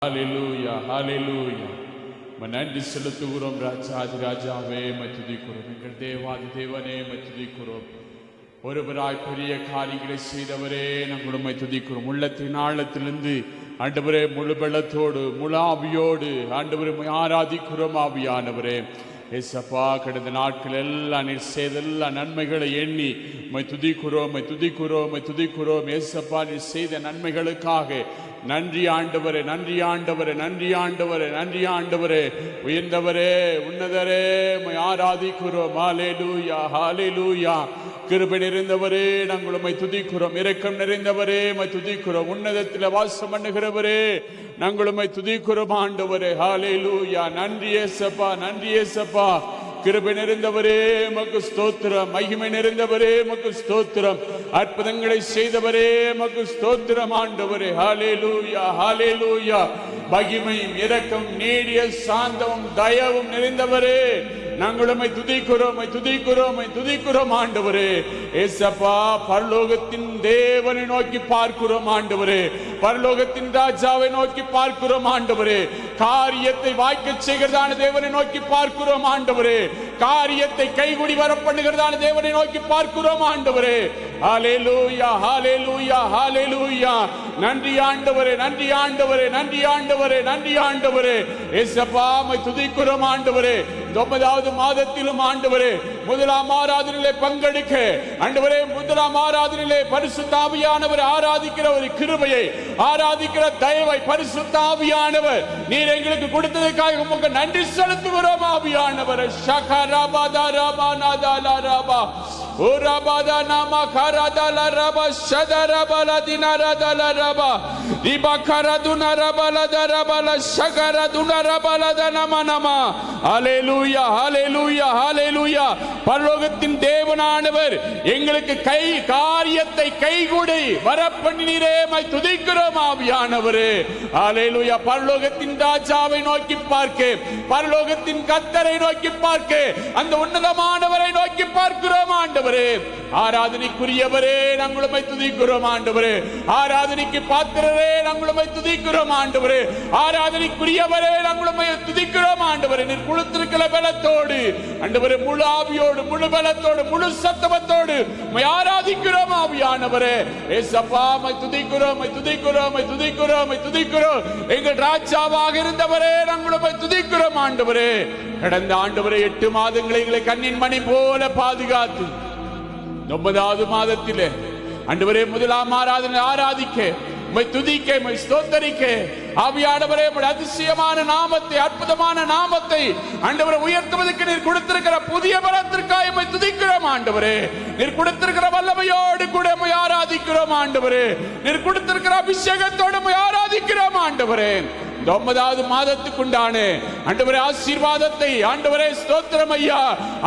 ஹalleluya ஹalleluya. நன்றி செலுத்துகிறோம் ராஜாதி ராஜாவே, துதிக்கிறோம். எங்கள் தேவாதி தேவனே துதிக்கிறோம். ஒருவராய் பெரிய காரியங்களை செய்தவரே நாங்கள் உம்மை துதிக்கிறோம். உள்ளத்தின் ஆழத்திலிருந்து ஆண்டவரே முழு பலத்தோடு முழு ஆவியோடு ஆண்டவரே ஆராதிக்கிறோம். ஆவியானவரே ஏசப்பா, கடந்த நாட்கள் எல்லாம் நீர் செய்த எல்லா நன்மைகளை எண்ணி உம்மை துதிக்கிறோம் துதிக்கிறோம் துதிக்கிறோம். ஏசப்பா, நீர் செய்த நன்மைகளுக்காக நன்றி ஆண்டவரே, நன்றி ஆண்டவரே, நன்றி ஆண்டவரே, நன்றி ஆண்டவரே. உயர்ந்தவரே, உன்னதரே ஆராதிக்கிறோம். ஹalleluya ஹalleluya. கிருபை நிறைந்தவரே நாங்கள் உம்மை துதிக்கிறோம். இரக்கம் நிறைந்தவரே துதிக்கிறோம். உன்னதத்தில் வாசம் பண்ணுகிறவரே நாங்கள் உம்மை துதிக்கிறோம் ஆண்டவரே. ஹalleluya. நன்றி ஏசப்பா, நன்றி ஏசப்பா. கிருபை நிறைந்தவரே மக்கு ஸ்தோத்திரம். மகிமை நிறைந்தவரே மக்கு ஸ்தோத்திரம். அற்புதங்களை செய்தவரே மக்கு ஸ்தோத்திரம் ஆண்டவரே. ஹalleluya ஹalleluya. மகிமையும் இரக்கம் நீடிய சாந்தமும் தயவும் நிறைந்தவரே நாங்கள் உம்மை துதிக்கிறோம் துதிக்கிறோம் துதிக்கிறோம் ஆண்டவரே. ஏசப்பா, பரலோகத்தின் தேவனை நோக்கி பார்க்கிறோம் ஆண்டவரே. பரலோகத்தின் ராஜாவை நோக்கி பார்க்கிறோம் ஆண்டவரே. காரியத்தை வாய்க்க செய்கிறதான தேவனை நோக்கி பார்க்கிறோம் ஆண்டவரே. காரியத்தை கைகுடி வர பண்ணுகிறதான தேவனை நோக்கி பார்க்கிறோம் ஆண்டவரே. ஹalleluya ஹalleluya ஹalleluya. நன்றி ஆண்டவரே, நன்றி ஆண்டவரே, நன்றி ஆண்டவரே, நன்றி ஆண்டவரே. ஏசப்பா, உம்மை துதிக்கிறோம் ஆண்டவரே. 9வது மாதத்திலும் ஆண்டவரே முதலாம் ஆராதனையிலே பங்கெடுக்க ஆண்டவரே, முதலாம் ஆராதனையிலே பரிசுத்த ஆவியானவர் ஆராதிக்கிற ஒரு கிருபையை, ஆராதிக்கிற தயவை பரிசுத்த ஆவியானவர் நீர் எங்களுக்கு கொடுத்ததற்காக உமக்கு நன்றி செலுத்துகிறோம் ஆவியானவர். ஷகரபதா ரபநாதா ரபா ஓரபதா நாமா கரதல ரப ஷதரபல தினரதல ரப ரிபகரதுன ரபல தரபல ஷகரதுன ரபல தனம நம. ஹalleluya ஹalleluya ஹalleluya. பரலோகத்தின் தேவனானவர் எங்களுக்கு காரியத்தை கைகூடி வரப்பண்ணினீரே துதிக்கிறோம் ஆவியானவரே. ஹalleluya. பரலோகத்தின் ராஜாவை நோக்கி பார்க்க, பரலோகத்தின் கர்த்தரை நோக்கி பார்க்க, அந்த உன்னதமானவரை நோக்கி பார்க்கிறோம் ஆண்டவரே. ஆராதனைக்குரியவரே நாங்கள் உம்மை துதிக்கிறோம் ஆண்டவரே. ஆராதனைக்கு பாத்திரரே நாங்கள் உம்மை துதிக்கிறோம் ஆண்டவரே. ஆராதனைக்குரியவரே நாங்கள் உம்மை துதிக்கிறோம் ஆண்டவரே. நீர் கொடுத்திருக்கிற பலத்தோடு ஆண்டவரே, முழு ஆவியோடு முழு பலத்தோடு முழு சத்தமத்தோடு உம்மை ஆராதிக்கிறோம் ஆவியானவரே. ஏசப்பா, உம்மை துதிக்கிறோம் துதிக்கிறோம் துதிக்கிறோம் துதிக்கிறோம். எங்கள் ராஜாவாக இருந்தவரே நாங்கள் உம்மை துதிக்கிறோம் ஆண்டவரே. கடந்த ஆண்டவரே 8 மாதங்களை எங்களை கண்ணின் மணி போல பாதுகாத்து 9வது மாதத்திலே ஆண்டவரே முதலாம் ஆராதனை ஆராதிக்க, உம்மை துதிக்க, உம்மை ஸ்தோத்தரிக்க ஆவியானவரே உம்முடைய அதிசயமான நாமத்தை, அற்புதமான நாமத்தை ஆண்டவரே உயர்த்துவதற்கு நீர் கொடுத்திருக்கிற புதிய பலத்திற்காக உம்மை துதிக்கிறோம் ஆண்டவரே. நீர் கொடுத்திருக்கிற வல்லமையோடு கூட உம்மை ஆராதிக்கிறோம் ஆண்டவரே. நீர் கொடுத்திருக்கிற அபிஷேகத்தோடு உம்மை ஆராதிக்கிறோம் ஆண்டவரே. 9வது மாதத்துக்குண்டான ஆண்டவரே ஆசீர்வாதத்தை ஆண்டவரே ஸ்தோத்திரம் ஐயா.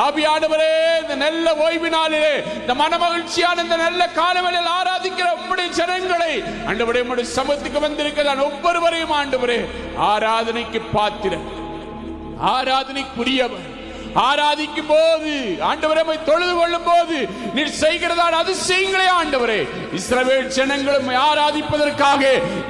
ஆவியானவரே, இந்த நல்ல ஓய்வு நாளிலே, இந்த மனமகிழ்ச்சியான இந்த நல்ல காலவேளையில் ஆராதிக்கிற உம்முடைய ஜனங்களை ஆண்டவரே உம்முடைய சமூகத்துக்கு வந்திருக்கிற ஒவ்வொருவரையும் ஆண்டவரே ஆராதனைக்கு பாத்திர, ஆராதனைக்குரியவர், ஆராதிக்கும் போது ஆண்டவரை தொழுது கொள்ளும் போது நீர் செய்கிறதான அதிசயங்களே ஆண்டவரே. இஸ்ரவேல் ஜனங்களும் ஆராதிப்பதற்காக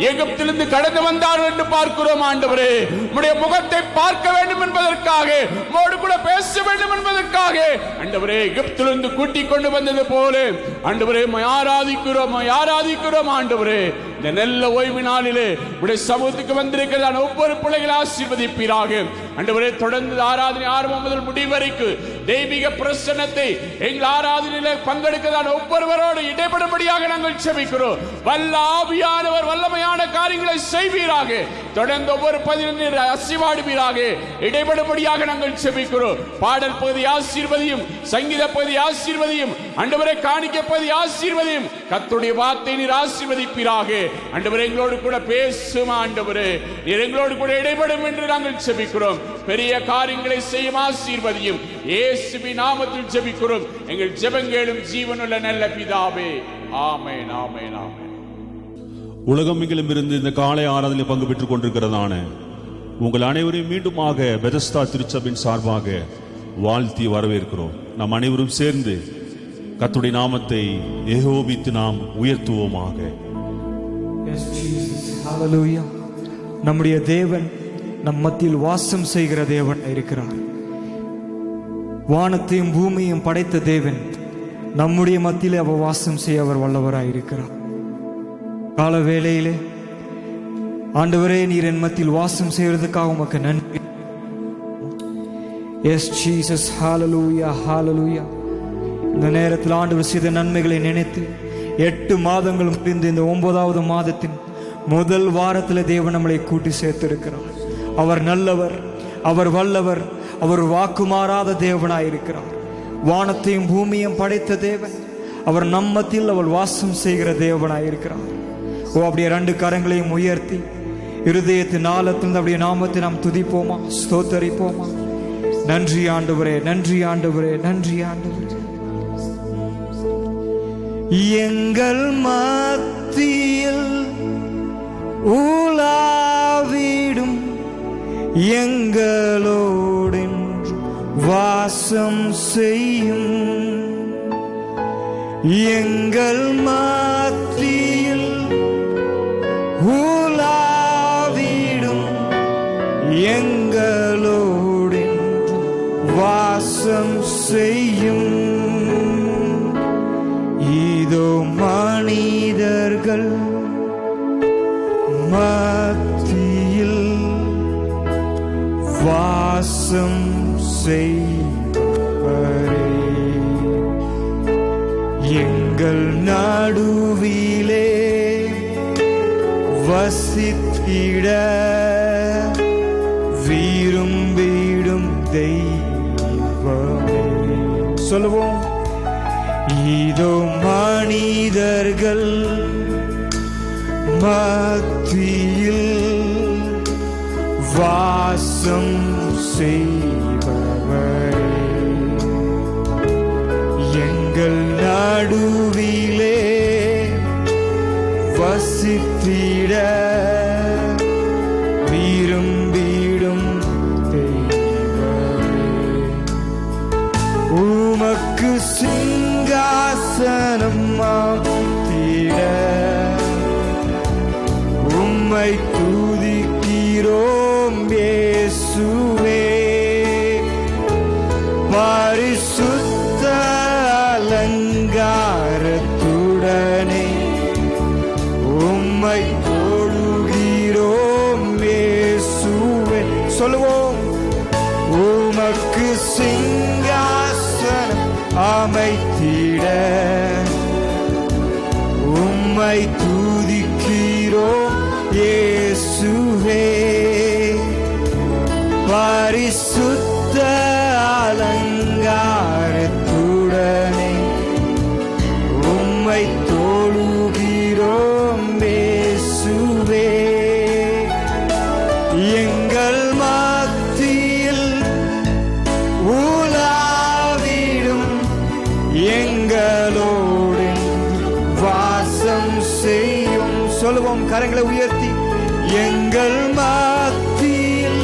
எகிப்திலிருந்து கடந்து வந்தார்கள் என்று பார்க்கிறோம் ஆண்டவரே. உம்முடைய முகத்தை பார்க்க வேண்டும் என்பதற்காக, உம்மோடு கூட பேச வேண்டும் என்பதற்காக ஆண்டவரே எகிப்திலிருந்து கூட்டிக் கொண்டு வந்தது போல ஆண்டவரே ஆராதிக்கிறோம் ஆராதிக்கிறோம் ஆண்டவரே. இந்த நல்ல ஓய்வு நாளிலே உடைய சமூகத்துக்கு வந்திருக்கிறதான ஒவ்வொரு பிள்ளைகளை ஆசீர்வதிப்பீராக ஆண்டவரே. தொடர்ந்து ஆராதனை ஆரம்பம் முதல் முடிவரைக்கும் தெய்வீக பிரசன்னத்தை எங்கள் ஆராதனையிலே பங்கெடுக்கிறதான ஒவ்வொருவரோடு இடைபடும்படியாக நாங்கள் செபிக்கிறோம். வல்ல ஆவியானவர் வல்லமையான காரியங்களை செய்வீராக. தொடர்ந்து ஒவ்வொரு பதினொன்று அசைவாடுவீராக, இடைபடும்படியாக நாங்கள் செபிக்கிறோம். பாடல் பகுதி ஆசீர்வதியும், சங்கீத பகுதி ஆசீர்வதியும் ஆண்டவரே, காணிக்க பகுதி ஆசீர்வதியும். கர்த்தருடைய வார்த்தை நீர் ஆசீர்வதிப்பீராக ஆண்டவரே. எங்களோடு கூட பேசும் ஆண்டவரே, நீர் எங்களோடு கூட இடைபடும் என்று நாங்கள் செபிக்கிறோம். பெரிய காரியங்களை செய்யும் ஆசீர்வதியும். இயேசுவின் நாமத்தில் ஜெபிக்கிறோம் எங்கள் ஜெபங்களும் ஜீவனுள்ள நல்ல பிதாவே. ஆமென் ஆமென் ஆமென். உலகமெங்கிலும் இருந்து இந்த காலை ஆராதனை பங்கு பெற்றுக் கொண்டிருக்கிறதான உங்கள் அனைவரையும் மீண்டுமாக பெதஸ்தா திருச்சபையின் சார்பாக வாழ்த்தி வரவேற்கிறோம். நாம் அனைவரும் சேர்ந்து கர்த்தருடைய நாமத்தை ஏகோபித்து நாம் உயர்த்துவோமாக. Yes, Jesus. Hallelujah. நம்முடைய தேவன் நம் மத்தியில் வாசம் செய்கிற தேவன் இருக்கிறார். வானத்தையும் பூமியையும் படைத்த தேவன் நம்முடைய மத்தியிலே அவர் வாசம் செய்ய அவர் வல்லவராயிருக்கிறார். கால வேளையிலே ஆண்டவரே, நீர் என் மத்தியில் வாசம் செய்வதற்காக உமக்கு நன்றி. எஸ் ஜீசஸ், ஹalleluya, ஹalleluya. இந்த நேரத்தில் ஆண்டவர் செய்த நன்மைகளை நினைத்து 8 மாதங்கள் முடிந்து இந்த 9வது மாதத்தின் முதல் வாரத்தில் தேவன் நம்மளை கூட்டி சேர்த்திருக்கிறார். அவர் நல்லவர், அவர் வல்லவர், அவர் வாக்குமாறாத தேவனாயிருக்கிறார். வானத்தையும் பூமியையும் படைத்த தேவன் அவர் நம்மத்தில் அவள் வாசம் செய்கிற தேவனாயிருக்கிறார். அப்படியே 2 கரங்களையும் உயர்த்தி இருதயத்தின் ஆழத்திலிருந்து அப்படியே நாமத்தை நாம் துதிப்போமா, ஸ்தோத்தரிப்போமா. நன்றி ஆண்டவரே, நன்றி ஆண்டவரே, நன்றி ஆண்டவரே. எங்கள் மத்தியில் உலாவிடும் எங்களோடு வாசம் செய்யும். எங்கள் மத்தியில் உலாவிடும் எங்களோடு வாசம் செய்யும். இதோ மனிதர்கள் மத்தியில் வாசம் செய்வரே, எங்கள் நடுவிலே வசித்திட விரும்பிடும் தெய்வமே. சொல்லுவோம், இதோ மனிதர்கள் மத்தியில் வாசம் செய்பவரே, எங்கள் நடுவிலே வசித்திட விரும்பிடும் தெய்வமே. உமக்கு சிங்காசனம் மாத்திட உம்மை துதிக்கிறோம் இயேசுவே. பரிசுத்த அலங்காரத்துடனே உம்மை தொழுகிறோம் இயேசுவே. சொல்லுவோம், உமக்கு சிங்காசனம் அமைத்திட உம்மை துதிக்கிறோம் இயேசுவே. பரிசுத்த அலங்காரத்துடனே உம்மை தொழுகிறோம் இயேசுவே. எங்கள் மத்தியில் உலாவிடும் எங்களோடு வாசம் செய்யும். சொல்லுவோம், கரங்களை உயர்த்தி, எங்கள் மத்தியில்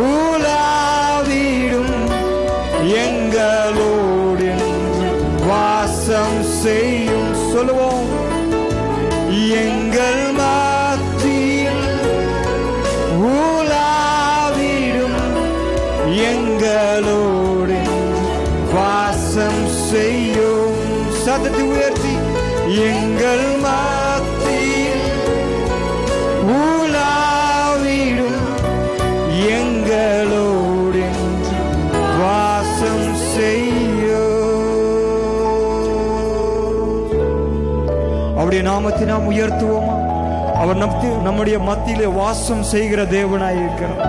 உலாவிடும் எங்களோடு வாசம் செய்யும். சொல்லுவோம், எங்கள் மத்தியில் உலாவிடும் எங்களோடு வாசம் செய்யும். சத்தத்தை உயர்த்தி, எங்கள் மத்தியில் உலாவிடும் எங்களோடு வாசம் செய்யும். அவருடைய நாமத்தை நாம் உயர்த்துவோமா? அவர் நம்முடைய மத்தியிலே வாசம் செய்கிற தேவனாய் இருக்கிறார்.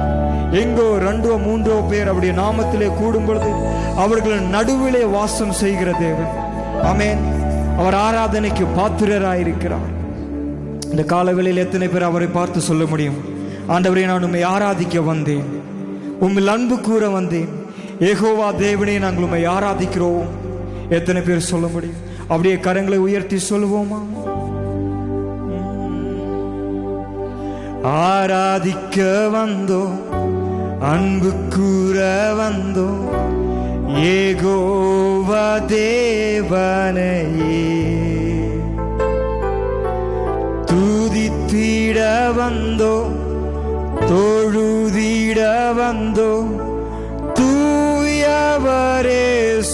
எங்கோ 2 3 பேர் அவருடைய நாமத்திலே கூடும் பொழுது அவர்களின் நடுவிலே வாசம் செய்கிற தேவன். ஆமென். அவர் ஆராதனைக்கு பாத்திரராயிருக்கிறார். இந்த காலவேளையில் எத்தனை பேர் அவரை பார்த்து சொல்ல முடியும், ஆண்டவரே, நான் உம்மை ஆராதிக்க வந்தேன், உம்மில் அன்பு கூற வந்தேன், யெகோவா தேவனே, நாங்கள் உம்மை ஆராதிக்கிறோம். எத்தனை பேர் சொல்ல முடியும்? அப்படியே கரங்களை உயர்த்தி சொல்லுவோமா? ஆராதிக்க வந்தோம், அன்பு கூற வந்தோம், யெகோவா தேவனையே துதித்திட வந்தோ, தொழுதிட வந்தோ, தூயவரே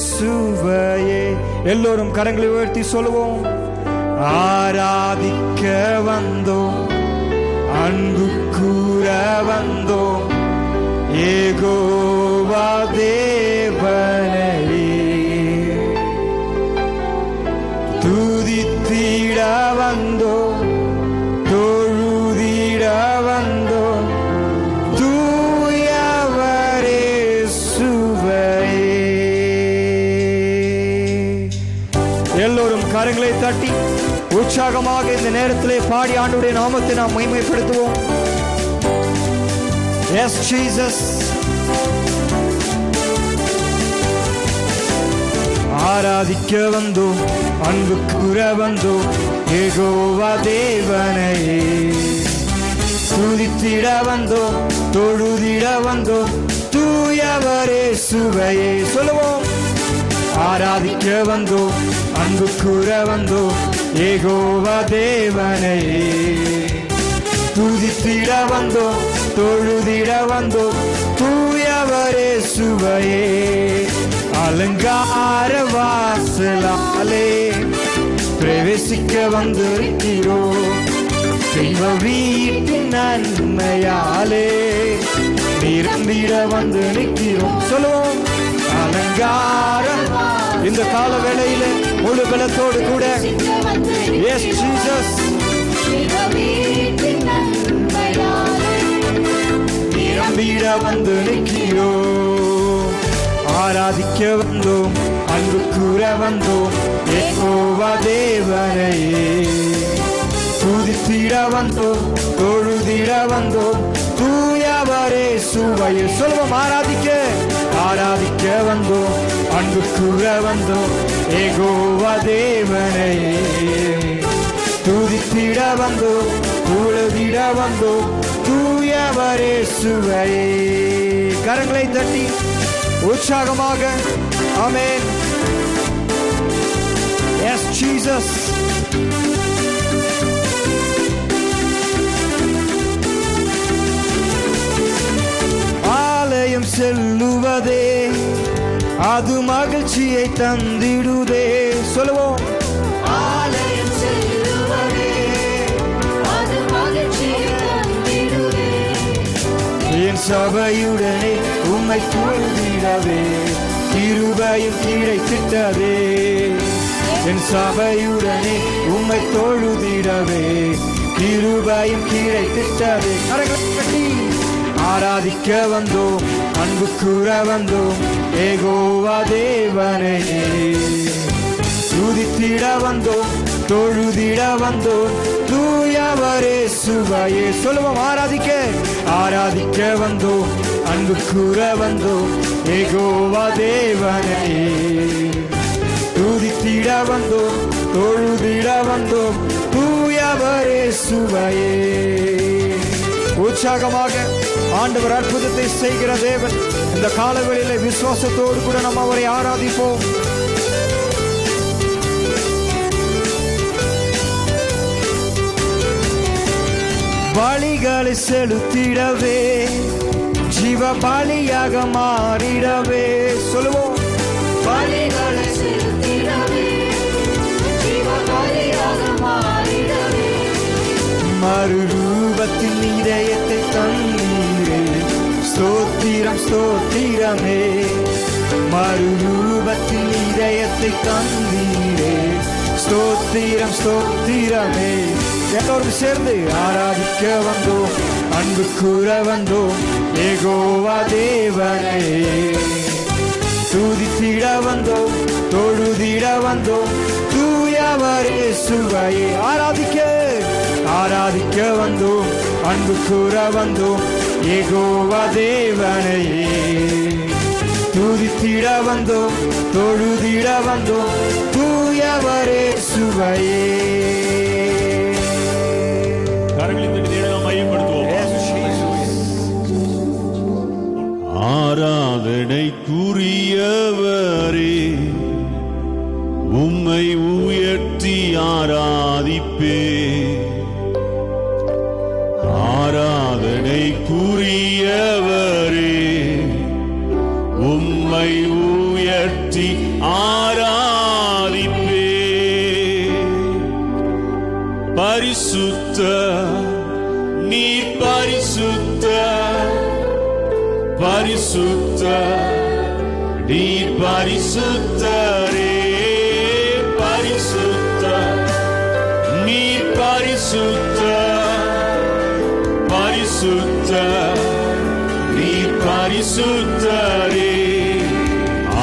சுவையே. எல்லோரும் கரங்களை உயர்த்தி சொல்லுவோம். ஆராதிக்க வந்தோ, அன்பு கூற வந்தோ, யெகோவா தேவனையே. துதித்திட வந்தோ, தொழுதிட வந்தோ, தூயவரே சுவையே. எல்லோரும் கரங்களை தட்டி உற்சாகமாக இந்த நேரத்திலே பாடி ஆண்டவருடைய நாமத்தை நாம் மகிமைப்படுத்துவோம். Yes, Jesus. ஆராதிக்க வந்தோம், அன்பு கூற வந்தோம், யெகோவா தேவனையே. துதித்திட வந்தோம், தொழுதிட வந்தோம், தூயவரே சுவையே. சொல்லுவோம். ஆராதிக்க வந்தோம், அன்பு கூற வந்தோம், யெகோவா தேவனையே. துதித்திட வந்தோம், தொழுதிட வந்தோம், தூயவரே சுவையே. அலங்கார வாசலாலே பிரவேசிக்க வந்திருக்கிறோம். தெய்வ வீட்டின் நன்மையாலே நிரம்பிட வந்து நிற்கிறோம். சொல்லுவோம். அலங்காரம் இந்த கால வேளையில முழு பலத்தோடு கூட. Yes, Jesus. நிரம்பிட வந்து நிற்கிறோம். ஆராதிக்க வந்தோம், அன்பு கூற வந்தோம், யெகோவா தேவனையே. துதித்திட வந்தோம், தொழுதிட வந்தோம், தூயவரே சுவையே. சொல்லுவோம். ஆராதிக்க வந்தோம், அன்பு கூற வந்தோம், யெகோவா தேவனையே. துதித்திட வந்தோம், தொழுதிட வந்தோம், தூயவரே சுவையே. கரங்களை தட்டி உற்சாகமாக ஆமென். Yes, Jesus. ஆலயம் செல்லுவதே அது மகிழ்ச்சியை தந்திடுதே. சொல்லுவோம். ஆலயம் செல்லுவதே அது மகிழ்ச்சியை தந்திடுதே. என் சபையுடனே உம்மை தொழுதிடவே கிருபையும் கிடைத்திட்டதே. என் சபையுடனே உம்மை தொழுதிடவே கிருபையும் கிடைத்திட்டதே. ஆராதிக்க வந்தோம், அன்பு கூற வந்தோம், யெகோவா தேவனையே. துதித்திட வந்தோம், தொழுதிட வந்தோம், தூயவரே சுவையே. சொல்லுவோம். ஆராதிக்க வந்தோம், அன்பு கூற வந்தோம், யெகோவா தேவனையே. துதித்திட வந்தோம், தொழுதிட வந்தோம், தூயவரே சுவையே. உற்சாகமாக ஆண்டவர் அற்புதத்தை செய்கிற தேவன். இந்த காலவெளியில விசுவாசத்தோடு கூட நம்ம அவரை ஆராதிப்போம். பலிகளை செலுத்திடவே ஜீவ பலியாக மாறிடவே. சொல்லுவோம். பலிகளை செலுத்திடவே ஜீவ பலியாக மாறிடவே. மறுரூபத்தின் இதயத்தை தந்தீரே, ஸ்தோத்திரம் ஸ்தோத்திரமே. மறுரூபத்தின் இதயத்தை தந்தீரே, ஸ்தோத்திரம் ஸ்தோத்திரமே. எல்லோரும் சேர்ந்து ஆராதிக்க வந்தோம், அன்பு கூற வந்தோம், யெகோவா தேவனையே. துதித்திட வந்தோம், தொழுதிட வந்தோம், தூயவரே சுவையே. ஆராதிக்க வந்தோம், அன்பு கூற வந்தோம், யெகோவா தேவனையே. துதித்திட வந்தோம், தொழுதிட வந்தோம், தூயவரே சுவையே. ஆராதனைக்குரியவரே, உம்மை உயர்த்தி ஆராதிப்பே. உம்மை உயர்த்தி ஆராதிப்பே. பரிசுத்த நீர் பரிசுத்த, பரிசுத்த நீர் பரிசுத்தரே. பரிசுத்த நீர் பரிசுத்த, பரிசுத்த நீர் பரிசுத்தரே.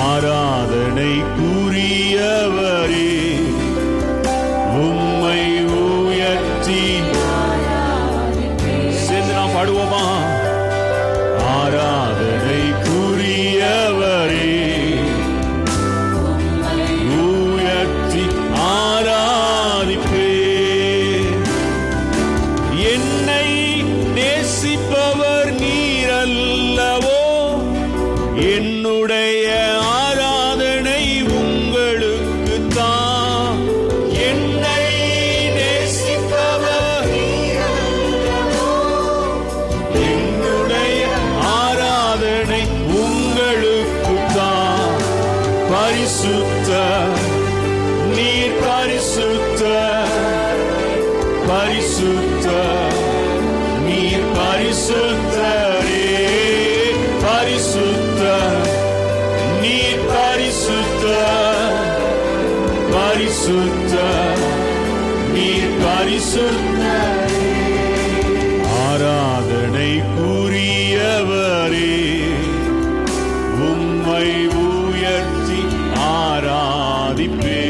ஆராதனைக்குரியவரே உம்மை உயர்த்தி. சேர்ந்து நாம் பாடுவோமா? ஆராதனைக்குரியவரே உயர்த்தி ஆராதிப்பே. என்னை நேசிப்பவர் நீரல்லவோ, என்னுடைய ஆராதனை உங்களுக்கு தான். என்னை நேசிப்பவர் என்னுடைய ஆராதனை உங்களுக்கு தான். பரிசுத்த நீர் பரிசுத்த, பரிசுத்த நீர் பரிசுத்தரே. பரிசுத்த நீர் பரிசுத்த, பரிசுத்த நீர் பரிசுத்தரே. ஆராதனைக்குரியவரே உம்மை உயர்த்தி ஆராதிப்பே.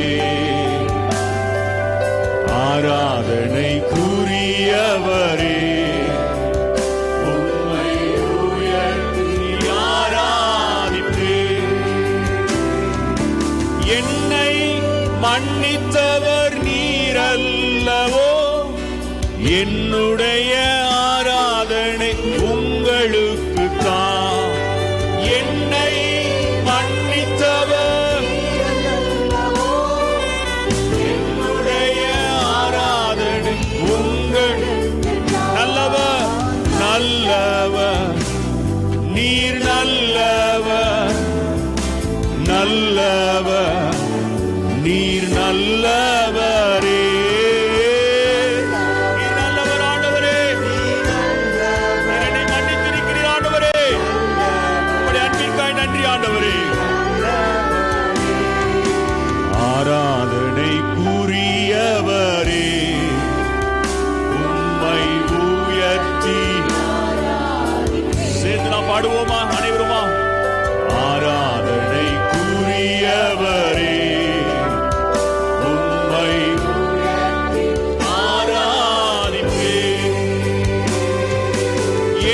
ஆராதனைக்குரியவரே உம்மை உயர்த்தி ஆராதிப்பே. என்னை மன்னித்தவர் நீரல்லவோ, என்னுடைய ஆராதனை உங்களுக்கு தான். என்னை மன்னித்தவர் என்னுடைய ஆராதனை உங்களுக்கு. நல்லவர் நல்லவர் நீர் நல்லவர், நல்லவர் நீர் நல்லவரே. நீர் நல்லவர் ஆண்டவரே. நீர் என்னை மன்னித்திருக்கிறீர் ஆண்டவரே. உம்முடைய அன்பிற்காய் நன்றி ஆண்டவரே. ஆராதனைக்குரியவரே உம்மை உயர்த்தி. சேர்ந்து நாம் பாடுவோமா அனைவருமா? ஆராதனைக்குரியவரே உம்மை ஆராதிப்பே.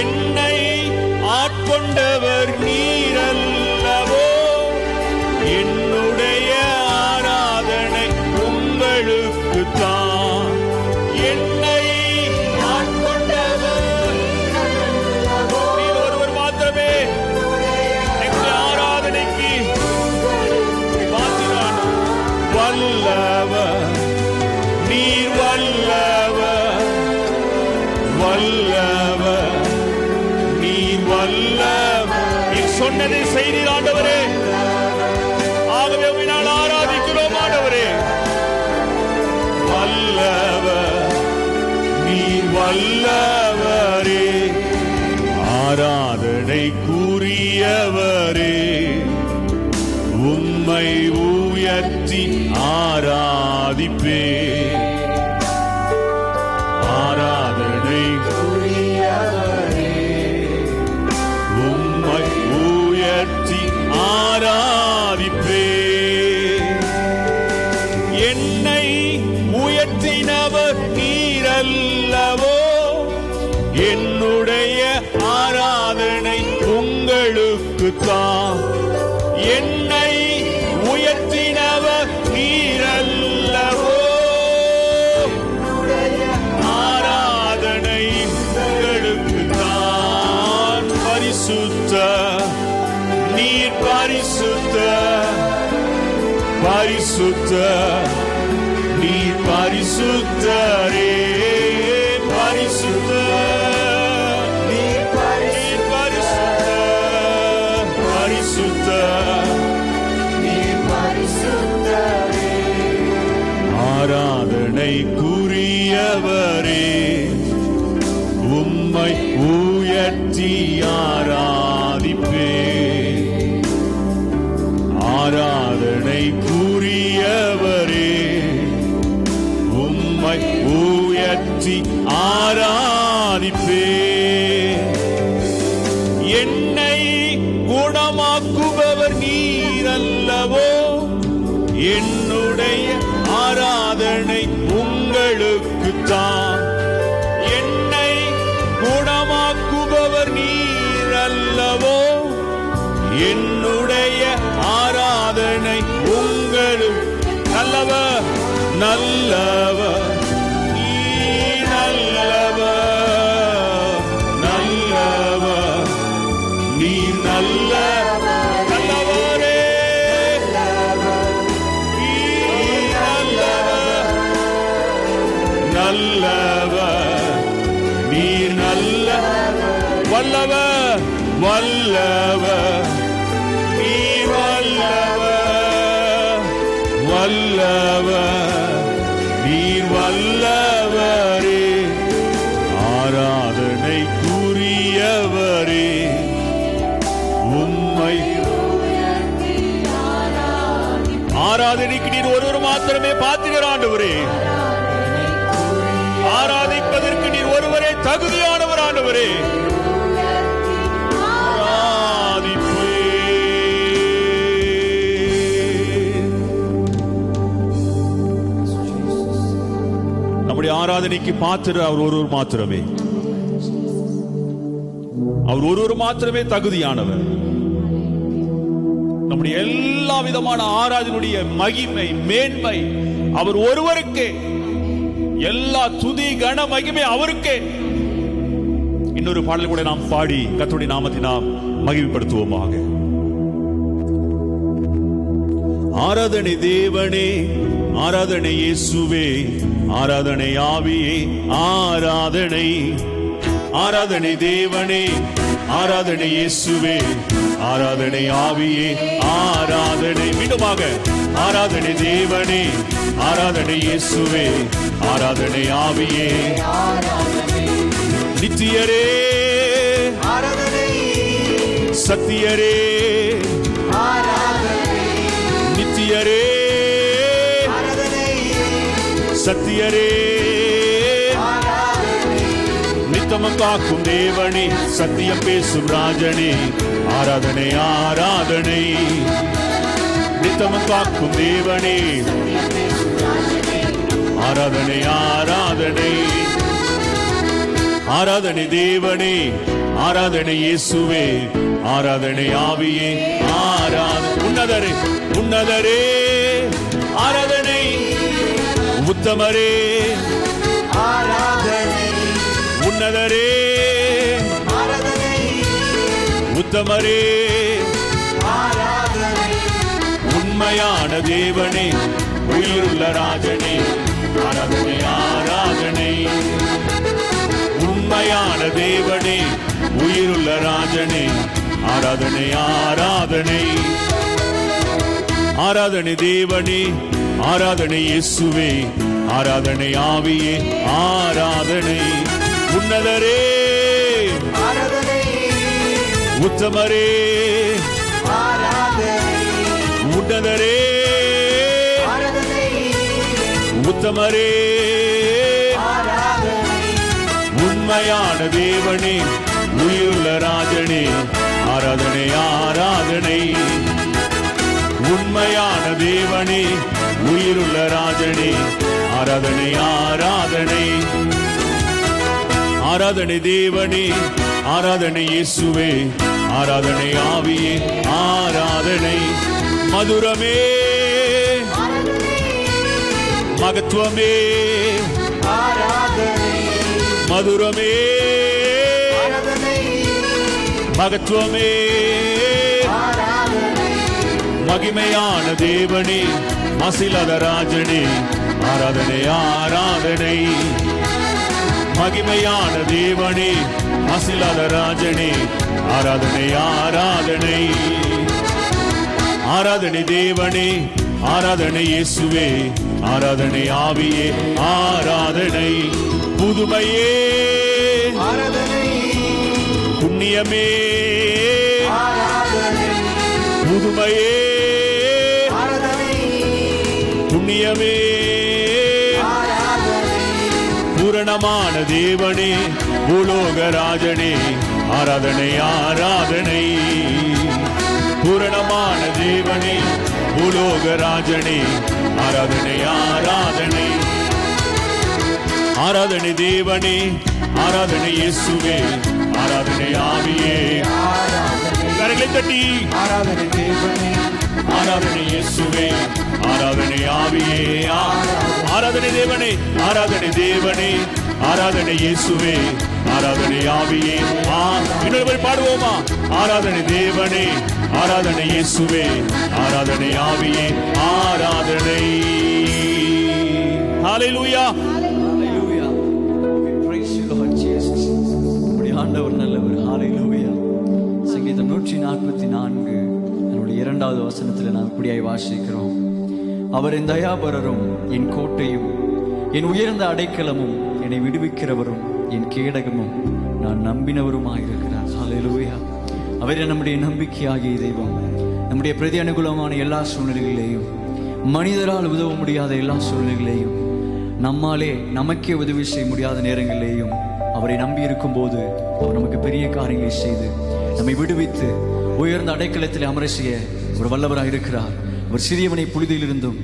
என்னை ஆட்கொண்டவர் நீரல்லவோ, என்னுடைய ஆராதனை உங்களுக்கு தான். என்னை ஆட்கொண்டவர் நீர் ஒருவர் மாத்திரமே எங்களுடைய ஆராதனைக்கு பாத்திரரான வல்லவர். நீர் வல்லவர், வல்லவர் நீர் வல்லவர். நீர் சொன்னதை செய்தீர் ஆண்டவரே. ஆகவே உம்மை நாங்கள் ஆராதிக்கிறோம் ஆண்டவரே. வல்லவர் நீர் வல்லவரே. ஆராதனைக்குரியவரே உம்மை உயர்த்தி ஆராதிப்பே. ஆராதனைக்குரியவரே உம்மை உயர்த்தி ஆராதிப்பே. என்னை உயர்த்தினவர் நீரல்லவோ, என்னுடைய ஆராதனை உங்களுக்கு தான். என்னை உயர்த்தினவர் நீரல்லவோ, ஆராதனை உங்களுக்கு தான். பரிசுத்த நீர் பரிசுத்த, பரிசுத்த நீர் பரிசுத்தரே. பரிசுத்த நீர் பரிசுத்த, பரிசுத்த நீர் பரிசுத்தரே. ஆராதனைக்குரியவரே, உம்மை உயர்த்தி ஆராதிப்பே. ஆராதனைக்குரியவரே, உம்மை உயர்த்தி ஆராதிப்பே. என்னை குணமாக்குபவர் நீரல்லவோ, என்னுடைய ஆராதனை உங்களுக்குத்தான். என்னை குணமாக்குபவர் நீரல்லவோ, என்னுடைய ஆராதனை உங்களுக்கு. நல்லவர் நல்லவர், நீ நல்லவர், நல்லவர், நீ நல்லவர், நல்லவரே, நீ நல்லவர், நல்லவர், நீ நல்ல வல்லவர், வல்லவர், நீ வல்லவர், வல்லவர், நீர் வல்லவரே. ஆராதனைக்குரியவரே, உம்மை ஆராதனைக்கு நீர் ஒருவர் மாத்திரமே பாத்திரர் ஆண்டவரே. ஆராதிப்பதற்கு நீர் ஒருவரே தகுதியானவர் ஆண்டவரே. நம்முடைய ஆராதனைக்கு பாத்திரர் அவர் ஒருவர் மாத்திரமே. அவர் ஒருவர் மாத்திரமே தகுதியானவர். நம்முடைய எல்லா விதமான ஆராதனுடைய மகிமை மேன்மை அவர் ஒருவருக்கே. எல்லா துதி கன மகிமை அவருக்கே. இன்னொரு பாடல் கூட நாம் பாடி கர்த்தருடைய நாமத்தை நாம் மகிமைப்படுத்துவோமாக. ஆராதனை தேவனே, ஆராதனை இயேசுவே, ஆராதனை ஆவியே, ஆராதனை. ஆராதனை தேவனே, ஆராதனை இயேசுவே, ஆராதனை ஆவியே, ஆராதனை. மீண்டுமாக ஆராதனை தேவனே, ஆராதனை இயேசுவே, ஆராதனை ஆவியே, நித்தியரே, சத்தியரே, நித்தியரே, சத்தியரே, நித்தமும் காக்கும் தேவனே, சத்தியம் பேசும் ராஜனே, ஆராதனை ஆராதனை. நித்தமும் காக்கும் தேவனே, ஆராதனை ஆராதனை. ஆராதனை தேவனே, ஆராதனை இயேசுவே, ஆராதனை ஆவியே, ஆராதனை. உன்னதரே, உன்னதரே, ஆராதனை. உத்தமரே, ஆராதனை. உன்னதரே, ஆராதனை. உத்தமரே, ஆராதனை. உண்மையான தேவனே, உயிருள்ள ராஜனே, ஆராதனை ஆராதனை. உண்மையான தேவனே, உயிருள்ள ராஜனே, ஆராதனை ஆராதனை. ஆராதனை தேவனே, ஆராதனை இயேசுவே, ஆராதனை ஆவியே, ஆராதனை. உன்னதரே, ஆராதனை. உத்தமரே, ஆராதனை. உன்னதரே, ஆராதனை. உத்தமரே, ஆராதனை. உண்மையான தேவனே, உயிருள்ள ராஜனே, ஆராதனை ஆராதனை. உண்மையான தேவனே, உயிருள்ள ராஜனே, ஆராதனை ஆராதனை. ஆராதனை தேவனே, ஆராதனை இயேசுவே, ஆராதனை ஆவியே, ஆராதனை. மதுரமே, மகத்துவமே, ஆராதனை. மதுரமே, ஆராதனை. மகத்துவமே, ஆராதனை. மகிமையான தேவனே, மசிலத ராஜனே, ஆராதனை ஆராதனை. மகிமையான தேவனே, மசிலத ராஜனே, ஆராதனை ஆராதனை. ஆராதனை தேவனே, ஆராதனை இயேசுவே, ஆராதனை ஆவியே, ஆராதனை புதுமையே, ஆராதனை புண்ணியமே, ஆராதனை புதுமையே, ஆராதனை புண்ணியமே, ஆராதனை பூரணமான தேவனே, பூலோகராஜனே, ஆராதனை ஆராதனை, பூரணமான தேவனே, பூலோகராஜனே, ஆராதனை ஆராதனை, ஆராதனை தேவனே, ஆராதனை இயேசுவே, ஆராதனை ஆவியே, கரங்களை தட்டி ஆராதனை தேவனே, ஆராதனை இயேசுவே, ஆராதனை ஆவியே, ஆராதனை தேவனே, ஆராதனை தேவனே, ஆராதனை இயேசுவே, ஆராதனை ஆவியே. இன்னொரு முறை பாடுவோமா? ஆராதனை தேவனே, ஆராதனை இயேசுவே, ஆராதனை ஆவியே, ஆராதனை. ஹalleluya. Hallelujah. We praise you, Lord Jesus. நம்முடைய ஆண்டவர் நல்லவர். Hallelujah. சங்கீதம் 144 என்னுடைய 2வது வசனத்தில் நாம் இப்படியாய் வாசிக்கிறோம். அவர் என் தயாபரரும் என் கோட்டையும் என் உயர்ந்த அடைக்கலமும் என்னை விடுவிக்கிறவரும் என் கேடகமும் நான் நம்பினவருமாயிருக்கிறார். ஹalleluya. அவரே நம்முடைய நம்பிக்கையாகிய தெய்வம். நம்முடைய பிரதி அனுகூலமான எல்லா சூழ்நிலைகளிலேயும், மனிதரால் உதவ முடியாத எல்லா சூழ்நிலைகளையும், நம்மாலே நமக்கே உதவி செய்ய முடியாத நேரங்களிலேயும் அவரை நம்பி இருக்கும் போது அவர் நமக்கு பெரிய காரியங்களை செய்து நம்மை விடுவித்து உயர்ந்த அடைக்கலத்தில் அமர செய்ய ஒரு வல்லவராக இருக்கிறார். அவர் சிறியவனை புழுதியிலிருந்தும்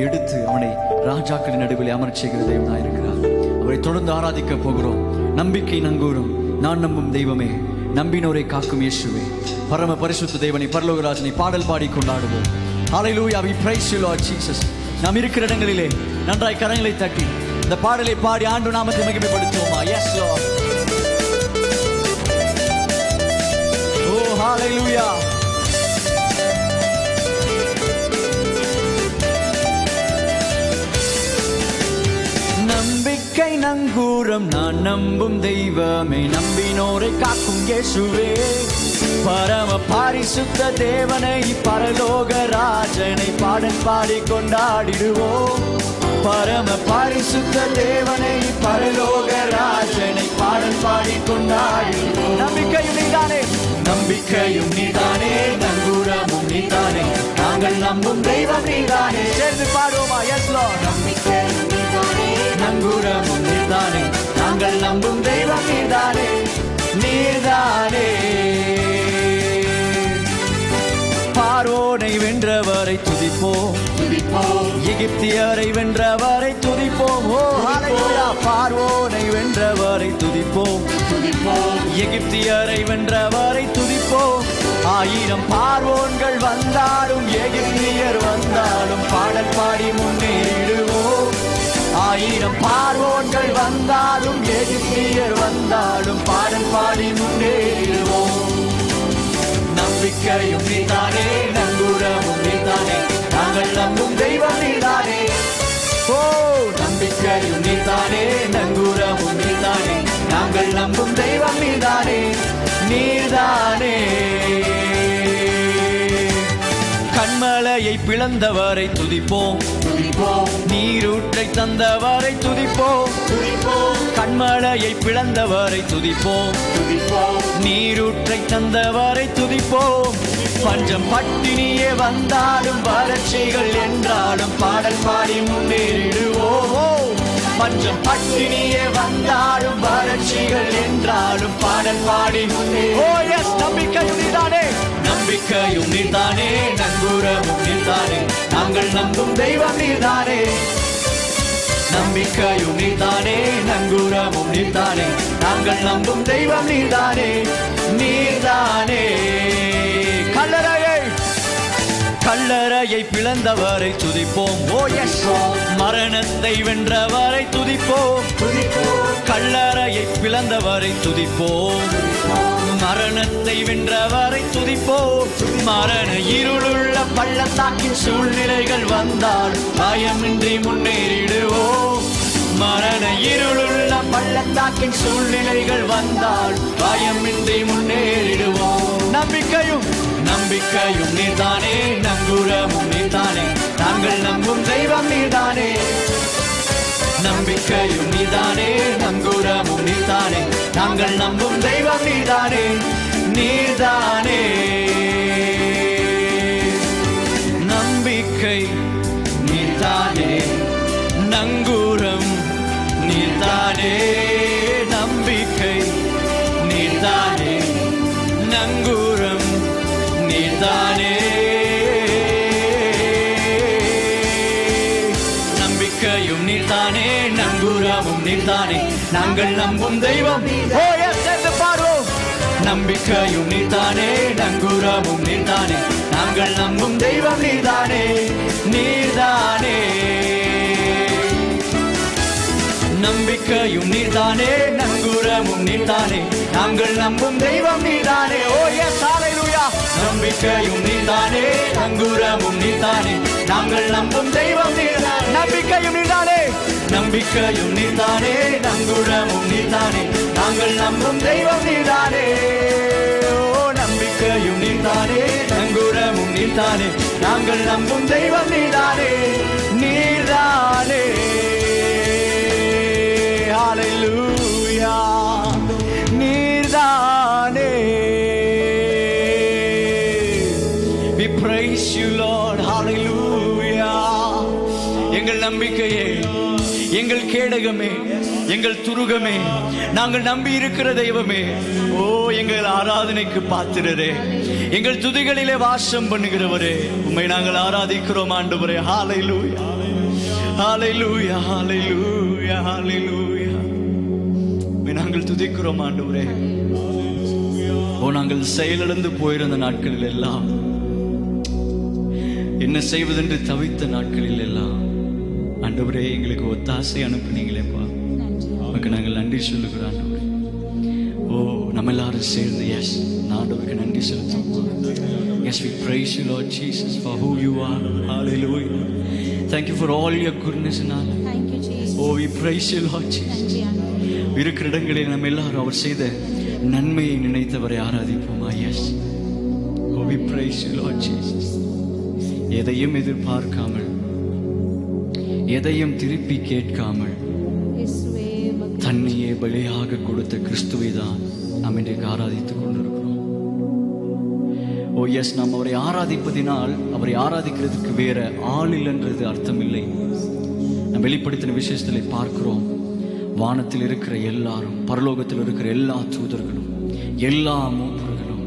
எடுத்து அவனை ராஜாக்களின் நடுவில் அமர செய்கிற தெய்வனாக இருக்கிறார். அவரை தொடர்ந்து ஆராதிக்க போகிறோம். நம்பிக்கை நங்கூரும் நான் நம்பும் தெய்வமே, நம்பினோரை காக்கும் இயேசுவே, பரம பரிசுத்த தேவனை, பரலோகராஜனை பாடல் பாடி கொண்டாடுவோம். Hallelujah, we praise you, Lord Jesus. நாம் இருக்கிற இடங்களிலே நன்றாய் கரங்களை தட்டி இந்த பாடலை பாடி ஆண்டு நாமத்தை மகிமைப்படுத்துவோமா? Yes Lord. Oh hallelujah. நம்பிக்கை நங்கூரம் நான் நம்பும் தெய்வமே, நம்பினோரை காக்கும் இயேசுவே, பரம பரிசுத்த தேவனை, பரலோக ராஜனை பாடல் பாடி கொண்டாடிடுவோம். பரம பரிசுத்த தேவனை, பரலோக ராஜனை பாடல் பாடி கொண்டாடிடுவோம். நம்பிக்கையும் நீதானே, நம்பிக்கையும் நீதானே, நங்கூரமும் நீதானே, நாங்கள் நம்பும் தெய்வம் நீதானே. சேர்ந்து பாடுவோமா? Yes Lord. நம்பிக்கையும் நீதானே, நங்கூரமும் நீதானே, நாங்கள் நம்பும் தெய்வம் நீதானே, நீதானே. பார்வோனை வென்றவரை துதிப்போம், எகிப்தியரை வென்றவரை துதிப்போம். ஓ ஹalleluya. பார்வோனை வென்றவரை துதிப்போம், எகிப்தியரை வென்றவரை துதிப்போம். 1000 பார்வோன்கள் வந்தாலும் எகிப்தியர் வந்தாலும் பாடல் பாடி முன்னேறிடுவோம். 1000 பார்வோன்கள் வந்தாலும் எகிப்தியர் வந்தாலும் பாடல் பாடி முன்னேறிடுவோம். நம்பிக்கையும் நீதானே, நங்கூரமும் நீதானே, நாங்கள் நம்பும் தெய்வம் நீதானே. ஓ நம்பிக்கையும் நீதானே, நங்கூரமும் நீதானே, நாங்கள் நம்பும் தெய்வம் நீதானே, நீதானே. கண்மலையை பிளந்தவரை துதிப்போம், நீரூற்றை தந்தவரை துதிப்போம், கண்மலையை பிளந்தவரை துதிப்போம், நீரூற்றை தந்தவரை துதிப்போம். பஞ்சம் பட்டினியே வந்தாலும் வறட்சிகள் என்றாலும் பாடல் பாடி முன்னேறிடுவோம். பஞ்சம் பட்டினியே வந்தாலும் வறட்சிகள் என்றாலும் பாடல் பாடி முன்னேறிடுவோம். நம்பிக்கையும் நீதானே, நம்பிக்கையும் நீதானே, நங்கூரமும் நீதானே, நாங்கள் நம்பும் தெய்வம் நீதானே. நம்பிக்கையும் நீதானே, நங்கூரமும் நீதானே, நாங்கள் நம்பும் தெய்வம் நீதானே, நீதானே. கல்லறையை பிளந்தவரை துதிப்போம். ஓ எஸ். மரணத்தை வென்றவரை துதிப்போம், கல்லறையை பிளந்தவரை துதிப்போம், மரணத்தை வென்றவரை துதிப்போம். மரண இருளுள்ள பள்ளத்தாக்கின் சூழ்நிலைகள் வந்தால் பயமின்றி முன்னேறிடுவோம். மரண இருளுள்ள பள்ளத்தாக்கின் சூழ்நிலைகள் வந்தால் பயமின்றி முன்னேறிடுவோம். நம்பிக்கையும் நீதானே, நம்பிக்கையும் நீதானே, நங்கூரமும் நீதானே, நாங்கள் நம்பும் தெய்வம் நீதானே, நீதானே. நம்பிக்கை நீதானே, நங்கூரம் நீதானே, நம்பிக்கை நீதானே, நங்கூரம் நீதானே. நம்பிக்கையும் நீதானே, நங்கூரமும் நீதானே, நாங்கள் நம்பும் தெய்வம். சேர்ந்து பாடுவோம். நம்பிக்கையும் நீதானே, நங்கூரமும் நீதானே, நாங்கள் நம்பும் தெய்வம் நீதானே, நீதானே. நம்பிக்கையும் நீதானே, நங்கூரமும் நீதானே, நாங்கள் நம்பும் தெய்வம் நீதானே. ஓ எஸ் ஹalleluya. நம்பிக்கையும் நீதானே, நங்கூரமும் நீதானே, நாங்கள் நம்பும் தெய்வம் நீதானே. நம்பிக்கையும் நீதானே, நம்பிக்கையும் நீதானே, நங்கூரமும் நீதானே, நாங்கள் நம்பும் தெய்வம் நீதானே. ஓ நம்பிக்கையும் நீதானே, நங்கூரமும் நீதானே, நாங்கள் நம்பும் தெய்வம் நீதானே, நீதானே. ஹalleluya. நீதானே. We praise you Lord. Hallelujah. எங்கள் நம்பிக்கையே, எங்கள் கேடகமே, எங்கள் துருகமே, நாங்கள் நம்பி இருக்கிற தெய்வமே, ஓ எங்கள் ஆராதனைக்கு பாத்திரரே, எங்கள் துதிகளிலே வாசம் பண்ணுகிறவரே, உம்மை நாங்கள் ஆராதிக்கிறோம் ஆண்டவரே. ஹalleluya. ஹalleluya. ஹalleluya. ஹalleluya. உம்மை நாங்கள் துதிக்கிறோம் ஆண்டவரே. ஓ நாங்கள் செயலிழந்து போயிருந்த நாட்களில் எல்லாம், என்ன செய்வதென்று தவித்த நாட்களில் எல்லாம் ஆண்டவரே எங்களுக்கு ஒத்தாசை அனுப்புனீங்களேப்பா, உனக்கு நாங்கள் நன்றி சொல்லுகிறோம் ஆண்டவரே. ஓ நம்ம எல்லாரும் சேர்ந்து எஸ் ஆண்டவருக்கு நன்றி செலுத்துவோம். Yes, we praise you Lord Jesus for who you are. Hallelujah. Thank you for all your goodness in our life. Thank you Jesus. Oh we praise you Lord Jesus. இருக்கிற இடங்களில் நம்ம எல்லாரும் அவர் செய்த நன்மையை நினைத்தவரை ஆராதிப்போமா. Yes oh we praise you Lord Jesus. எதையும் எதிர்பார்க்காமல், எதையும் திருப்பி கேட்காமல் தன்னையே பலியாக கொடுத்த கிறிஸ்துவை தான் நாம் இன்றைக்கு ஆராதித்துக் கொண்டிருக்கிறோம். ஓ எஸ் நாம் அவரை ஆராதிப்பதினால் அவரை ஆராதிக்கிறதுக்கு வேற ஆள் இல்லைன்றது அர்த்தம் இல்லை. நாம் வெளிப்படுத்தின விசேஷத்தில் பார்க்கிறோம், வானத்தில் இருக்கிற எல்லாரும், பரலோகத்தில் இருக்கிற எல்லா தூதர்களும், எல்லா மூப்பர்களும்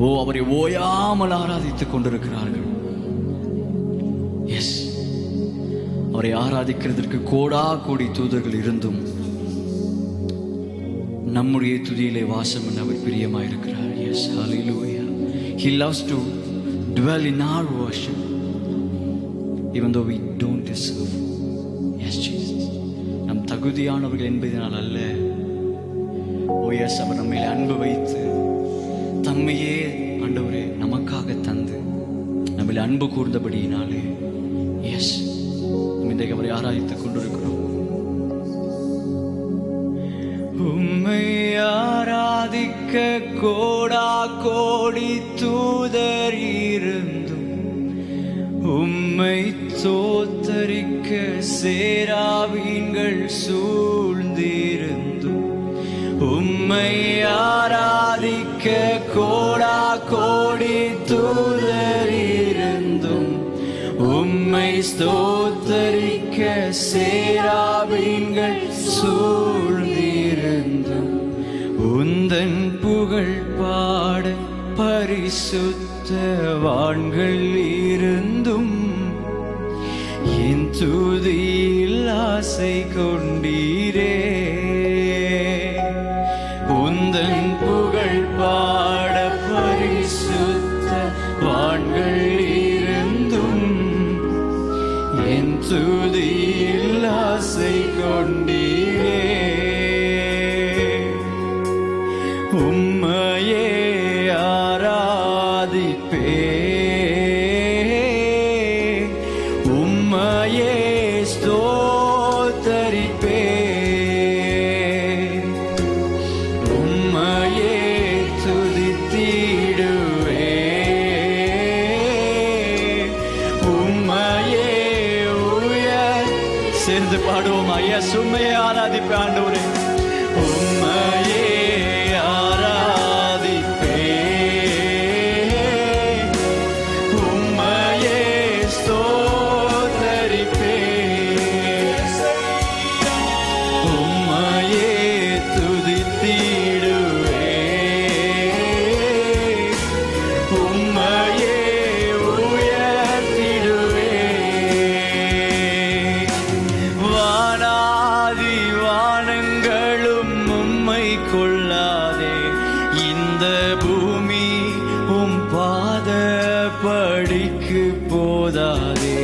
ஓ அவரை ஓயாமல் ஆராதித்துக் கொண்டிருக்கிறார்கள். எஸ் அவரை ஆராதிக்கிறதற்கு கோடா கோடி தூதர்கள் இருந்தும் நம்முடைய துதியிலே வாசம் பண்ண அவர் பிரியமாயிருக்கிறார். Yes hallelujah. He loves to dwell in our worship even though we don't deserve. Yes Jesus. நம் தகுதியானவர்கள் என்பதனால் அல்ல. ஓ எஸ் அவர் நம்மை அன்பு வைத்து தம்மையே ஆண்டவரே நமக்காக தந்து நம்மளை அன்பு கூர்ந்தபடியினாலே எஸ் இன்றைக்கு அவரை ஆராதித்துக் கொண்டிருக்கிறோம். உம்மை ஆராதிக்க கோடா கோடி தூதர் இருந்தும், உம்மை தோத்தரிக்க சேராவீன்கள் சூழ்ந்திருந்தும், உம்மை ஆராதிக்க கோடா கோடி தூதர் இருந்தும், உம்மை ஸ்தோத்தரிக்க சேராவீன்கள் சூழ்ந்திருந்தும், உந்தன் புகழ் பாட பரிசுத்த வான்கள் இருந்தும், என் துதியில் ஆசை கொண்டீரே. உந்தன் புகழ் பாட பரிசுத்த வான்கள் இருந்தும், என் துதியில் ஆசை கொண்டீரே. உம்மையே ஆராதிப்பே, உம்மையே ஸ்தோத்தரிப்பே, உம்மையே துதித்திடுவே, உம்மையே உயர் சேர்ந்து பாடுவோமா? எஸ், உம்மையே ஆராதிப்பேன் ஆண்டவரே, உம்மையே ஆராதிப்பேன், உம்மையே ஸ்தோத்தரிப்பேன், உம்மையே துதித்திடுவேன், உம்மையே உயர்த்திடுவேன். வானாதி வானங்களும் உம்மை கொள்ளாதே, இந்த பூமி உம் பாத படிக்கு போதாதே.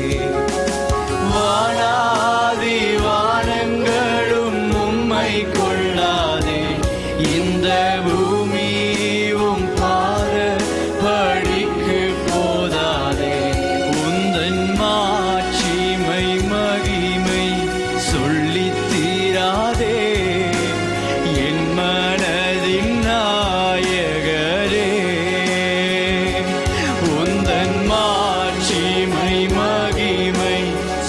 வானாதி வானங்களும் உம்மை கொள்ளாதே, இந்த பூமி உம் பாத படிக்கு போதாதே. உந்தன் மாட்சிமை மகிமை சொல்லித் தீராதே, என் மனதின் நாயகரே. உந்தன் மாட்சிமை மகிமை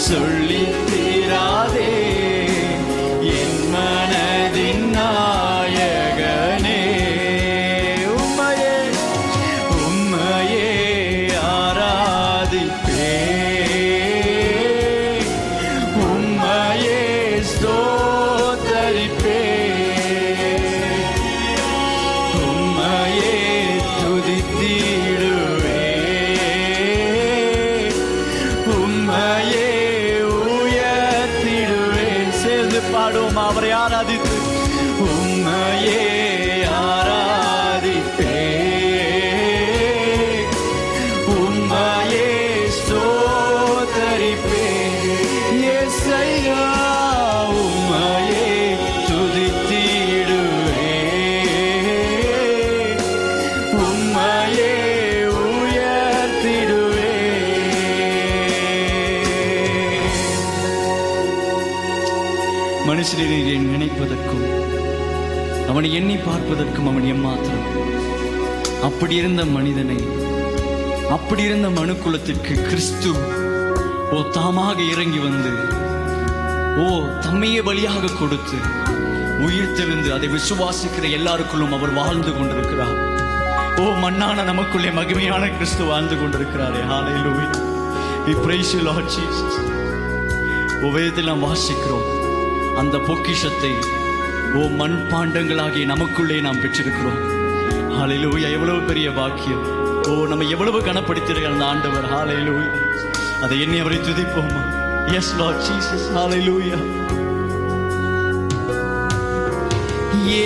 சொல்லித் தீராதே, என் மனதின் நாயகனே. உம்மையே உம்மையே ஆராதிப்பேன், உம்மையே ஸ்தோத்தரிப்பேன், உம்மையே துதித்திடுவேன், உம்மையே உயர்த்திடுவேன். சேர்ந்து பாடுவோம் அவரை ஆராதித்து, உம்மையே ஆராதிப்பேன், உம்மையே ஸ்தோத்தரிப்பேன். இயேசையா, உம்மையே துதித்திடுவேன், உம்மையே உயர்த்திடுவேன். மனுஷனை நினைப்பதற்கும் அவனை எண்ணி பார்ப்பதற்கும் அவன் எம்மாத்திரம். அப்படி இருந்த மனிதனை, அப்படி இருந்த மனுக்குலத்திற்கு கிறிஸ்து தாமாக இறங்கி வந்து தம்மையே பலியாக கொடுத்து உயிர்த்தெழுந்து அதை விசுவாசிக்கிற எல்லாருக்குள்ளும் அவர் வாழ்ந்து கொண்டிருக்கிறார். மண்ணான நமக்குள்ளே மகிமையான கிறிஸ்து வாழ்ந்து கொண்டிருக்கிறாரே. ஹல்லேலூயா. We praise you Lord Jesus. வேதத்தில் நாம் வாசிக்கிறோம் அந்த பொக்கிஷத்தை மண்பாண்டங்களாகிய நமக்குள்ளே நாம் பெற்றிருக்கிறோம். ஹல்லேலூயா. எவ்வளவு பெரிய பாக்கியம். நம்ம எவ்வளவு கனப்படுத்தியிருக்கிற அந்த ஆண்டவர். ஹல்லேலூயா. அதை எண்ணி அவரை துதிப்போமா? Yes Lord Jesus. ஹல்லேலூயா.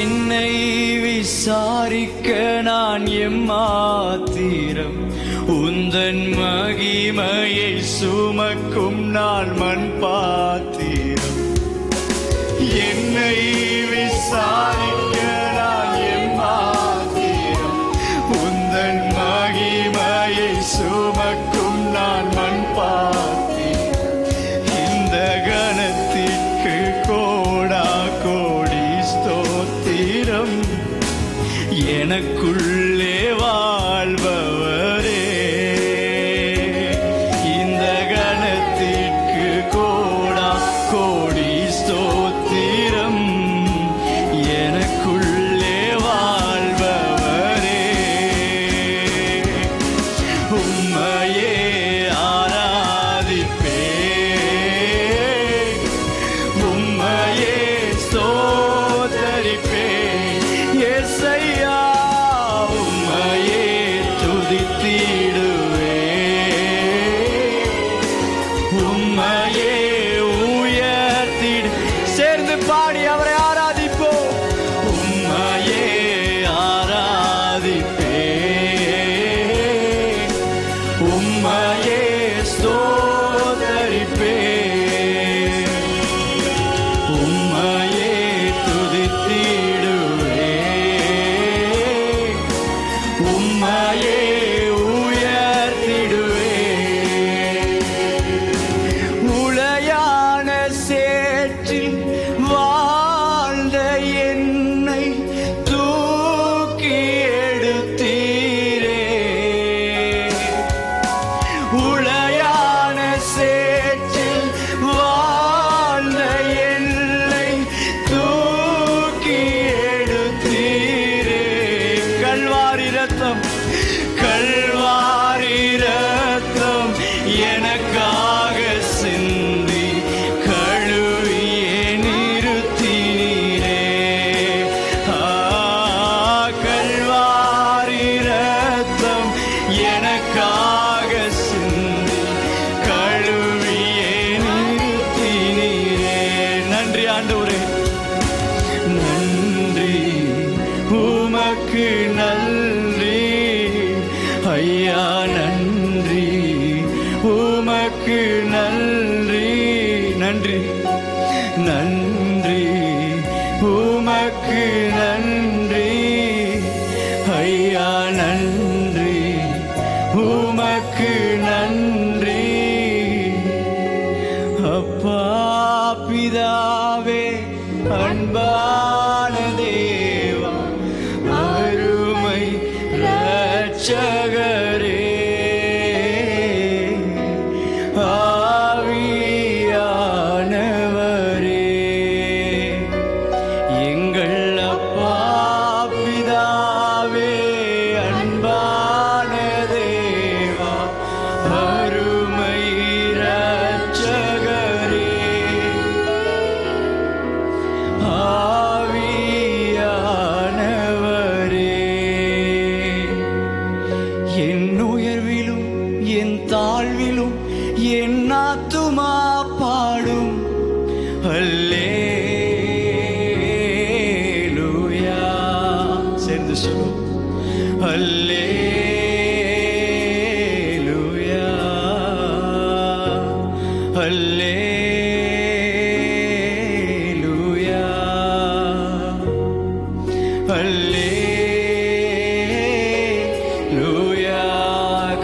என்னை விசாரிக்க நான் எம்மாத்திரம், உந்தன் மகிமையை சுமக்கும் நான் மண் பாத்திரம். என்னை விசாரிக்க நான் எம்மாத்திரம், உந்தன் மகிமையை சுமக்கும் நான் மண் பாத்திரம். இந்த கணத்திற்கு கோடா கோடி ஸ்தோத்திரம், எனக்குள்ளே வாழ்பவரே. இந்த கணத்திற்கு கோடா கோடி ஸ்தோத்திரம், எனக்குள்ளே வாழ்பவரே. உம்மையே ஆராதிப்பேன், உம்மையே ஸ்தோத்தரிப்பேன். இயேசையா, உம்மையே துதித்திடுவேன், உம்மையே உயர்த்திடு. சேர்ந்து பாடி அவரை ஆராதிப்போம். உம்மையே ஆராதிப்பேன், உம்மையே ஸ்தோத்தரிப்பேன், உம்மையே துதித்திடுவேன், உம்மையே உயர்த்திடுவேன். உளையான சேற்றில் வாழ்ந்த என்னை தூக்கி எடுத்தீரே. உளையான சேற்றில் வாழ்ந்த எனக்காக சிந்தி கழுவியே நிறுத்தினீரே. கல்வாரி ரத்தம் எனக்காக சிந்தி கழுவியே நிறுத்தினீரே. நன்றி ஆண்டவரே, நன்றி உமக்கு நன்றி ஐயா, நன்றி உமக்கு நன்றி. நன்றி நன்றி உமக்கு நன்றி ஐயா, நன்றி உமக்கு நன்றி. அப்பா பிதாவே, அன்பான தேவா, அருமை இரட்சகரே, ஆவியானவரே, எங்கள் அப்பா பிதாவே, அன்பான தேவா, அருமை இரட்சகரே, ஆவியானவரே, என் உயர்விலும் என் தாழ்விலும் என் ஆத்துமா பாடும் அல்லேலூயா. சேர்ந்து சொல்லும் அல்லேலூயா, அல்லேலூயா, அல்லேலூயா.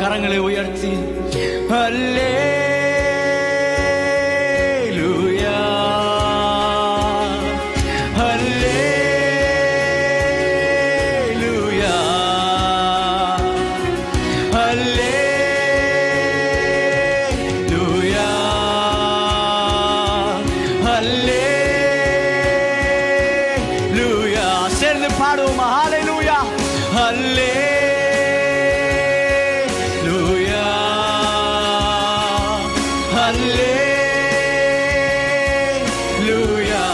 கரங்களை உயர்த்தி அல்லேலூயா, அல்லேலூயா, அல்லேலூயா, அல்லேலூயா. சேர்ந்து பாடுவோமா? ஹல்லேலூயா, அல்லேலூயா, அல்லேலூயா,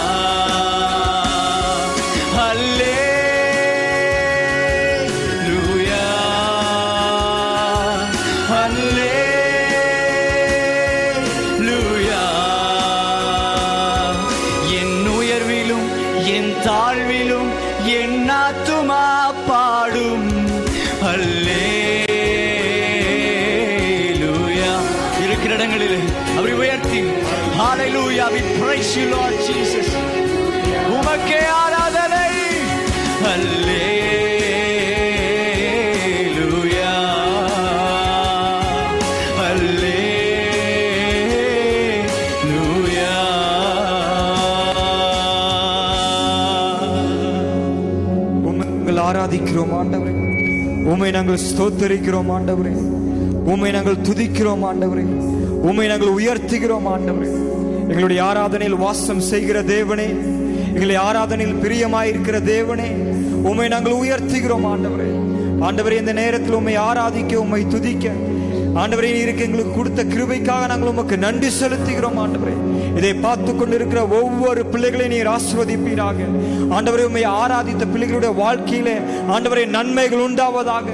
அல்லேலூயா, அல்லேலூயா. என் உயர்விலும் என் தாழ்விலும் என் ஆத்துமா பாடும் அல்லேலூயா. இருக்கிற இடங்களில் அப்படி உயர்த்தி ஹல்லேலூயா, we praise you Lord Jesus. உமக்கே ஆராதனை. அல்லேலூயா, அல்லேலூயா. உம்மை ஆராதிக்கிறோம் ஆண்டவரே, உம்மை நாங்கள் ஸ்தோத்தரிக்கிறோம் ஆண்டவரே, உம்மை நாங்கள் துதிக்கிறோம் ஆண்டவரே, உம்மை நாங்கள் உயர்த்துகிறோம் ஆண்டவரே. எங்களுடைய ஆராதனையில் வாசம் செய்கிற தேவனே, எங்களுடைய ஆராதனையில் பிரியமாயிருக்கிற தேவனே, உம்மை நாங்கள் உயர்த்துகிறோம் ஆண்டவரே. ஆண்டவரே, இந்த நேரத்தில் உம்மை ஆராதிக்க, உம்மை துதிக்க ஆண்டவரே நீருக்கு எங்களுக்கு கொடுத்த கிருபைக்காக நாங்கள் உமக்கு நன்றி செலுத்துகிறோம் ஆண்டவரே. இதை பார்த்து கொண்டிருக்கிற ஒவ்வொரு பிள்ளைகளையும் நீர் ஆசீர்வதிப்பீராக ஆண்டவரே. உம்மை ஆராதித்த பிள்ளைகளுடைய வாழ்க்கையிலே ஆண்டவரே நன்மைகள் உண்டாவதாக,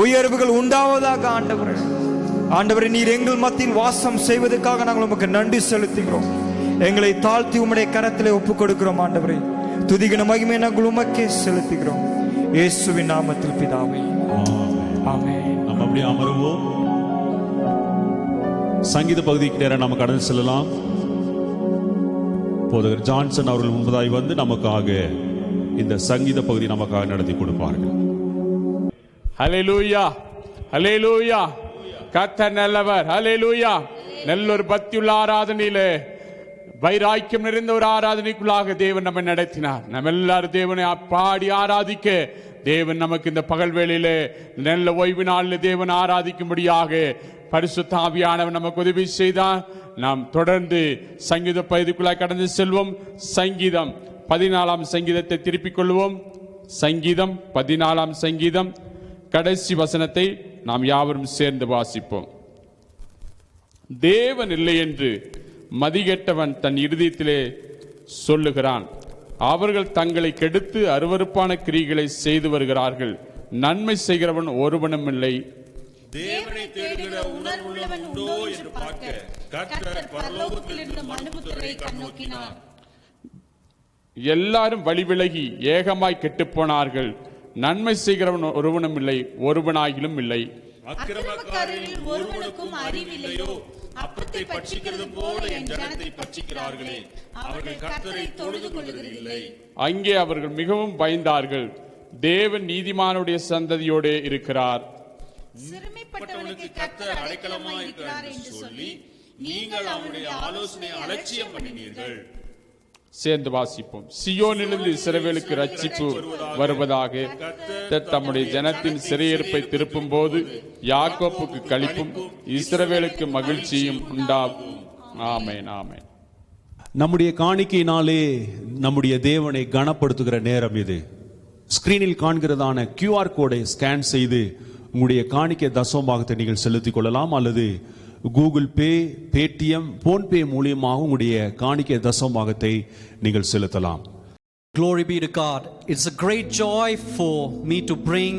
உயர்வுகள் உண்டாவதாக ஆண்டவரே. ஆண்டவரே, நீர் எங்கள் மத்தியில் வாசம் செய்வதற்காக நாங்கள் உமக்கு நன்றி செலுத்துகிறோம். எங்களை தாழ்த்தி உம்முடைய கரத்திலே ஒப்புக் கொடுக்கிறோம் ஆண்டவரே. துதிகின மகிமை நாங்கள் உமக்கே செலுத்துகிறோம் இயேசுவின் நாமத்தில் பிதாவே, ஆமென். நம்ம அப்படியே அமருவோம். சங்கீத பகுதிக்கு நேரம் நம்ம கடந்து செல்லலாம். போதகர் ஜான்சன் அவர்கள் முன்பதாய் வந்து நமக்காக இந்த சங்கீத பகுதி நமக்காக நடத்தி கொடுப்பார்கள். ஹல்லேலூயா, ஹல்லேலூயா. கர்த்தர் நல்லவர். ஹல்லேலூயா. நல்ல ஒரு பக்தியுள்ள ஆராதனையிலே, வைராக்கியம் நிறைந்த ஒரு ஆராதனைக்குள்ளாக தேவன் நம்மை நடத்தினார். நம்ம எல்லாரும் தேவனை பாடி ஆராதிக்க தேவன் நமக்கு இந்த பகல் வேளையிலே நல்ல ஓய்வு நாளில் தேவன் ஆராதிக்கும்படியாக பரிசுத்த ஆவியானவர் நமக்கு உதவி செய்தார். நாம் தொடர்ந்து சங்கீத பகுதிக்குள்ளாக கடந்து செல்வோம். சங்கீதம் 14ஆம் சங்கீதத்தை திருப்பிக் கொள்வோம். சங்கீதம் 14ஆம் சங்கீதம் கடைசி வசனத்தை நாம் யாவரும் சேர்ந்து வாசிப்போம். தேவன் இல்லை என்று மதிகெட்டவன் தன் இருதயத்திலே சொல்லுகிறான். அவர்கள் தங்களை கெடுத்து அருவருப்பான கிரியைகளை செய்து வருகிறார்கள். நன்மை செய்கிறவன் ஒருவனும் இல்லை. தேவனை தேடுகிற உணர்வுள்ளவன் உண்டோ என்று பார்க்க கர்த்தர் பரலோகத்திலிருந்து மனுபுத்திரரை கண்ணோக்கினார். எல்லாரும் வழி விலகி ஏகமாய் கெட்டுப்போனார்கள். நன்மை செய்கிறவன் ஒருவனும் இல்லை, ஒருவனாகிலும் இல்லை. அக்கிரமக்காரரில் ஒருவனுக்கும் அறிவில்லையோ? அப்பத்தை பட்சிக்கிறது போல என் ஜனத்தை பட்சிக்கிறார்களே, அவர்கள் கர்த்தரை தொழுது கொள்வதில்லை. அங்கே அவர்கள் மிகவும் பயந்தார்கள். தேவன் நீதிமானுடைய சந்ததியோடே இருக்கிறார். சிறுமைப்பட்டவனுக்கு கர்த்தர் அடைக்கலமாய் இருக்கிறார் என்று சொல்லி நீங்கள் அவருடைய ஆலோசனை அலட்சியம் பண்ணினீர்கள். சேர்ந்து வாசிப்போம். சியோனிலிருந்து இஸ்ரவேலுக்கு ரட்சிப்பு வருவதாக. தம்முடைய ஜனத்தின் சிறையிருப்பை திருப்பும் போது யாக்கோப்புக்கு களிப்பும் இஸ்ரவேலுக்கு மகிழ்ச்சியும் உண்டாகும். ஆமென், ஆமென். நம்முடைய காணிக்கையினாலே நம்முடைய தேவனை கனப்படுத்துகிற நேரம் இது. ஸ்கிரீனில் காண்கிறதான QR கோடை ஸ்கேன் செய்து உங்களுடைய காணிக்கை தசமபாகத்தை நீங்கள் செலுத்திக் கொள்ளலாம். அல்லது கூகுள் பே, பேடிஎம், போன்பே மூலியமாக உங்களுடைய காணிக்கை தசமபாகத்தை நீங்கள் செலுத்தலாம். Glory be to God. It's a great joy for me to bring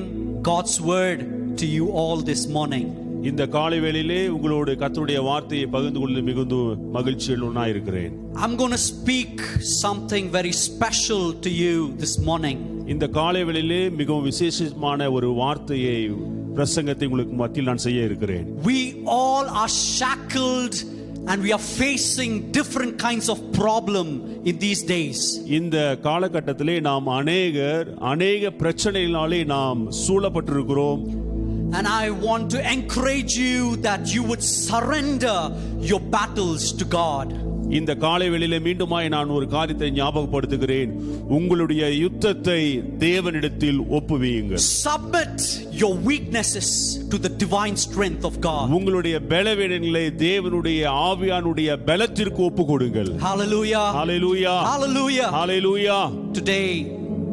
God's word to you all this morning. இந்த காலை வேளையிலே உங்களோடு கர்த்தருடைய வார்த்தையை பகிர்ந்து கொள்ள மிகுந்த மகிழ்ச்சியில் இருக்கிறேன். I'm going to speak something very special to you this morning. இந்த காலை வேளையிலே மிகவும் விசேஷமான ஒரு வார்த்தையை பிரசங்கத்தை உங்களுக்கு மத்தியில் நான் செய்ய இருக்கிறேன். We all are shackled and we are facing different kinds of problem in these days. இந்த காலகட்டத்திலே நாம் அநேக பிரச்சனைகளினாலே நாம் சூழப்பட்டிருக்கிறோம். And I want to encourage you that you would surrender your battles to God. இந்த காலை வேளையிலே மீண்டுமாய் நான் ஒரு காரியத்தை ஞாபகப்படுத்துகிறேன். உங்களுடைய யுத்தத்தை தேவனிடத்தில் ஒப்புவியுங்கள். Submit your weaknesses to the divine strength of God. உங்களுடைய பலவீனங்களை தேவனுடைய ஆவியானுடைய பலத்திற்கு ஒப்புக்கொடுங்கள். Hallelujah. Hallelujah. Hallelujah. Hallelujah. Today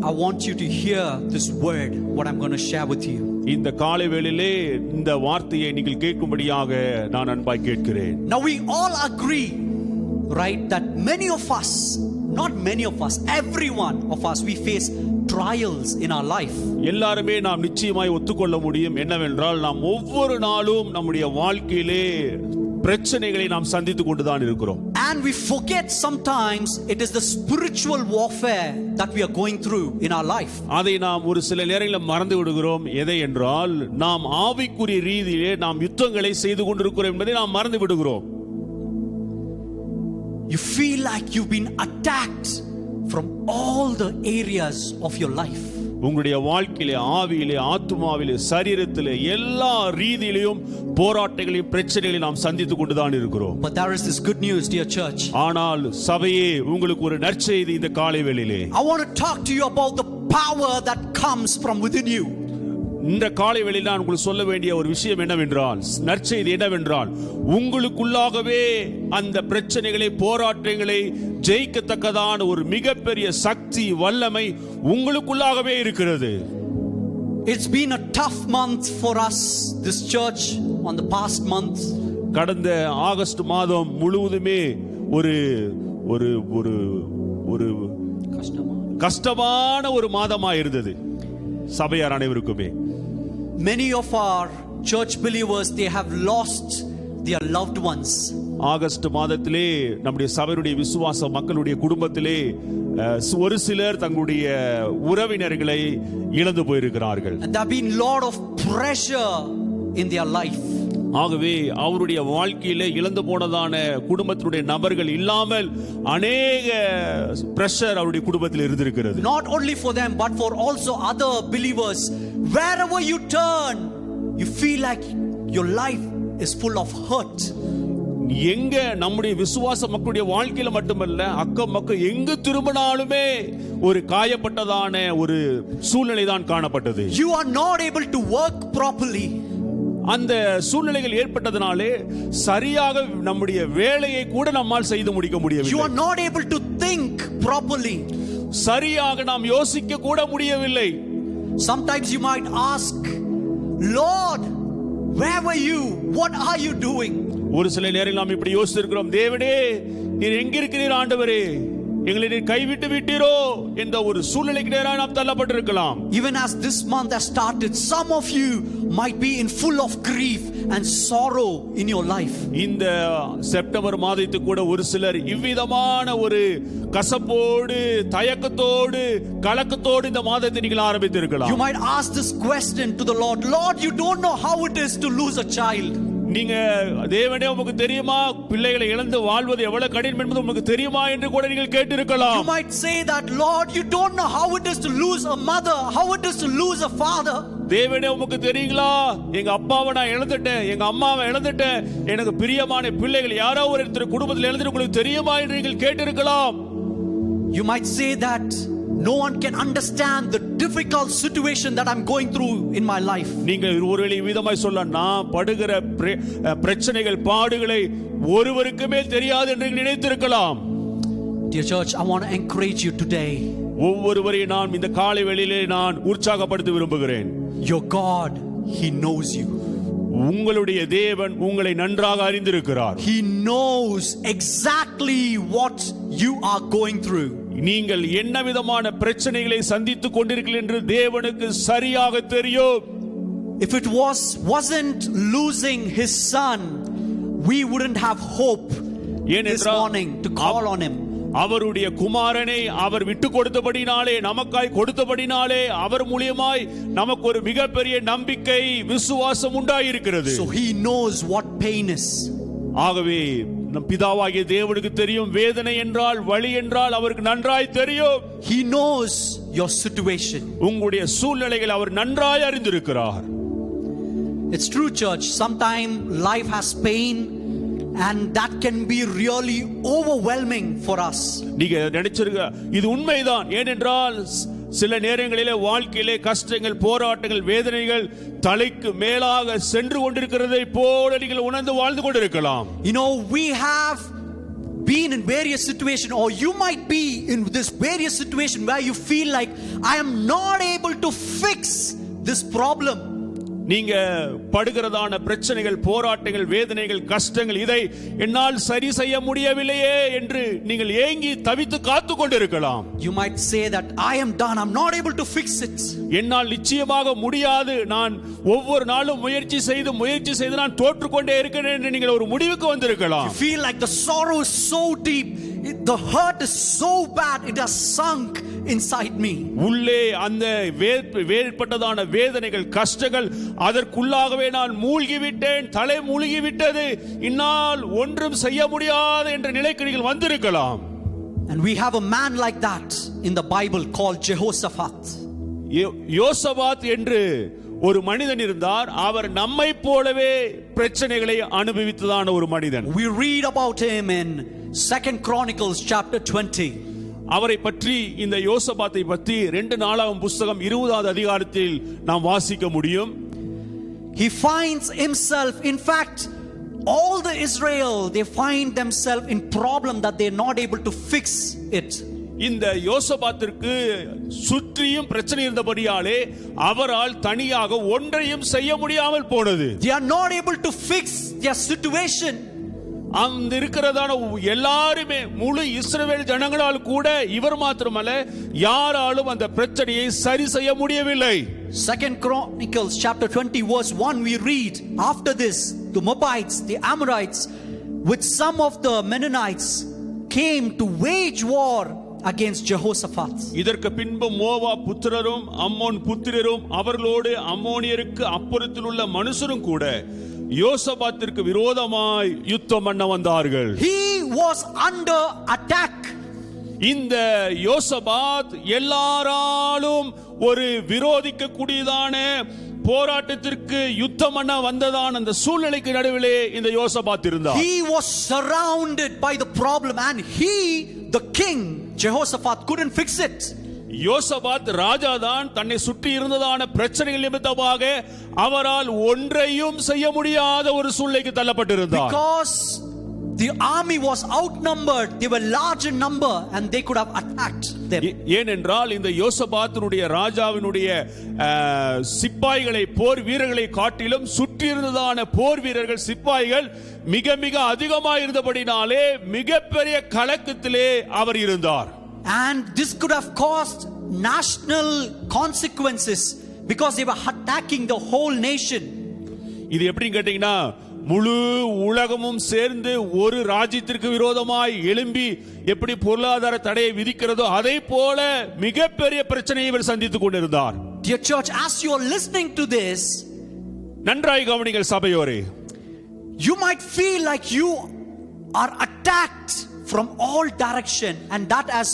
I want you to hear this word, what I'm going to share with you. இந்த காலை வேளையிலே இந்த வார்த்தையை நீங்கள் கேட்கும்படியாக நான் அன்பாய் கேட்கிறேன். Now we all agree, right, that many of us, not many of us, every one of us, we face trials in our life. எல்லாருமே நாம் நிச்சயமாய் ஒத்துக்கொள்ள முடியும் என்னவென்றால் நாம் ஒவ்வொரு நாளும் நம்முடைய வாழ்க்கையிலே பிரச்சனைகளை நாம் சந்தித்துக் கொண்டுதான் இருக்கிறோம். And we forget sometimes it is the spiritual warfare that we are going through in our life. அதை நாம் ஒரு சில நேரங்களில் மறந்து விடுகிறோம். எதை என்றால் நாம் ஆவிக்குரிய ரீதியிலே நாம் யுத்தங்களை செய்து கொண்டிருக்கிறோம் என்பதை நாம் மறந்து விடுகிறோம். You feel like you've been attacked from all the areas of your life. உங்களுடைய வாழ்க்கையிலே, ஆவியிலே, ஆத்துமாவிலே, சரீரத்திலே எல்லா ரீதியிலும் போராட்டங்களையும் பிரச்சனைகளையும் நாம் சந்தித்துக் கொண்டுதான் இருக்கிறோம். But there is this good news, dear church. ஆனால் சபையே, உங்களுக்கு ஒரு நற்செய்தி இந்த காலை வேளையிலே. I want to talk to you about the power that comes from within you. இந்த காலை வேளையில் நான் உங்களுக்கு சொல்ல வேண்டிய ஒரு விஷயம் என்னவென்றால், நற்செய்தி என்னவென்றால், உங்களுக்குள்ளாகவே அந்த பிரச்சனைகளை, போராட்டங்களை ஜெயிக்கத்தக்கதான ஒரு மிகப்பெரிய சக்தி, வல்லமை உங்களுக்குள்ளாகவே இருக்கிறது. It's been a tough month for us, this church, on the past month. கடந்த ஆகஸ்ட் மாதம் முழுவதுமே ஒரு ஒரு ஒரு ஒரு கஷ்டமான ஒரு மாதமா இருந்தது சபையார் அனைவருக்குமே. Many of our church believers, they have lost their loved ones. August மாதத்திலே நம்முடைய சபையுடைய விசுவாச மக்களுடைய குடும்பத்திலே ஒரு சிலர் தங்களுடைய உறவினர்களை இழந்து போயிருக்கிறார்கள். And there have been lot of pressure in their life. ஆகவே அவருடைய வாழ்க்கையிலே இழந்து போனதான குடும்பத்தினுடைய நபர்கள் இல்லாமல் அநேக பிரஷர் அவருடைய குடும்பத்தில் இருந்திருக்கிறது. Not only for them but for also other believers. Wherever you turn, you feel like your life is full of hurt. எங்க நம்முடைய விசுவாச மக்களுடைய வாழ்க்கையில மட்டுமல்ல, அக்கம் பக்கம் எங்கு திரும்பினாலுமே ஒரு காயப்பட்டதான ஒரு சூழ்நிலை தான் காணப்பட்டது. You are not able to work properly. அந்த சூழ்நிலைகள் ஏற்பட்டதனாலே சரியாக நம்முடைய வேலையை கூட நம்மால் செய்து முடிக்க முடியவில்லை. You are not able to think properly. சரியாக நாம் யோசிக்க கூட முடியவில்லை. Sometimes you might ask, Lord, where were you? What are you doing? ஒரு சில நேரம் நாம் இப்படி யோசித்திருக்கிறோம், தேவனே நீர் எங்கிருக்கிறீர் ஆண்டவரே, எங்களை நீர் கைவிட்டு விட்டீரோ என்ற ஒரு சூழ்நிலைக்கு நேராக நாம் தள்ளப்பட்டிருக்கலாம். Even as this month has started, some of you might be in full of grief and sorrow in your life. இந்த செப்டம்பர் மாதத்துக்கு கூட ஒரு சிலர் இவ்விதமான ஒரு கசப்போடு, தயக்கத்தோடு, கலக்கத்தோடு இந்த மாதத்தை நீங்கள் ஆரம்பித்திருக்கலாம். You might ask this question to the Lord, Lord, you don't know how it is to lose a child. நீங்க தேவனே உங்களுக்கு தெரியுமா பிள்ளைகளை இழந்து வாழ்வது எவ்வளவு கடினம் என்பது உங்களுக்கு தெரியுமா என்று கூட நீங்கள் கேட்டிருக்கலாம். You might say that, Lord, you don't know how it is to lose a mother, how it is to lose a father. தேவனே உங்களுக்கு தெரியுங்களா, எங்க அப்பாவை நான் இழந்துட்டேன், எங்க அம்மாவை இழந்துட்டேன், எனக்கு பிரியமான பிள்ளைகள் யாரோ ஒரு குடும்பத்தில் இழந்துட்டு உங்களுக்கு தெரியுமா என்று நீங்கள் கேட்டிருக்கலாம். You might say that no one can understand the difficult situation that I'm going through in my life. நீங்க ஒருவேளை விதமாய் சொல்ல, நான் படுகிற பிரச்சனைகள் பாடுகளை ஒருவருக்குமே தெரியாது என்று நினைத்திருக்கலாம். Dear church, I want to encourage you today. ஒவ்வொருவரையும் நான் இந்த காலை வேளையிலே நான் உற்சாகப்படுத்த விரும்புகிறேன். Your God, He knows you. உங்களுடைய தேவன் உங்களை நன்றாக அறிந்திருக்கிறார். He knows exactly what you are going through. நீங்கள் என்ன விதமான பிரச்சனைகளை சந்தித்துக் கொண்டிருக்கிறீர்கள் என்று தேவனுக்கு சரியாக தெரியும். If it wasn't losing his son, we wouldn't have hope this morning to call on him. அவருடைய குமாரனை அவர் விட்டு கொடுத்தபடினாலே, நமக்காய் கொடுத்தபடினாலே, அவர் மூலமாய் நமக்கு ஒரு மிகப்பெரிய நம்பிக்கை, விசுவாசம் உண்டாயிருக்கிறது. So he knows what pain is. ஆகவே நம் பிதாவாகிய தேவனுக்கு தெரியும் வேதனை என்றால், வலி என்றால் அவருக்கு நன்றாய் தெரியும். He knows your situation. உங்களுடைய சூழ்நிலைகளை அவர் நன்றாய் அறிந்திருக்கிறார். It's true, church. Sometimes life has pain and that can be really overwhelming for us. நீங்க நினைச்சிருக்க இது உண்மைதான். ஏனென்றால் சில நேரங்களிலே வாழ்க்கையிலே கஷ்டங்கள், போராட்டங்கள், வேதனைகள் தலைக்கு மேலாக சென்று கொண்டிருக்கிறதை போல நீங்கள் உணர்ந்து வாழ்ந்து கொண்டிருக்கலாம். You know, we have been in various situations, or you might be in this various situation where you feel like I am not able to fix this problem. நீங்க படுகிறதான பிரச்சனைகள், போராட்டங்கள், வேதனைகள், கஷ்டங்கள், இதை என்னால் சரி செய்ய முடியவில்லையே என்று நீங்கள் ஏங்கி தவித்து காத்து கொண்டிருக்கலாம். You might say that I am done, I'm not able to fix it. என்னால் நிச்சயமாக முடியாது, நான் ஒவ்வொரு நாளும் முயற்சி செய்து நான் தோற்றுக்கொண்டே இருக்கிறேன் என்று நீங்கள் ஒரு முடிவுக்கு வந்திருக்கலாம். You feel like the sorrow is so deep, the hurt is so bad, it has sunk inside me. உள்ளே அந்த வேறுபட்டதான வேதனைகள், கஷ்டங்கள், அதற்குள்ளாகவே நான் மூழ்கி விட்டேன், தலை மூழ்கி விட்டது, இன்னால் ஒன்றும் செய்ய முடியாது என்ற நிலைக்கு நீங்கள் வந்திருக்கலாம். And we have a man like that in the Bible called Jehoshaphat. யோசபாத் என்று ஒரு மனிதன் இருந்தார். அவர் நம்மை போலவே பிரச்சனைகளை அனுபவித்ததான ஒரு மனிதன். We read about him in 2 Chronicles chapter 20. அவரை பற்றி, இந்த யோசபாத்தை பற்றி 2 நாளாகமம் புத்தகம் 20வது அதிகாரத்தில் நாம் வாசிக்க முடியும். He finds himself, in fact, all the Israel, they find themselves in problem that they're not able to fix it. இந்த யோசபாத்திற்கு சுற்றியும் பிரச்சனை இருந்தபடியாலே அவரால் தனியாக ஒன்றையும் செய்ய முடியாமல் போனது. They are not able to fix their situation. அந்த இருக்கிறதான எல்லாருமே, முழு இஸ்ரவேல் ஜனங்களால் கூட, இவர் மாத்திரமல்ல, யாராலும் அந்த பிரச்சனையை சரி செய்ய முடியவில்லை. 2 Chronicles chapter 20 verse 1 we read, after this the Moabites, the Amorites with some of the Mennonites came to wage war against Jehoshaphat. இதற்கு பின்பு மோவா புத்திரரும் அம்மோன் புத்திரரும் அவர்களோடு அம்மோனியருக்கு அப்புறத்தில் உள்ள மனுஷரும் கூட யோசபாத்திற்கு விரோதமாய் யுத்தம் பண்ண வந்தார்கள். He was under attack. இந்த யோசபாத் எல்லாராலும் ஒரு விரோதிக்க கூடியதான போராட்டத்திற்கு யுத்தம் பண்ண வந்ததான அந்த சூழ்நிலைக்கு நடுவிலே இந்த யோசபாத் இருந்தார். He was surrounded by the problem and he, the king Jehoshaphat, couldn't fix it. யோசபாத் ராஜாதான் தன்னை சுற்றி இருந்ததான பிரச்சனைகள் நிமித்தமாக அவரால் ஒன்றையும் செய்ய முடியாத ஒரு சூழ்நிலைக்கு தள்ளப்பட்டிருந்தார். Because the army was outnumbered. They were large in number and they could have attacked them. ஏனென்றால் இந்த யோசபாத்தினுடைய ராஜாவினுடைய சிப்பாய்களை போர் வீரர்களை காட்டிலும் சுற்றியிருந்ததான போர் வீரர்கள் சிப்பாய்கள் மிக மிக அதிகமாக இருந்தபடினாலே மிகப்பெரிய கலக்கத்திலே அவர் இருந்தார். And this could have caused national consequences because they were attacking the whole nation. இது எப்படி கேட்டீங்கன்னா, முழு உலகமும் சேர்ந்து ஒரு ராஜ்யத்திற்கு விரோதமாய் எழும்பி எப்படி பொருளாதார தடையை விதிக்கிறதோ அதே போல மிகப்பெரிய பிரச்சனையை இவர் சந்தித்துக் கொண்டிருந்தார். Dear church, as you are listening to this, நன்றாய் கவனிங்கள் சபையோரே, you might feel like you are attacked from all direction and that has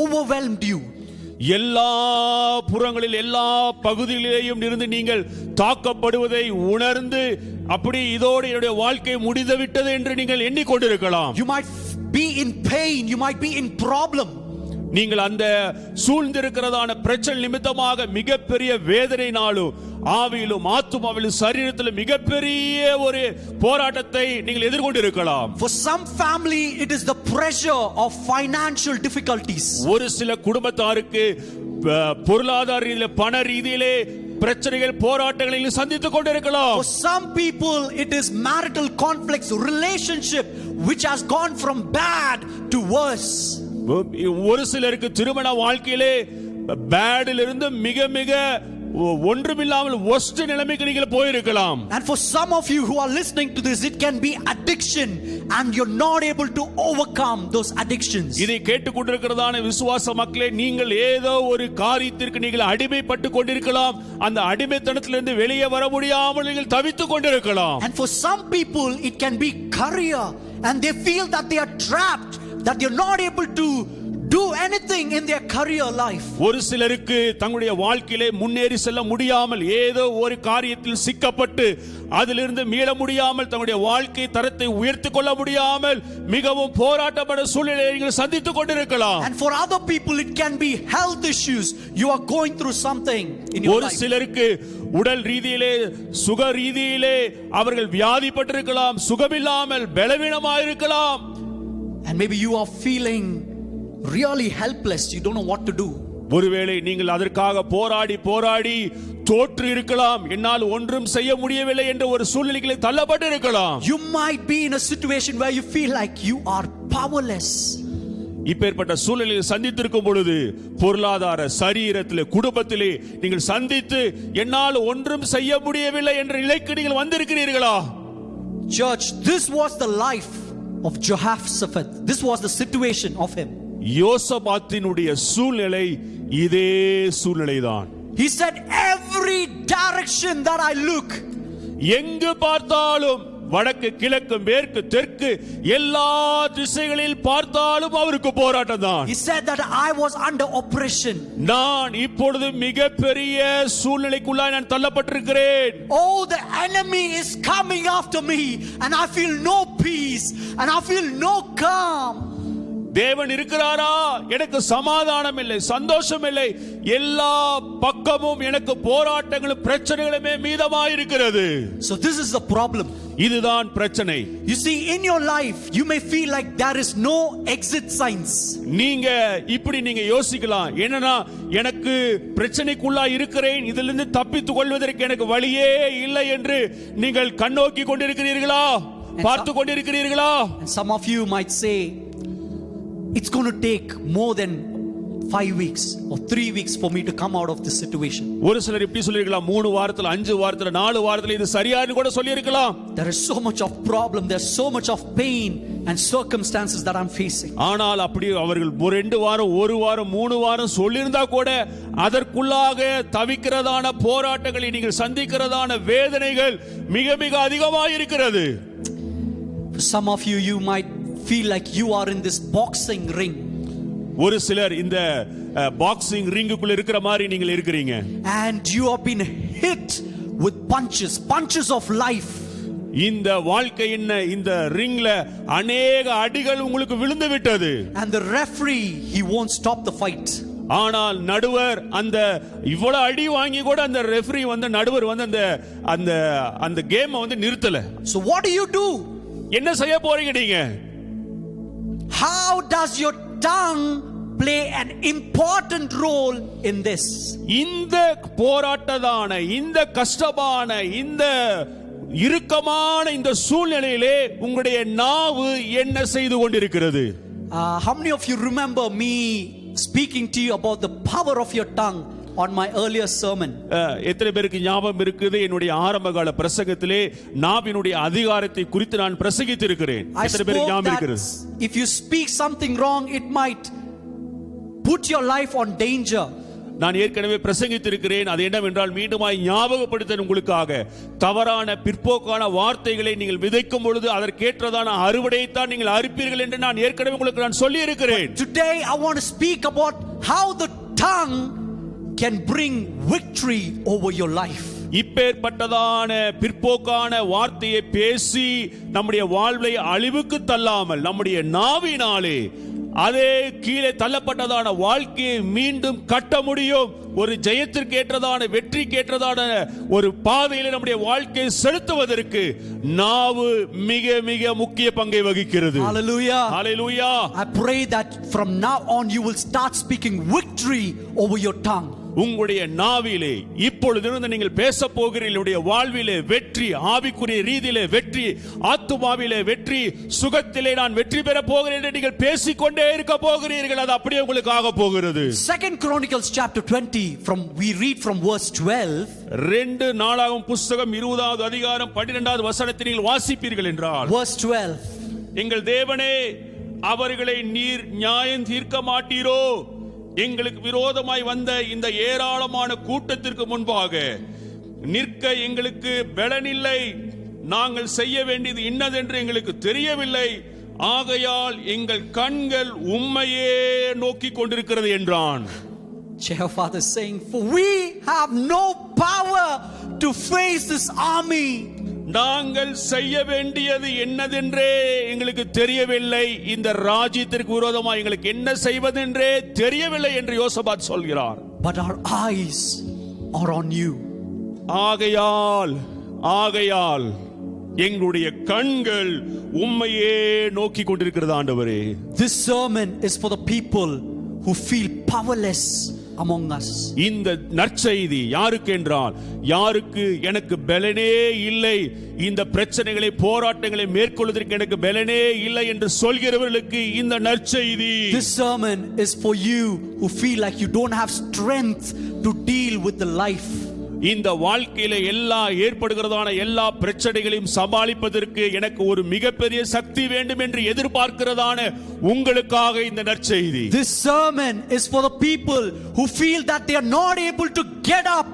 overwhelmed you. எல்லா புறங்களில் எல்லா பகுதிகளிலேயும் இருந்து நீங்கள் தாக்கப்படுவதை உணர்ந்து அப்படி இதோடு என்னுடைய வாழ்க்கை முடிந்து விட்டது என்று நீங்கள் எண்ணிக்கொண்டிருக்கலாம். You might be in pain, you might be in problem. நீங்கள் அந்த சூழ்ந்திருக்கிறதான பிரச்சனை நிமித்தமாக மிகப்பெரிய வேதனையினாலும் ஆவியிலும் ஆத்துமாவிலும் சரீரத்திலும் மிகப்பெரிய ஒரு போராட்டத்தை நீங்கள் எதிர்கொண்டிருக்கலாம். For some family it is the pressure of financial difficulties. ஒரு சில குடும்பத்தாருக்கு பொருளாதார ரீதியிலே பண ரீதியிலே பிரச்சனைகள் போராட்டங்களில் சந்தித்துக் கொண்டிருக்கலாம். For some people it is marital conflicts, relationship which has gone from bad to worse. ஒரு சிலருக்கு திருமண வாழ்க்கையிலே பேடில் இருந்து மிக மிக ஒன்றுமில்லாமல் worst நிலைமைக்கு நீங்கள் போயிருக்கலாம். And for some of you who are listening to this, it can be addiction and you're not able to overcome those addictions. இதை கேட்டுக்கொண்டிருக்கிறதான விசுவாச மக்களே, நீங்கள் ஏதோ ஒரு காரியத்திற்கு நீங்கள் அடிமைப்பட்டு கொண்டிருக்கலாம். அந்த அடிமைத்தனத்திலிருந்து வெளியே வர முடியாமல் நீங்கள் தவித்துக் கொண்டிருக்கலாம். And for some people it can be career and they feel that they are trapped, that they're not able to do anything in their career life. ஒரு சிலருக்கு தங்களுடைய வாழ்க்கையிலே முன்னேறி செல்ல முடியாமல் ஏதோ ஒரு காரியத்தில் சிக்கப்பட்டு அதிலிருந்து மீள முடியாமல் தங்களுடைய வாழ்க்கை தரத்தை உயர்த்திக் கொள்ள முடியாமல் மிகவும் போராட்டப்பட சூழ்நிலையை நீங்கள் சந்தித்துக் கொண்டிருக்கலாம். And for other people it can be health issues. You are going through something in your ஒரு life. சிலருக்கு உடல் ரீதியிலே சுக ரீதியிலே அவர்கள் வியாதிப்பட்டிருக்கலாம், சுகமில்லாமல் பலவீனமாக இருக்கலாம். And maybe you are feeling really helpless, you don't know what to do. ஒருவேளை நீங்கள் அதற்காக போராடி போராடி தோற்று இருக்கலாம், என்னால் ஒன்றும் செய்ய முடியவில்லை என்ற ஒரு சூழ்நிலையில் தள்ளப்பட்டு இருக்கலாம். You might be in a situation where you feel like you are powerless. இப்பேற்பட்ட சூழ்நிலையில் சந்தித்திருக்கும் பொழுது பொருளாதார சரீரத்திலே குடும்பத்திலே நீங்கள் சந்தித்து என்னால் ஒன்றும் செய்ய முடியவில்லை என்ற நிலைக்கு நீங்கள் வந்திருக்கிறீர்களா? Church, this was the life of Jehoshaphat. This was the situation of him. யோசபாத்தினுடைய சூழ்நிலை இதே சூழ்நிலைதான். He said, every direction that I look, எங்கு பார்த்தாலும் வடக்கு கிழக்கு மேற்கு தெற்கு எல்லா திசைகளில் பார்த்தாலும் அவருக்கு போராட்டம் தான். he said that I was under oppression. நான் இப்பொழுது மிகப்பெரிய சூழ்நிலைக்குள்ளாய் நான் தள்ளப்பட்டிருக்கிறேன். Oh, the enemy is coming after me and I feel no peace and I feel no calm. தேவன் இருக்கிறாரா? எனக்கு சமாதானம் இல்லை, சந்தோஷம் இல்லை. எல்லா பக்கமும் எனக்கு போராட்டங்களும் பிரச்சனைகளுமே மீதமாய் இருக்கிறது. So this is the problem. இதுதான் பிரச்சனை. You see, in your life you may feel like there is no exit signs. நீங்க இப்படி நீங்க யோசிக்கலாம், என்னன்னா எனக்கு பிரச்சனைக்குள்ளா இருக்கிறேன், இதிலிருந்து தப்பித்துக் கொள்வதற்கு எனக்கு வழியே இல்லை என்று நீங்கள் கண்ணோக்கி கொண்டிருக்கிறீர்களா? பார்த்து கொண்டிருக்கிறீர்களா? And some of you might say, it's going to take more than 5 weeks or 3 weeks for me to come out of this situation. ஒரு சிலர் இப்படி சொல்லிருக்கலாம், 3 வாரத்துல 5 வாரத்துல 4 வாரத்துல இது சரியானு கூட சொல்லிருக்கலாம். There is so much of problem, there's so much of pain and circumstances that I'm facing. ஆனால் அப்படி அவர்கள் 2 வாரம் 1 வாரம் 3 வாரம் சொல்லியிருந்தா கூட அதற்குள்ளாக தவிக்கிறதான போராட்டங்களை நீங்கள் சந்திக்கிறதான வேதனைகள் மிக மிக அதிகமாக இருக்கிறது. Some of you, you might feel like you are in this boxing ring. ஒரு சிலர் இந்த பாக்ஸிங் ரிங்குக்குள்ள இருக்கிற மாதிரி நீங்கள் இருக்கிறீங்க. And you have been hit with punches of life. இந்த வாழ்க்கையின் இந்த ரிங்ல அநேக அடிகள் உங்களுக்கு விழுந்து விட்டது. And the referee, he won't stop the fight. ஆனால் நடுவர் அந்த இவ்வளவு அடி வாங்கி கூட அந்த ரெஃபரி வந்து நடுவர் வந்து அந்த அந்த அந்த கேமை வந்து நிறுத்தல. So what do? என்ன செய்ய போறீங்க நீங்க? How does your tongue play an important role in this? இந்த போராட்டதான, இந்த கஷ்டமான, இந்த இறுக்கமான இந்த சூழ்நிலையிலே உங்களுடைய நாவு என்ன செய்து கொண்டிருக்கிறது? How many of you remember me speaking to you about the power of your tongue on my earlier sermon? எத்தனை பேருக்கு ஞாபகம் இருக்குது என்னுடைய ஆரம்பகால பிரசங்கத்திலே நாவினுடைய அதிகாரத்தை குறித்து நான் பிரசங்கித்திருக்கிறேன்? I எத்தனை spoke பேருக்கு ஞாபகம் that இருக்கிறது? if you speak something wrong, it might put your life on danger. நான் ஏற்கனவே பிரசங்கித்திருக்கிறேன். அது என்னவென்றால் மீண்டுமாய் ஞாபகப்படுத்த உங்களுக்காக, தவறான பிற்போக்கான வார்த்தைகளை நீங்கள் விதைக்கும் பொழுது அதற்கேற்றதான அறுவடையைத்தான் நீங்கள் அறுப்பீர்கள் என்று நான் ஏற்கனவே உங்களுக்கு நான் சொல்லி இருக்கிறேன். Today I want to speak about how the tongue can bring victory over your life. இப்பேற்பட்டதான பிற்போக்கான வார்த்தையை பேசி நம்முடைய வாழ்வை அழிவுக்கு தள்ளாமல் நம்முடைய நாவினாலே அதே கீழே தள்ளப்பட்டதான வாழ்க்கையை மீண்டும் கட்ட முடியும். ஒரு ஜெயத்திற்கு ஏற்றதான, வெற்றிக்கு ஏற்றதான ஒரு பாதையில் நம்முடைய வாழ்க்கையை செலுத்துவதற்கு நாவு மிக மிக முக்கிய பங்கை வகிக்கிறது. Hallelujah. Hallelujah. I pray that from now on you will start speaking victory over your tongue. உங்களுடைய நாவிலே இப்பொழுதிருந்து நீங்கள் பேச போகிறீர்களுடைய வாழ்விலே வெற்றி, ஆவிக்குரிய ரீதியிலே வெற்றி, ஆத்துமாவிலே வெற்றி, சுகத்திலே நான் வெற்றி பெற போகிறேன் என்று நீங்கள் பேசிக்கொண்டே இருக்க போகிறீர்கள். அது அப்படியே உங்களுக்கு ஆக போகிறது. 2 Chronicles chapter 20, we read from verse 12. 2 நாளாகமம் புத்தகம் 20வது அதிகாரம் 12வது வசனத்தை நீங்கள் வாசிப்பீர்கள் என்றால், Verse 12. எங்கள் தேவனே, அவர்களை நீர் நியாயம் தீர்க்க மாட்டீரோ? எங்களுக்கு விரோதமாய் வந்த இந்த ஏராளமான கூட்டத்திற்கு முன்பாக நிற்க எங்களுக்கு பலனில்லை. நாங்கள் செய்ய வேண்டியது இன்னதென்று எங்களுக்கு தெரியவில்லை. ஆகையால் எங்கள் கண்கள் உம்மையே நோக்கி கொண்டிருக்கிறது என்றான். Jehoshaphat is saying, for we have no power to face this army. நாங்கள் செய்ய வேண்டியது என்னதென்றே எங்களுக்கு தெரியவில்லை. இந்த ராஜ்யத்திற்கு விரோதமாக எங்களுக்கு என்ன செய்வதென்றே தெரியவில்லை என்று யோசபாத் சொல்கிறார். But our eyes are on you. ஆகையால் எங்களுடைய கண்கள் உம்மையே நோக்கி கொண்டிருக்கிறது ஆண்டவரே. This sermon is for the people who feel powerless among us. இந்த நற்செய்தி யாருக்கு என்றால், யாருக்கு எனக்கு பலனே இல்லை, இந்த பிரச்சனைகளை போராட்டங்களை மேற்கொள்வதற்கு எனக்கு பலனே இல்லை என்று சொல்கிறவர்களுக்கு இந்த நற்செய்தி. This sermon is for you who feel like you don't have strength to deal with the life. இந்த வாழ்க்கையில எல்லா ஏற்படுகிறதான எல்லா பிரச்சனைகளையும் சமாளிப்பதற்கு எனக்கு ஒரு மிகப்பெரிய சக்தி வேண்டும் என்று எதிர்பார்க்கிறதான உங்களுக்காக இந்த நற்செய்தி. This sermon is for the people who feel that they are not able to get up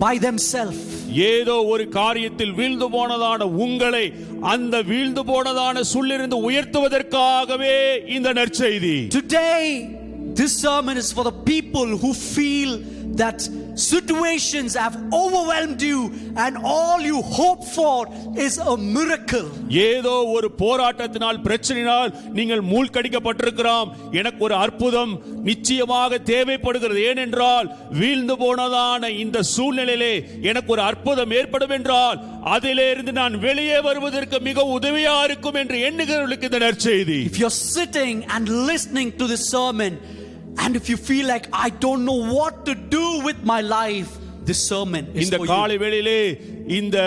by themselves. ஏதோ ஒரு காரியத்தில் வீழ்ந்து போனதான உங்களை அந்த வீழ்ந்து போனதான சூழ்நிலையிலிருந்து உயர்த்துவதற்காகவே இந்த நற்செய்தி. Today this sermon is for the people who feel that situations have overwhelmed you and all you hope for is a miracle. ஏதோ ஒரு போராட்டத்தினால், பிரச்சனையினால் நீங்கள் மூழ்கடிக்கப்பட்டிருக்கிறோம். எனக்கு ஒரு அற்புதம் நிச்சயமாக தேவைப்படுகிறது. ஏனென்றால் வீழ்ந்து போனதான இந்த சூழ்நிலையிலே எனக்கு ஒரு அற்புதம் ஏற்படும் என்றால் அதிலிருந்து நான் வெளியே வருவதற்கு மிக உதவியா இருக்கும் என்று எண்ணுகிறவர்களுக்கு இந்த நற்செய்தி. If you're sitting and listening to this sermon and if you feel like I don't know what to do with my life, this sermon is இந்த for காலை you. வேளையிலே இந்த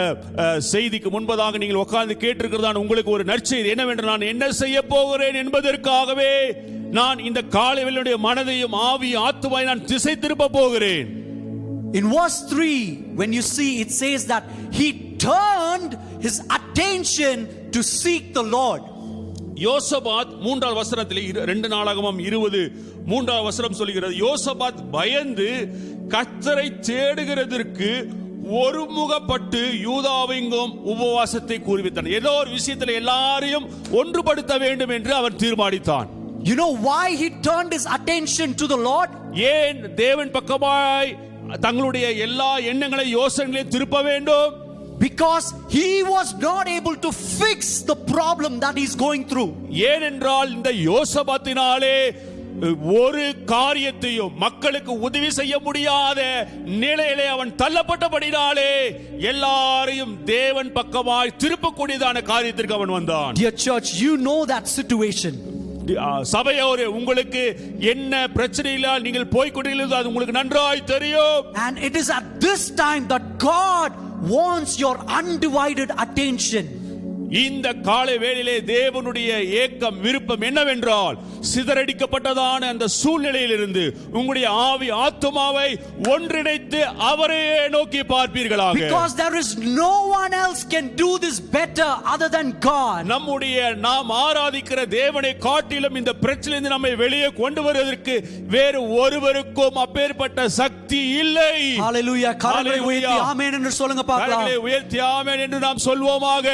செய்திக்கு முன்பதாக நீங்கள் உட்கார்ந்து கேட்டிருக்கிறதான உங்களுக்கு ஒரு நற்செய்தி என்னவென்று, நான் என்ன செய்ய போகிறேன் என்பதற்காகவே நான் இந்த காலை வேளையுடைய மனதையும் ஆவி ஆத்துமாவை நான் திசை திருப்ப போகிறேன். In verse 3, when you see, it says that he turned his attention to seek the Lord. யோசபாத் 3வது வசனத்திலே 2 நாளாகமம் 20:3 வசனம் சொல்கிறது, யோசபாத் பயந்து கர்த்தரை தேடுகிறதற்கு ஒருமுகப்பட்டு யூதாவெங்கும் உபவாசத்தை கூறிவிட்டான். ஏதோ ஒரு விஷயத்தில் எல்லாரையும் ஒன்றுபடுத்த வேண்டும் என்று அவன் தீர்மானித்தான். You know why he turned his attention to the Lord? ஏன் தேவன் பக்கமாய் தங்களுடைய எல்லா எண்ணங்களை யோசனைகளையும் திருப்ப வேண்டும்? Because he was not able to fix the problem that he's going through. ஏனென்றால் இந்த யோசபாத்தினாலே ஒரு காரியத்தையும் மக்களுக்கு உதவி செய்ய முடியாத நிலையிலே அவன் தள்ளப்பட்டபடினாலே எல்லாரையும் தேவன் பக்கமாய் திருப்பக்கூடியதான காரியத்திற்கு அவன் வந்தான். Dear church, you know that situation. சபையோரே, உங்களுக்கு என்ன பிரச்சனையினால் நீங்கள் போய்க்கொண்டிருக்கிறது அது உங்களுக்கு நன்றாய் தெரியும். And it is at this time that God wants your undivided attention. இந்த காலை வேளையிலே தேவனுடைய ஏக்கம் விருப்பம் என்னவென்றால் சிதறடிக்கப்பட்டதான அந்த சூழ்நிலையிலிருந்து உங்களுடைய ஆவி ஆத்துமாவை ஒன்றிணைத்து அவரையே நோக்கி பார்ப்பீர்களாக. Because there is no one else can do this better other than God. நாம் ஆராதிக்கிற தேவனை காட்டிலும் இந்த பிரச்சனையிலிருந்து நம்மை வெளியே கொண்டு வருவதற்கு வேறு ஒருவருக்கும் அப்பேற்பட்ட சக்தி இல்லை. Hallelujah. கரங்களை உயர்த்தி ஆமென் என்று சொல்லுங்க பார்க்கலாம். கரங்களை உயர்த்தி ஆமென் என்று நாம் சொல்வோமாக.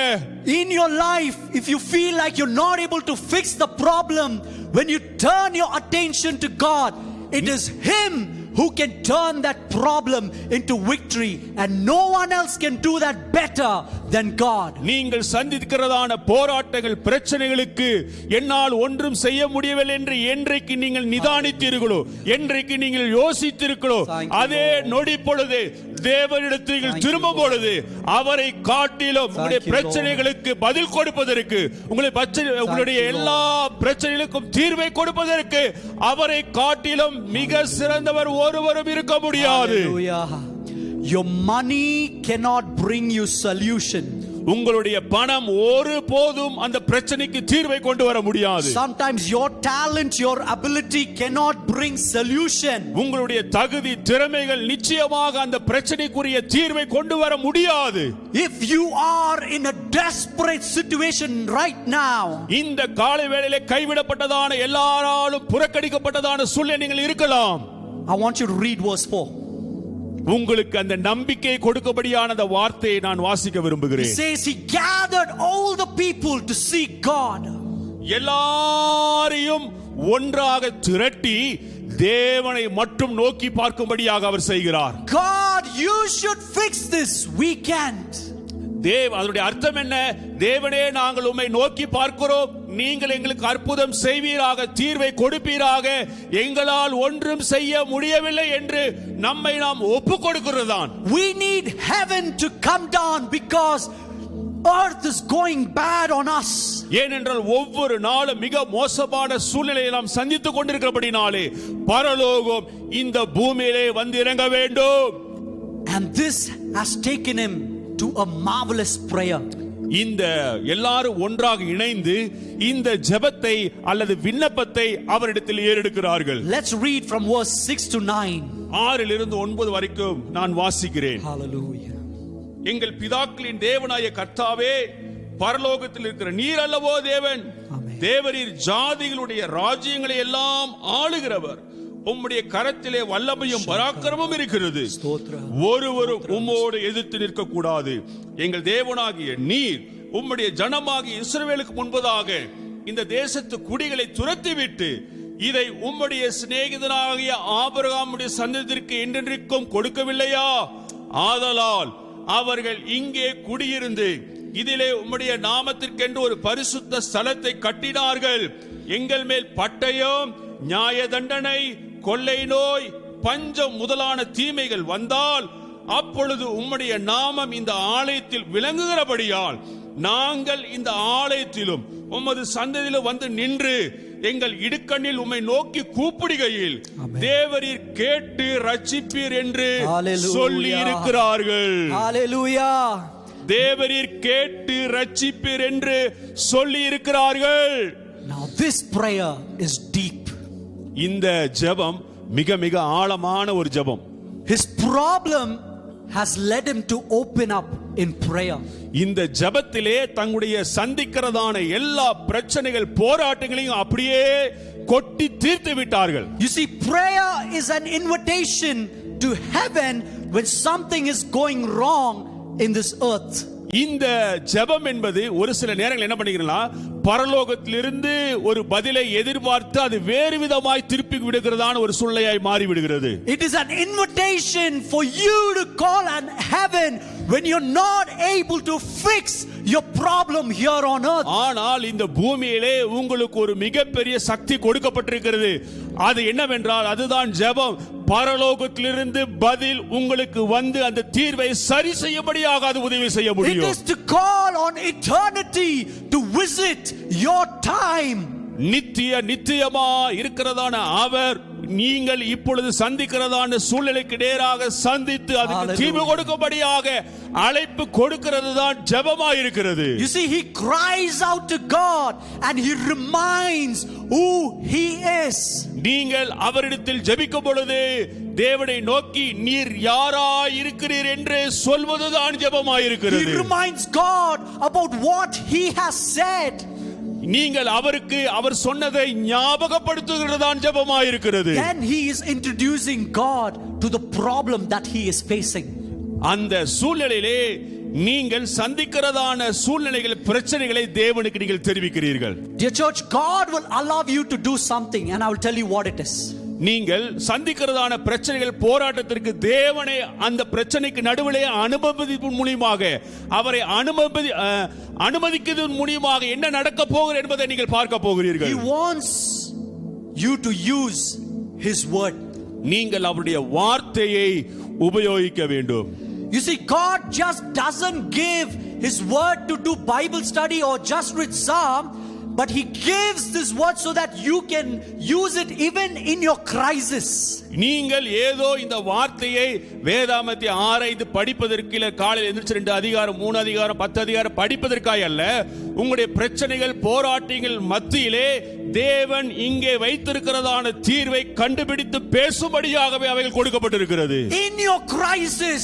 In your life, if you feel like you're not able to fix the problem, when you turn your attention to God, it is Him who can turn that problem into victory, and no one else can do that better than God. நீங்கள் சந்திக்கிறதான போராட்டங்கள் பிரச்சனைகளுக்கு என்னால் ஒன்றும் செய்ய முடியவில்லை என்று என்றைக்கு நீங்கள் நிதானித்தீர்களோ, என்றைக்கு நீங்கள் யோசித்தீர்களோ, அதே நொடி பொழுது தேவனிடத்தில் திரும்பும் பொழுது அவரை காட்டிலும் உங்களுடைய பிரச்சனைகளுக்கு பதில் கொடுப்பதற்கு, உங்களுடைய எல்லா பிரச்சனைகளுக்கும் தீர்வை கொடுப்பதற்கு அவரை காட்டிலும் மிக சிறந்தவர் ஒருவரும் இருக்க முடியாது. Your money cannot bring you solution. உங்களுடைய பணம் ஒருபோதும் அந்த பிரச்சனைக்கு தீர்வை கொண்டு வர முடியாது. Sometimes your talent, your ability cannot bring solution. உங்களுடைய தகுதி திறமைகள் நிச்சயமாக அந்த பிரச்சனைக்குரிய தீர்வை கொண்டு வர முடியாது. If you are in a desperate situation right now, இந்த காலை வேளையிலே கைவிடப்பட்டதான எல்லாராலும் புறக்கணிக்கப்பட்டதான சூழ்நிலை நீங்கள் இருக்கலாம். I want you to read verse 4. உங்களுக்கு அந்த நம்பிக்கை கொடுக்கபடியான அந்த வார்த்தையை நான் வாசிக்க விரும்புகிறேன். It says he gathered all the people to seek God. எல்லாரையும் ஒன்றாக திரட்டி தேவனை மட்டும் நோக்கி பார்க்கும்படியாக அவர் செய்கிறார். God, you should fix this. We can't. அதனுடைய அர்த்தம் என்ன? தேவனே, நாங்கள் உம்மை நோக்கி பார்க்கிறோம், நீங்கள் எங்களுக்கு அற்புதம் செய்வீராக, தீர்வை கொடுப்பீராக, எங்களால் ஒன்றும் செய்ய முடியவில்லை என்று நம்மை நாம் ஒப்புக் கொடுக்கிறதுதான். We need heaven to come down because earth is going bad on us. ஏனென்றால் ஒவ்வொரு நாளும் மிக மோசமான சூழ்நிலையை நாம் சந்தித்துக் கொண்டிருக்கிறபடினாலே பரலோகம் இந்த பூமியிலே வந்து இறங்க வேண்டும். And this has taken him to a marvelous prayer. இந்த எல்லாரும் ஒன்றாக இணைந்து இந்த ஜெபத்தை அல்லது விண்ணப்பத்தை அவரிடத்தில் ஏறெடுக்கிறார்கள். Let's read from verse 6 to 9. 6 இலிருந்து 9 வரைக்கும் நான் வாசிக்கிறேன். Hallelujah. எங்கள் பிதாக்களின் தேவனாய கர்த்தாவே, பரலோகத்தில் இருக்கிற நீர் அல்லவோ தேவன்? தேவரீர் ஜாதிகளுடைய ராஜ்யங்களை எல்லாம் ஆளுகிறவர். உம்முடைய கரத்திலே வல்லமையும் பராக்கிரமும் இருக்கிறது. ஒருவரும் உம்மோடு எதிர்த்து நிற்க கூடாது. எங்கள் தேவனாகிய நீர் உம்முடைய ஜனமாகிய இஸ்ரவேலுக்கு முன்பதாக இந்த தேசத்து குடிகளை துரத்திவிட்டு இதை உம்முடைய சிநேகிதனாகிய ஆபிரகாமுடைய சந்ததிக்கு என்றென்றைக்கும் கொடுக்கவில்லையா? ஆதலால் அவர்கள் இங்கே குடியிருந்து இதிலே உம்முடைய நாமத்திற்கென்று ஒரு பரிசுத்த ஸ்தலத்தை கட்டினார்கள். எங்கள் மேல் பட்டயம், நியாய தண்டனை, கொள்ளை நோய், பஞ்சம் முதலான தீமைகள் வந்தால் அப்பொழுது உம்முடைய நாமம் இந்த ஆலயத்தில் விளங்குகிறபடியால் நாங்கள் இந்த ஆலயத்திலும் உமது சந்ததியிலும் வந்து நின்று எங்கள் இடுக்கண்ணில் உம்மை நோக்கி கூப்பிடுகையில் தேவரீர் கேட்டு ரட்சிப்பீர் என்று சொல்லி இருக்கிறார்கள். ஹalleluya. தேவரீர் கேட்டு ரட்சிப்பீர் என்று சொல்லி இருக்கிறார்கள். Now this prayer is deep. இந்த ஜெபம் மிக மிக ஆழமான ஒரு ஜெபம். His problem has led him to open up in prayer. இந்த ஜெபத்திலே தங்களுடைய சந்திக்கிறதான எல்லா பிரச்சனைகள் போராட்டங்களையும் அப்படியே கொட்டி தீர்த்து விட்டார்கள். You see, prayer is an invitation to heaven when something is going wrong in this earth. இந்த ஜெபம் என்பது ஒரு சில நேரங்கள் என்ன பண்ணிக்கிறா, பரலோகத்திலிருந்து ஒரு பதிலை எதிர்பார்த்து அது வேறு விதமாய் திருப்பி விடுகிறதான ஒரு சூழ்நிலையாய் மாறி விடுகிறது. It is an invitation for you to call on heaven when you're not able to fix your problem here on earth. ஆனால் இந்த பூமியிலே உங்களுக்கு ஒரு மிகப்பெரிய சக்தி கொடுக்கப்பட்டிருக்கிறது. அது என்னவென்றால் அதுதான் ஜெபம். பரலோகத்திலிருந்து பதில் உங்களுக்கு வந்து அந்த தீர்வை சரி செய்யும்படியாக அது உதவி செய்ய It முடியும். is to call on eternity to visit your time. நித்தியமா இருக்கிறதான அவர் நீங்கள் இப்பொழுது சந்திக்கிறதான சூழ்நிலைக்கு நேராக சந்தித்து அதுக்கு Hallelujah. தீர்வு கொடுக்கும்படியாக அழைப்பு கொடுக்கிறது தான் ஜெபமா இருக்கிறது. You see, he cries out to God and he reminds who he is. நீங்கள் அவரிடத்தில் ஜெபிக்கும் பொழுது தேவனை நோக்கி நீர் யாராய் இருக்கிறீர் என்று சொல்வதுதான் ஜெபமாய் He இருக்கிறது. reminds God about what he has said. நீங்கள் அவருக்கு அவர் சொன்னதை ஞாபகப்படுத்துகிறதுதான் ஜெபமாய் இருக்கிறது. Then he is introducing God to the problem that he is facing. அந்த சூழ்நிலையிலே நீங்கள் சந்திக்கிறதான சூழ்நிலைகள் பிரச்சனைகளை தேவனுக்கு நீங்கள் தெரிவிக்கிறீர்கள். Dear church, God will allow you to do something and I will tell you what it is. நீங்கள் சந்திக்கிறதான பிரச்சனைகள் போராட்டத்திற்கு தேவனை அந்த பிரச்சனைக்கு நடுவிலே அனுமதிப்பின் மூலமாக அவரை அனுமதிக்கிறதன் மூலமாக என்ன நடக்க போகிறது என்பதை நீங்கள் பார்க்க போகிறீர்கள். He wants you to use his word. நீங்கள் அவருடைய வார்த்தையை உபயோகிக்க வேண்டும். You see, God just doesn't give his word to do Bible study or just read Psalm, but he gives this word so that you can use it even in your crisis. நீங்கள் ஏதோ இந்த வார்த்தையை வேதாமத்தை ஆராய்ந்து படிப்பதற்கு இல்ல காலையில் எந்திரிச்சு 2 அதிகாரம் 3 அதிகாரம் 10 அதிகாரம் படிப்பதற்காக அல்ல, உங்களுடைய பிரச்சனைகள் போராட்டங்கள் மத்தியிலே தேவன் இங்கே வைத்திருக்கிறதான தீர்வை கண்டுபிடித்து பேசும்படியாகவே அவைகள் கொடுக்கப்பட்டிருக்கிறது. In your crisis,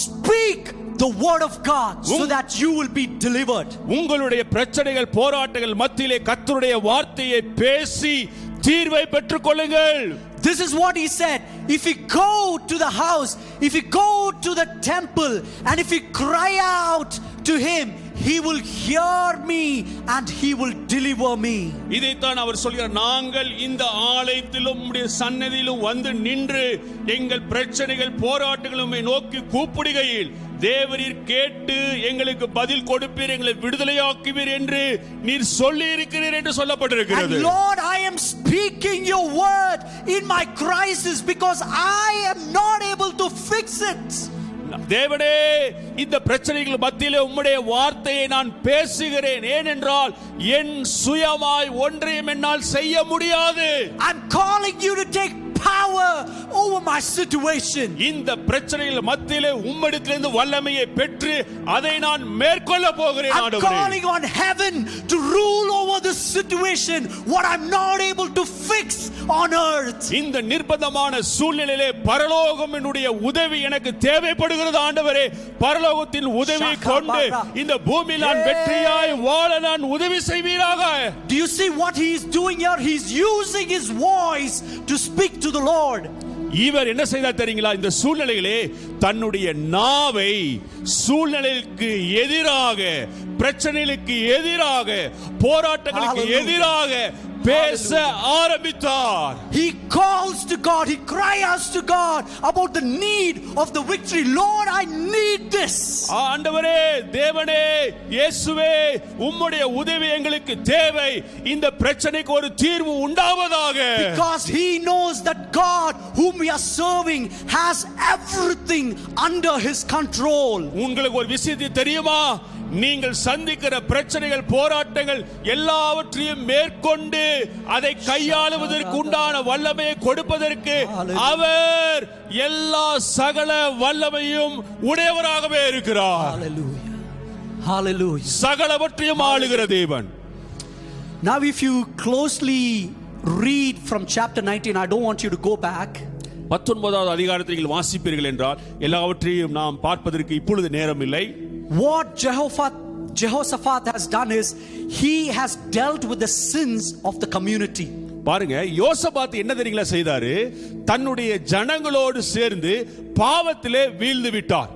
speak the word of God so that you will be delivered. உங்களுடைய பிரச்சனைகள் போராட்டங்கள் மத்தியிலே கர்த்தருடைய வார்த்தையை பேசி தீர்வை பெற்றுக் கொள்ளுங்கள். This is what he said. If we go to the house, if we go to the temple, and if we cry out to him, he will hear me and he will deliver me. இதைத்தான் அவர் சொல்கிறார். நாங்கள் இந்த ஆலயத்திலும் உம்முடைய சன்னதியிலும் வந்து நின்று எங்கள் பிரச்சனைகள் போராட்டங்களும் நோக்கி கூப்பிடுகையில் தேவரீர் கேட்டு எங்களுக்கு பதில் கொடுப்பீர், எங்களை விடுதலையாக்குவீர் என்று நீர் சொல்லி இருக்கிறீர் என்று சொல்லப்பட்டிருக்கிறது. And Lord, I am speaking your word in my crisis because I am not able to fix it. தேவனே, இந்த பிரச்சனைகள் மத்தியிலே உம்முடைய வார்த்தையை நான் பேசுகிறேன். ஏனென்றால் என் சுயமாய் ஒன்றையும் என்னால் செய்ய முடியாது. I'm calling you to take power over my situation. இந்த பிரச்சனைகள் மத்தியிலே உம்மிடத்திலிருந்து வல்லமையை பெற்று அதை நான் மேற்கொள்ள போகிறேன். I'm calling on heaven to rule over this situation what I'm not able to fix on earth. இந்த நிர்பந்தமான சூழ்நிலையிலே பரலோகம் என்னுடைய உதவி எனக்கு தேவைப்படுகிறது ஆண்டவரே. பரலோகத்தின் உதவி கொண்டு இந்த பூமியில் நான் வெற்றியாய் வாழ நான் உதவி செய்வீராக. Do you see what he is doing here? He is using his voice to speak to the Lord. இவர் என்ன செய்தார் தெரியுங்களா? இந்த சூழ்நிலையிலே தன்னுடைய நாவை சூழ்நிலைக்கு எதிராக, பிரச்சனைகளுக்கு எதிராக, போராட்டங்களுக்கு எதிராக பேச ஆரம்பித்தார். He calls to God, he cries to God about the need of the victory. Lord, I need this. ஆண்டவரே, தேவனே, இயேசுவே, உம்முடைய உதவி எங்களுக்கு தேவை. இந்த பிரச்சனைக்கு ஒரு தீர்வு உண்டாவதாக. Because he knows that God whom we are serving has everything under his control. உங்களுக்கு ஒரு விஷயம் தெரியுமா? நீங்கள் சந்திக்கிற பிரச்சனைகள் போராட்டங்கள் எல்லாவற்றையும் மேற்கொண்டு அதை கையாளுவதற்கு உண்டான வல்லமையை கொடுப்பதற்கு அவர் எல்லா சகல வல்லமையும் உடையவராகவே இருக்கிறார். Hallelujah. Hallelujah. சகலவற்றையும் ஆளுகிற தேவன். Now if you closely read from chapter 19, I don't want you to go back. 19வது அதிகாரத்தை நீங்கள் வாசிப்பீர்கள் என்றால் எல்லாவற்றையும் நாம் பார்ப்பதற்கு இப்பொழுது நேரம் இல்லை. What Jehoshaphat has done is he has dealt with the sins of the community. பாருங்க, யோசபாத் என்ன தெரியுங்களா செய்தாரு? தன்னுடைய ஜனங்களோடு சேர்ந்து பாவத்திலே வீழ்ந்து விட்டார்.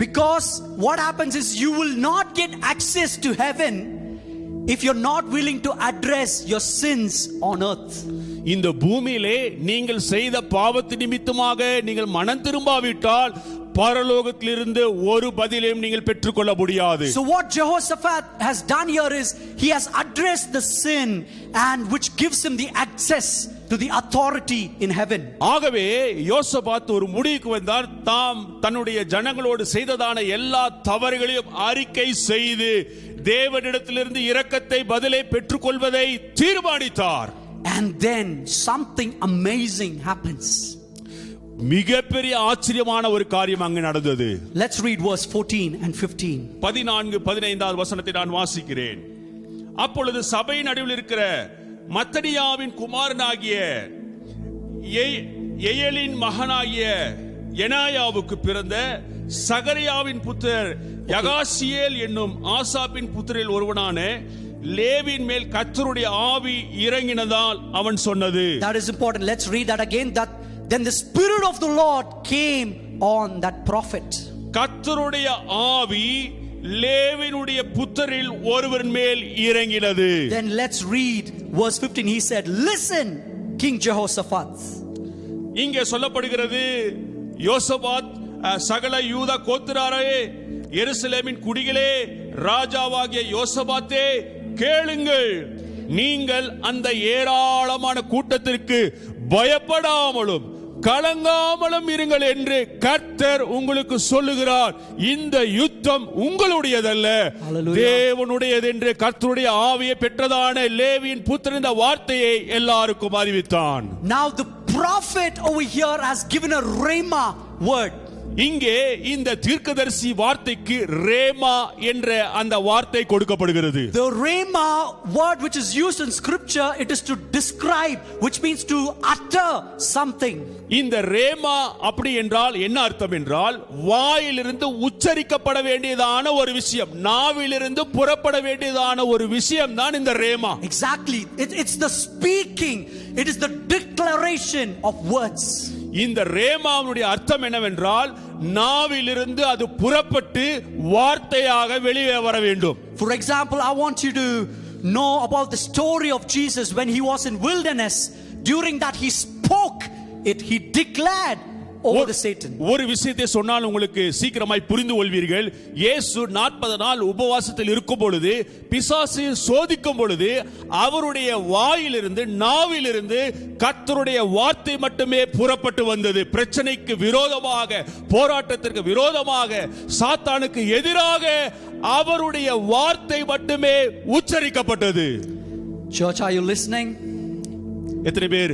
Because what happens is you will not get access to heaven if you're not willing to address your sins on earth. இந்த பூமியிலே நீங்கள் செய்த பாவத்து நிமித்தமாக நீங்கள் மனம் திரும்பாவிட்டால் பரலோகத்திலிருந்து ஒரு பதிலையும் நீங்கள் பெற்றுக்கொள்ள முடியாது. So what Jehoshaphat has done here is he has addressed the sin and which gives him the access to the authority in heaven. ஆகவே யோசபாத் ஒரு முடிவுக்கு வந்தார். தாம் தன்னுடைய ஜனங்களோடு செய்ததான எல்லா தவறுகளையும் அறிக்கை செய்து தேவனிடத்திலிருந்து இரக்கத்தை பதிலை பெற்றுக்கொள்வதை தீர்மானித்தார். And then something amazing happens. மிகப்பெரிய ஆச்சரியமான ஒரு காரியம் அங்கு நடந்தது. Let's read verse 14 and 15. 14-15 வசனத்தை நான் வாசிக்கிறேன். அப்பொழுது சபை நடுவில் இருக்கிற மத்தனியாவின் குமாரனாகிய எயலின் மகனாகிய எனாயாவுக்கு பிறந்த சகரியாவின் புத்திரர் யகாசியேல் என்னும் ஆசாப்பின் புத்திரில் ஒருவனான லேவியின் மேல் கர்த்தருடைய ஆவி இறங்கினதால் அவன் சொன்னது. That is important. Let's read that again. That then the spirit of the Lord came on that prophet. கர்த்தருடைய ஆவி லேவியினுடைய புத்திரில் ஒருவன் மேல் இறங்கினது. Then let's read verse 15. He said, "Listen, King Jehoshaphat." இங்கே சொல்லப்படுகிறது, யோசபாத் சகல யூதா கோத்திரரே, எருசலேமின் குடிகளே, ராஜாவாகிய யோசபாத்தே கேளுங்கள். நீங்கள் அந்த ஏராளமான கூட்டத்திற்கு பயப்படாமலும் கலங்காமலும் இருங்கள் என்று கர்த்தர் உங்களுக்கு சொல்லுகிறார். இந்த யுத்தம் உங்களுடையதல்ல, தேவனுடையது என்று கர்த்தருடைய ஆவியை பெற்றதான லேவியின் புத்திரன் இந்த வார்த்தையை எல்லாருக்கும் அறிவித்தான். Now the prophet over here has given a rhema word. இங்கே இந்த தீர்க்கதரிசி வார்த்தைக்கு ரேமா என்ற அந்த வார்த்தை கொடுக்கப்படுகிறது. The rhema word which is used in scripture, it is to describe, which means to utter something. இந்த ரேமா அப்படி என்றால் என்ன அர்த்தம் என்றால், வாயிலிருந்து உச்சரிக்கப்பட வேண்டியதான ஒரு விஷயம், நாவிலிருந்து புறப்பட வேண்டியதான ஒரு விஷயம் தான் இந்த rhema. Exactly. It's the speaking, it is the declaration of words. இந்த ரேமாவுடைய அர்த்தம் என்னவென்றால், நாவிலிருந்து அது புறப்பட்டு வார்த்தையாக வெளியே வர வேண்டும். For example, I want you to know about the story of Jesus when he was in wilderness. During that he spoke it, he declared over the Satan. ஒரு விஷயத்தை சொன்னால் உங்களுக்கு சீக்கிரமாய் புரிந்து கொள்வீர்கள். இயேசு 40 நாள் உபவாசத்தில் இருக்கும் பொழுது, பிசாசை சோதிக்கும் பொழுது, அவருடைய வாயிலிருந்து நாவிலிருந்து கர்த்தருடைய வார்த்தை மட்டுமே புறப்பட்டு வந்தது. பிரச்சனைக்கு விரோதமாக, போராட்டத்திற்கு விரோதமாக, சாத்தானுக்கு எதிராக அவருடைய வார்த்தை மட்டுமே உச்சரிக்கப்பட்டது. Church, are you listening? எத்தனை பேர்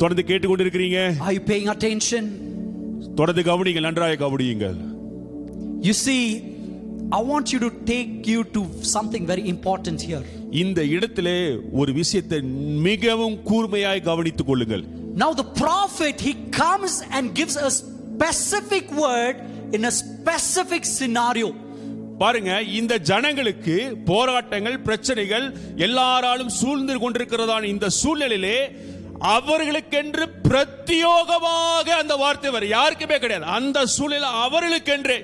தொடர்ந்து கேட்டுக்கொண்டிருக்கிறீங்க? Are you paying attention? தொடர்ந்து கவனிங்கள், நன்றாக கவனியுங்கள். You see, I want you to take you to something very important here. இந்த இடத்திலே ஒரு விஷயத்தை மிகவும் கூர்மையாய் கவனித்துக் கொள்ளுங்கள். Now the prophet, he comes and gives a specific word in a specific scenario. பாருங்க, இந்த ஜனங்களுக்கு போராட்டங்கள், பிரச்சனைகள் எல்லாராலும் சூழ்ந்து கொண்டிருக்கிறதான இந்த சூழ்நிலையிலே அவர்களுக்கென்று பிரத்யோகமாக அந்த வார்த்தை வர யாருக்குமே கிடையாது. அந்த சூழ்நிலை அவர்களுக்கென்று,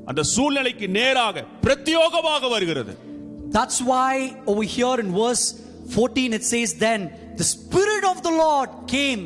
அந்த சூழ்நிலைக்கு நேராக பிரத்யோகமாக வருகிறது. That's why over here in verse 14 it says, then the spirit of the Lord came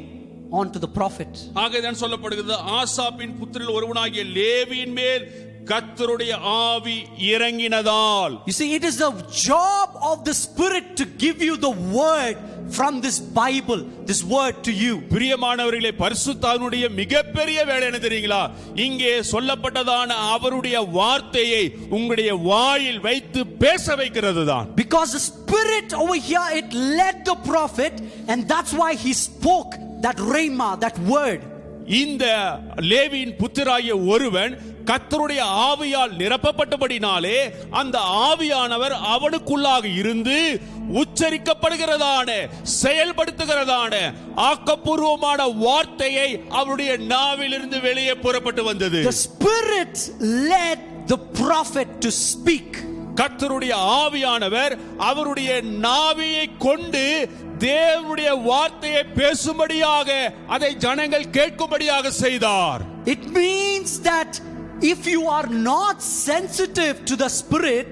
onto the prophet. ஆகையால் சொல்லப்படுகிறது, ஆசாப்பின் புத்திரில் ஒருவனாகிய லேவியின் மேல் கர்த்தருடைய ஆவி இறங்கினதால். You see, it is the job of the Spirit to give you the word from this Bible, this word to you. பிரியமானவர்களே, பரிசுத்தாவினுடைய மிகப்பெரிய வேலை என்ன தெரியுங்களா? இங்கே சொல்லப்பட்டதான அவருடைய வார்த்தையை உங்களுடைய வாயில் வைத்து பேச வைக்கிறது தான். Because the Spirit over here, it led the prophet, and that's why he spoke that rhema, that word. இந்த லேவியின் புத்திராகிய ஒருவன் கர்த்தருடைய ஆவியால் நிரப்பப்பட்டபடினாலே அந்த ஆவியானவர் அவனுக்குள்ளாக இருந்து உச்சரிக்கப்படுகிறதான, செயல்படுத்துகிறதான ஆக்கப்பூர்வமான வார்த்தையை அவருடைய நாவிலிருந்து வெளியே புறப்பட்டு வந்தது. The Spirit led the prophet to speak. கர்த்தருடைய ஆவியானவர் அவருடைய நாவியை கொண்டு தேவனுடைய வார்த்தையை பேசும்படியாக, அதை ஜனங்கள் கேட்கும்படியாக செய்தார். It means that if you are not sensitive to the Spirit,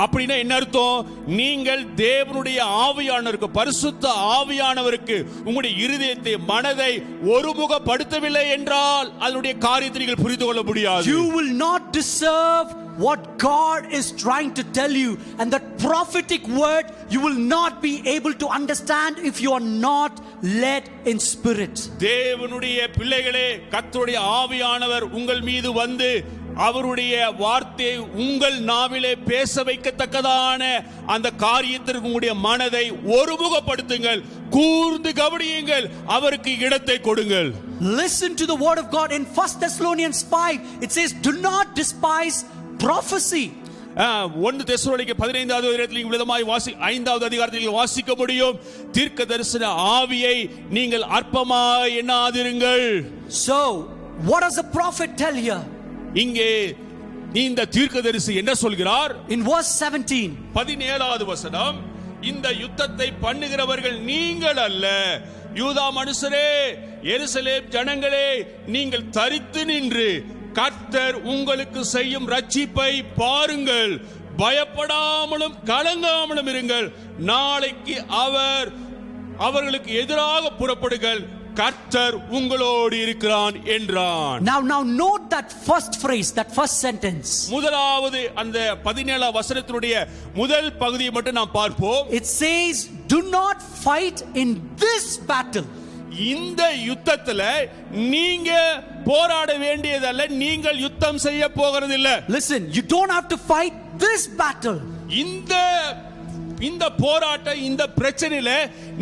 அப்படின்னா என்ன அர்த்தம்? நீங்கள் தேவனுடைய ஆவியானவருக்கு, பரிசுத்த ஆவியானவருக்கு உங்களுடைய இருதயத்தை, மனதை ஒருமுகப்படுத்தவில்லை என்றால் அதனுடைய காரியத்தை நீங்கள் புரிந்து கொள்ள முடியாது. You will not deserve what God is trying to tell you, and that prophetic word you will not be able to understand if you are not led in spirit. தேவனுடைய பிள்ளைகளே, கர்த்தருடைய ஆவியானவர் உங்கள் மீது வந்து அவருடைய வார்த்தையை உங்கள் நாவிலே பேச வைக்கத்தக்கதான அந்த காரியத்திற்கு உங்களுடைய மனதை ஒருமுகப்படுத்துங்கள், கூர்ந்து கவனியுங்கள், அவருக்கு இடத்தை கொடுங்கள். Listen to the word of God in 1 Thessalonians 5. It says, do not despise prophecy. 1 தெசலோனிக்கேயர் 15வது அதிகாரத்தில் நீங்கள் விதமாய் 5வது அதிகாரத்தில் வாசிக்க முடியும், தீர்க்க தரிசன ஆவியை நீங்கள் அற்பமாய் எண்ணாதிருங்கள். So what does the prophet tell here? இங்கே இந்த தீர்க்கதரிசி என்ன சொல்கிறார்? In verse 17, 17வது வசனம், இந்த யுத்தத்தை பண்ணுகிறவர்கள் நீங்கள் அல்ல, யூதா மனுஷரே, எருசலேம் ஜனங்களே, நீங்கள் தரித்து நின்று கர்த்தர் உங்களுக்கு செய்யும் ரட்சிப்பை பாருங்கள், பயப்படாமலும் கலங்காமலும் இருங்கள், நாளைக்கு அவர்களுக்கு எதிராக புறப்படுங்கள், கர்த்தர் உங்களோடு இருக்கிறான் என்றான். Now note that first phrase, that first sentence. முதலாவது அந்த 17 வசனத்தினுடைய முதல் பகுதியை மட்டும் நாம் பார்ப்போம். It says, do not fight in this battle. இந்த யுத்தத்துல நீங்க போராட வேண்டியதல்ல, நீங்கள் யுத்தம் செய்ய போகிறது இல்ல. Listen, you don't have to fight this battle. இந்த போராட்டம், இந்த பிரச்சனையில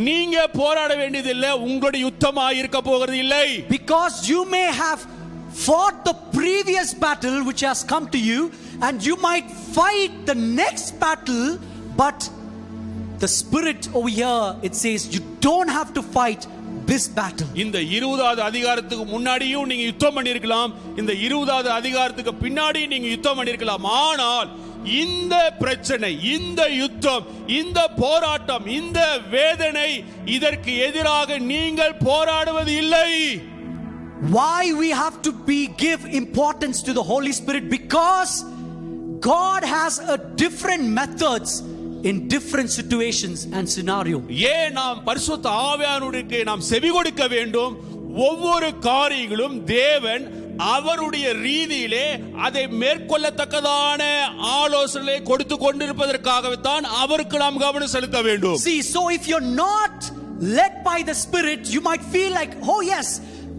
நீங்க போராட வேண்டியதில்லை, உங்களுடைய யுத்தமா இருக்க போகிறது இல்லை. Because you may have fought the previous battle which has come to you, and you might fight the next battle, but the spirit over here, it says you don't have to fight this battle. இந்த 20வது அதிகாரத்துக்கு முன்னாடியும் நீங்க யுத்தம் பண்ணிருக்கலாம், இந்த 20வது அதிகாரத்துக்கு பின்னாடி நீங்க யுத்தம் பண்ணிருக்கலாம். ஆனால் இந்த பிரச்சனை, இந்த யுத்தம், இந்த போராட்டம், இந்த வேதனை, இதற்கு எதிராக நீங்கள் போராடுவது இல்லை. Why we have to give importance to the Holy Spirit? Because God has a different methods in different situations and scenario. ஏன் நாம் பரிசுத்த ஆவியானவருக்கு நாம் செவி கொடுக்க வேண்டும்? ஒவ்வொரு காரியங்களும் தேவன் அவருடைய ரீதியிலே அதை மேற்கொள்ளத்தக்கதான ஆலோசனை கொடுத்து கொண்டிருப்பதற்காகவே தான் அவருக்கு நாம் கவனம் செலுத்த வேண்டும். See, so if you're not led by the Spirit, you might feel like, oh yes,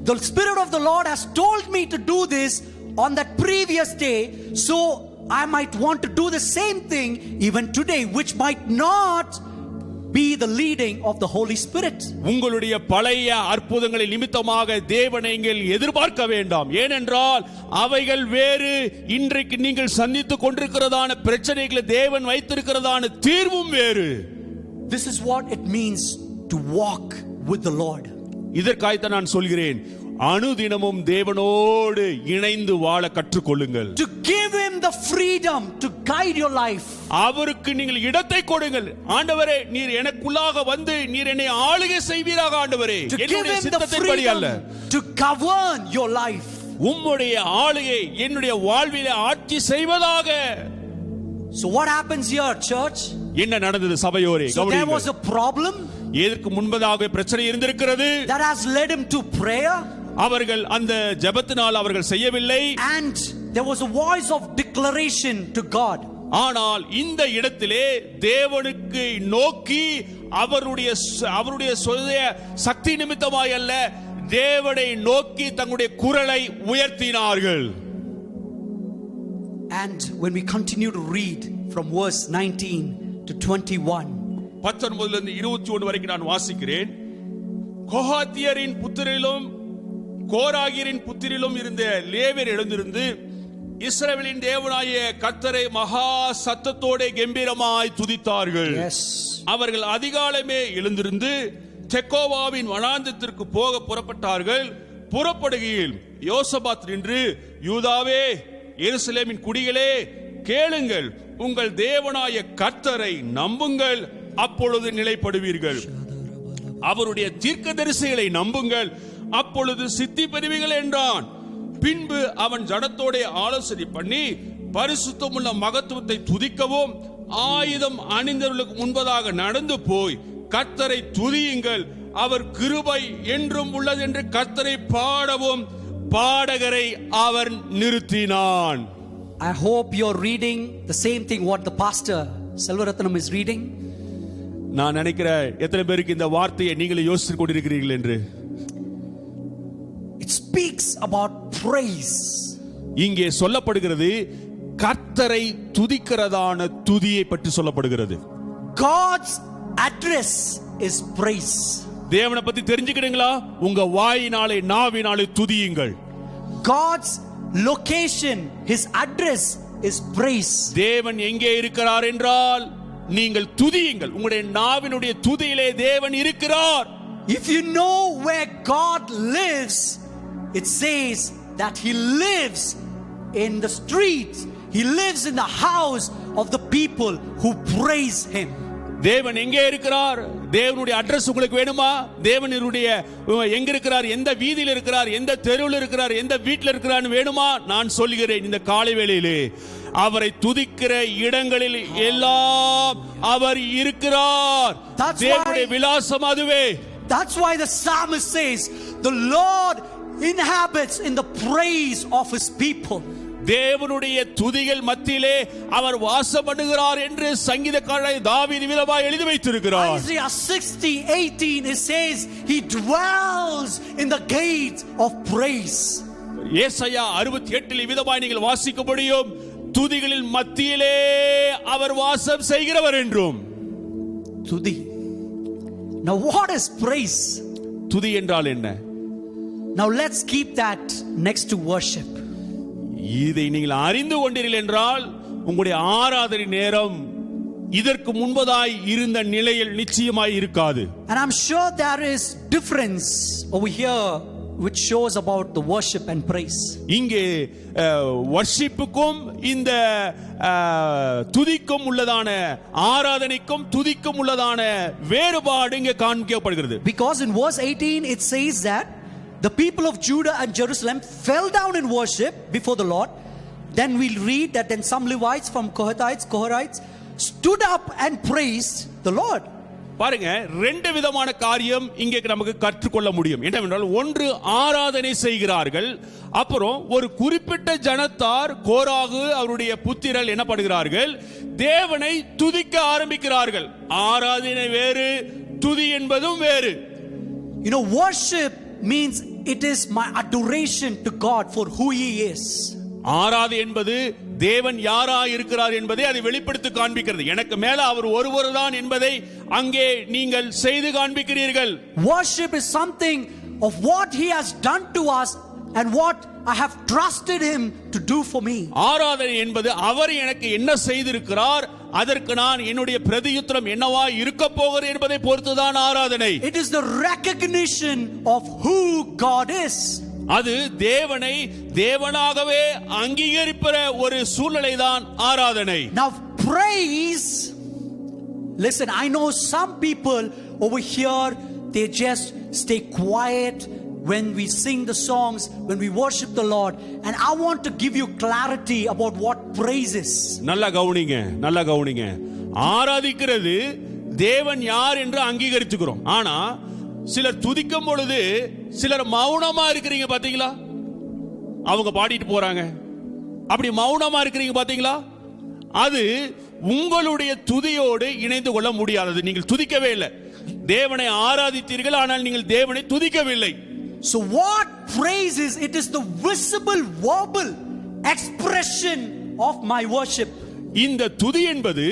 the Spirit of the Lord has told me to do this on that previous day, so I might want to do the same thing even today, which might not be the leading of the Holy Spirit. உங்களுடைய பழைய அற்புதங்களை நிமித்தமாக தேவனை நீங்கள் எதிர்பார்க்க வேண்டாம். ஏனென்றால் அவைகள் வேறு, இன்றைக்கு நீங்கள் சந்தித்துக் கொண்டிருக்கிறதான பிரச்சனைகளை தேவன் வைத்திருக்கிறதான தீர்வும் வேறு. This is what it means to walk with the Lord. இதற்காகத்தான் நான் சொல்கிறேன், அனுதினமும் தேவனோடு இணைந்து வாழ கற்றுக்கொள்ளுங்கள். To give him the freedom to guide your life. அவருக்கு நீங்கள் இடத்தை கொடுங்கள். ஆண்டவரே, நீர் எனக்குள்ளாக வந்து நீர் என்னை ஆளுகை செய்வீராக ஆண்டவரே, என்னுடைய சித்தத்தின்படி அல்ல. To govern your life. உம்முடைய ஆளுகை என்னுடைய வாழ்விலே ஆட்சி செய்வதாக. So what happens here, church? என்ன நடந்தது சபையோரே? So there was a problem. இதற்கு முன்பதாக பிரச்சனை இருந்திருக்கிறது. That has led him to prayer. அவர்கள் அந்த ஜெபத்தினால் அவர்கள் செய்யவில்லை. And there was a voice of declaration to God. ஆனால் இந்த இடத்திலே தேவனுக்கு நோக்கி அவருடைய சுய சக்தி நிமித்தமாய் அல்ல, தேவனை நோக்கி தங்களுடைய குரலை உயர்த்தினார்கள். And when we continue to read from verse 19 to 21, 19 இருந்து 21 வரைக்கும் நான் வாசிக்கிறேன். கோகாத்தியரின் புத்திரிலும் கோராகியரின் புத்திரிலும் இருந்த லேவியர் எழுந்திருந்து இஸ்ரவேலின் தேவனாகிய கர்த்தரை மகா சத்தத்தோட கம்பீரமாய் துதித்தார்கள். அவர்கள் அதிகாலமே எழுந்திருந்து தெக்கோவாவின் வனாந்தரத்திற்கு போக புறப்பட்டார்கள். புறப்படுகையில் யோசபாத் நின்று, யூதாவே, எருசலேமின் குடிகளே, கேளுங்கள், உங்கள் தேவனாய கர்த்தரை நம்புங்கள், அப்பொழுது நிலைப்படுவீர்கள். அவருடைய தீர்க்கதரிசிகளை நம்புங்கள், அப்பொழுது சித்தி பெறுவீர்கள் என்றான். பின்பு அவன் ஜனத்தோட ஆலோசனை பண்ணி பரிசுத்தமுள்ள மகத்துவத்தை துதிக்கவும் ஆயுதம் அணிந்தவர்களுக்கு முன்பதாக நடந்து போய் கர்த்தரை துதியுங்கள், அவர் கிருபை என்றும் உள்ளது என்று கர்த்தரை பாடவும் பாடகரை அவர் நிறுத்தினான். I hope you're reading the same thing what the pastor Selvaratnam is reading. நான் நினைக்கிறேன் எத்தனை பேருக்கு இந்த வார்த்தையை நீங்களே யோசித்துக் கொண்டிருக்கிறீர்கள் என்று. It speaks about praise. இங்கே சொல்லப்படுகிறது கர்த்தரை துதிக்கிறதான துதியை பற்றி சொல்லப்படுகிறது. God's address is praise. தேவனை பத்தி தெரிஞ்சுக்கிடுங்களா? உங்க வாயினாலே நாவினாலே துதியுங்கள். God's location, his address is praise. தேவன் எங்கே இருக்கிறார் என்றால் நீங்கள் துதியுங்கள். உங்களுடைய நாவினுடைய துதியிலே தேவன் இருக்கிறார். If you know where God lives, it says that he lives in the streets, he lives in the house of the people who praise him. தேவன் எங்கே இருக்கிறார்? தேவனுடைய அட்ரஸ் உங்களுக்கு வேணுமா? தேவனுடைய எங்க இருக்கிறார், எந்த வீதியில் இருக்கிறார், எந்த தெருவில் இருக்கிறார், எந்த வீட்டில் இருக்கிறார் வேணுமா? நான் சொல்கிறேன், இந்த காலை வேளையிலே அவரை துதிக்கிற இடங்களில் எல்லாம் அவர் இருக்கிறார். தேவனுடைய விலாசம் அதுவே. That's why the psalmist says, the Lord inhabits in the praise of his people. தேவனுடைய துதிகள் மத்தியிலே அவர் வாசம் பண்ணுகிறார் என்று சங்கீதக்காரன் தாவீது விதமாய் எழுதி வைத்திருக்கிறார். Isaiah 60:18 it says he dwells in the gates of praise. ஏசாயா 68 விதமாய் நீங்கள் வாசிக்க முடியும், துதிகளின் மத்தியிலே அவர் வாசம் செய்கிறவர் என்றும். துதி. Now what is praise? துதி என்றால் என்ன? Now let's keep that next to worship. இதை நீங்கள் அறிந்து கொண்டீர்கள் என்றால் உங்களுடைய ஆராதனை நேரம் இதற்கு முன்பதாய் இருந்த நிலையில் நிச்சயமாய் இருக்காது. And I'm sure there is difference over here which shows about the worship and praise. இங்கே வர்ஷிப்புக்கும் இந்த துதிக்கும் உள்ளதான ஆராதனைக்கும் துதிக்கும் உள்ளதான வேறுபாடு இங்கே காண்பிக்கப்படுகிறது. Because in verse 18 it says that the people of Judah and Jerusalem fell down in worship before the Lord. Then we'll read that then some Levites from Kohathites stood up and praised the Lord. பாருங்க, ரெண்டு விதமான காரியம் இங்கே நமக்கு கற்றுக்கொள்ள முடியும். என்னவென்றால், ஒன்று ஆராதனை செய்கிறார்கள், அப்புறம் ஒரு குறிப்பிட்ட ஜனத்தார் கோராகு அவருடைய புத்திரர் என்ன பண்ணுகிறார்கள், தேவனை துதிக்க ஆரம்பிக்கிறார்கள். ஆராதனை வேறு, துதி என்பதும் வேறு. You know, worship means it is my adoration to God for who he is. ஆராதனை என்பது தேவன் யாரா இருக்கிறார் என்பதை அதை வெளிப்படுத்தி காண்பிக்கிறது. எனக்கு மேல அவர் ஒருவர் தான் என்பதை அங்கே நீங்கள் செய்து காண்பிக்கிறீர்கள். Worship is something of what he has done to us and what I have trusted him to do for me. ஆராதனை என்பது அவர் எனக்கு என்ன செய்திருக்கிறார், அதற்கு நான் என்னுடைய பிரதியுத்தரம் என்னவா இருக்க போகிறது என்பதை பொறுத்துதான் ஆராதனை. It is the recognition of who God is. அது தேவனை தேவனாகவே அங்கீகரிக்கிற ஒரு சூழ்நிலை தான் ஆராதனை. Now praise, listen, I know some people over here, they just stay quiet when we sing the songs, when we worship the Lord, and I want to give you clarity about what praise is. நல்லா கவனிங்க. ஆராதிக்கிறது தேவன் யார் என்று அங்கீகரித்துக்கிறோம். ஆனா சிலர் துதிக்கும் பொழுது சிலர் மௌனமா இருக்கிறீங்க பாத்தீங்களா? அவங்க பாடிட்டு போறாங்க, அப்படி மௌனமா இருக்கிறீங்க பாத்தீங்களா? அது உங்களுடைய துதியோடு இணைந்து கொள்ள முடியாதது. நீங்கள் துதிக்கவே இல்லை, தேவனை ஆராதித்தீர்கள், ஆனால் நீங்கள் தேவனை துதிக்கவில்லை. So what praise is? It is the visible verbal expression of my worship. இந்த துதி என்பது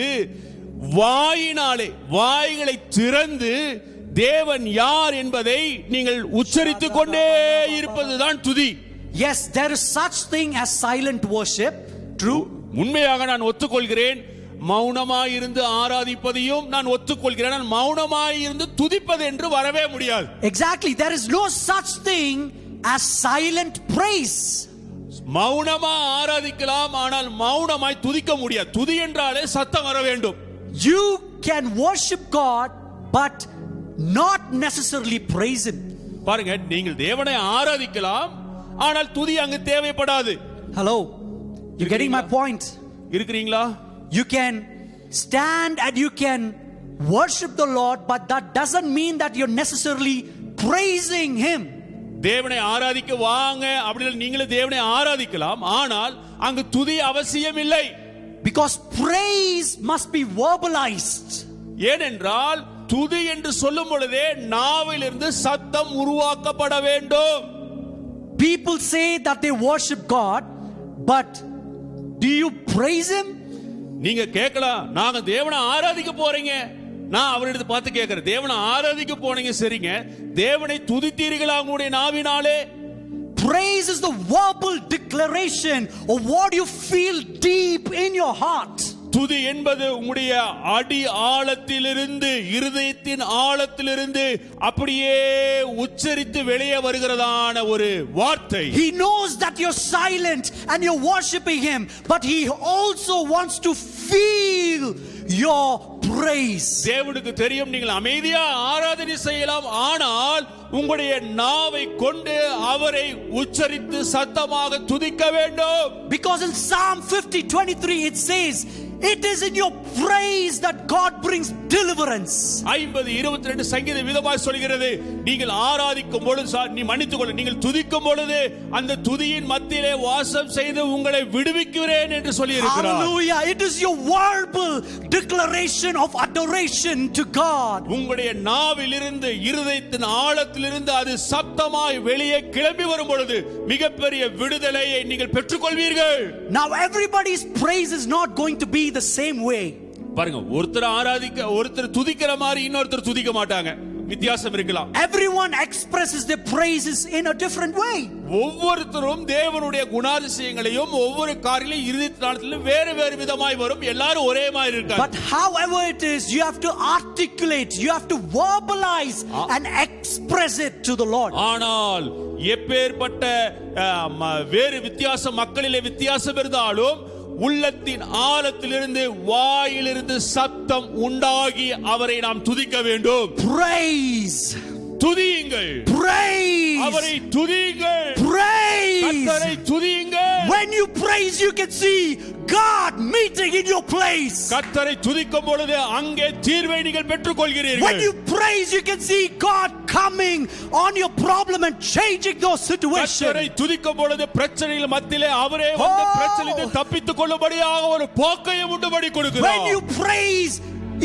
வாயினாலே, வாய்களை திறந்து தேவன் யார் என்பதை நீங்கள் உச்சரித்துக் கொண்டே இருப்பதுதான் துதி. Yes, there is such thing as silent worship. True. உண்மையாக நான் ஒத்துக்கொள்கிறேன். மௌனமாய் இருந்து ஆராதிப்பதையும் நான் ஒத்துக்கொள்கிறேன். மௌனமாய் இருந்து துதிப்பது என்று வரவே முடியாது. Exactly, there is no such thing as silent praise. மௌனமா ஆராதிக்கலாம், ஆனால் மௌனமாய் துதிக்க முடியாது. துதி என்றாலே சத்தம் வர வேண்டும். You can worship God but not necessarily praise him. பாருங்க, நீங்கள் தேவனை ஆராதிக்கலாம், ஆனால் துதி அங்கு தேவைப்படாது. Hello, you getting my point? இருக்கிறீங்களா? You can stand and you can worship the Lord, but that doesn't mean that you're necessarily praising Him. தேவனை ஆராதிக்க வாங்க அப்படின்னு நீங்களும் தேவனை ஆராதிக்கலாம், ஆனால் அங்கு துதி அவசியம் இல்லை. Because praise must be verbalized. ஏனென்றால் துதி என்று சொல்லும் பொழுதே நாவிலிருந்து சத்தம் உருவாக்கப்பட வேண்டும். People say that they worship God, but do you praise Him? நீங்க கேட்கலாம், நாங்க தேவனை ஆராதிக்க போறீங்க. நான் அவரிடத்தை பார்த்து கேட்கிறேன், தேவனை ஆராதிக்க போனீங்க சரிங்க, தேவனை துதித்தீர்களா உங்களுடைய நாவினாலே? Praise is the verbal declaration of what you feel deep in your heart. துதி என்பது உங்களுடைய அடி ஆழத்திலிருந்து, இருதயத்தின் ஆழத்திலிருந்து அப்படியே உச்சரித்து வெளியே வருகிறதான ஒரு வார்த்தை. He knows that you're silent and you're worshiping Him, but He also wants to feel your praise. தேவனுக்கு தெரியும் நீங்கள் அமைதியா ஆராதனை செய்யலாம், ஆனால் உங்களுடைய நாவை கொண்டு அவரை உச்சரித்து சத்தமாக துதிக்க வேண்டும். Because in Psalm 50:23 it says, it is in your praise that God brings deliverance. 50:22 சங்கீத விதமாய் சொல்கிறது, நீங்கள் ஆராதிக்கும் பொழுது, நீ மன்னித்துக் கொள்ள, நீங்கள் துதிக்கும் பொழுது அந்த துதியின் மத்தியிலே வாசம் செய்து உங்களை விடுவிக்கிறேன் என்று சொல்லி இருக்கிறார். Hallelujah. It is your verbal declaration of adoration to God. உங்களுடைய நாவிலிருந்து, இருதயத்தின் ஆழத்திலிருந்து அது சத்தமாய் வெளியே கிளம்பி வரும் பொழுது மிகப்பெரிய விடுதலையை நீங்கள் பெற்றுக்கொள்வீர்கள். Now everybody's praise is not going to be the same way. பாருங்க, ஒருத்தர் துதிக்கிற மாதிரி இன்னொருத்தர் துதிக்க மாட்டாங்க, வித்தியாசம் இருக்கலாம். Everyone expresses their praises in a different way. ஒவ்வொருத்தரும் தேவனுடைய குணாதிசயங்களையும் ஒவ்வொரு காரியங்களையும் இருதயத்திலும் வேறு வேறு விதமாய் வரும், எல்லாரும் ஒரே மாதிரி இருக்காங்க. But however it is, you have to articulate, you have to verbalize and express it to the Lord. ஆனால் எப்பேற்பட்ட வேறு வித்தியாசம், மக்களிலே வித்தியாசம் இருந்தாலும் உள்ளத்தின் ஆழத்திலிருந்து, வாயிலிருந்து சத்தம் உண்டாகி அவரை நாம் துதிக்க வேண்டும். Praise. துதியுங்கள். Praise. அவரை துதியுங்கள். Praise. கர்த்தரை துதியுங்கள். When you praise, you can see God meeting in your place. கர்த்தரை துதிக்கும் பொழுது அங்கே தீர்வை நீங்கள் பெற்றுக்கொள்கிறீர்கள். When you praise, you can see God coming on your problem and changing your situation. கர்த்தரை துதிக்கும் பொழுது பிரச்சனைகள் மத்தியிலே அவரே வந்து பிரச்சனையை தப்பித்துக் கொள்ளும்படியாக ஒரு போக்கையை உண்டுபடி கொடுக்கிறார். When you praise,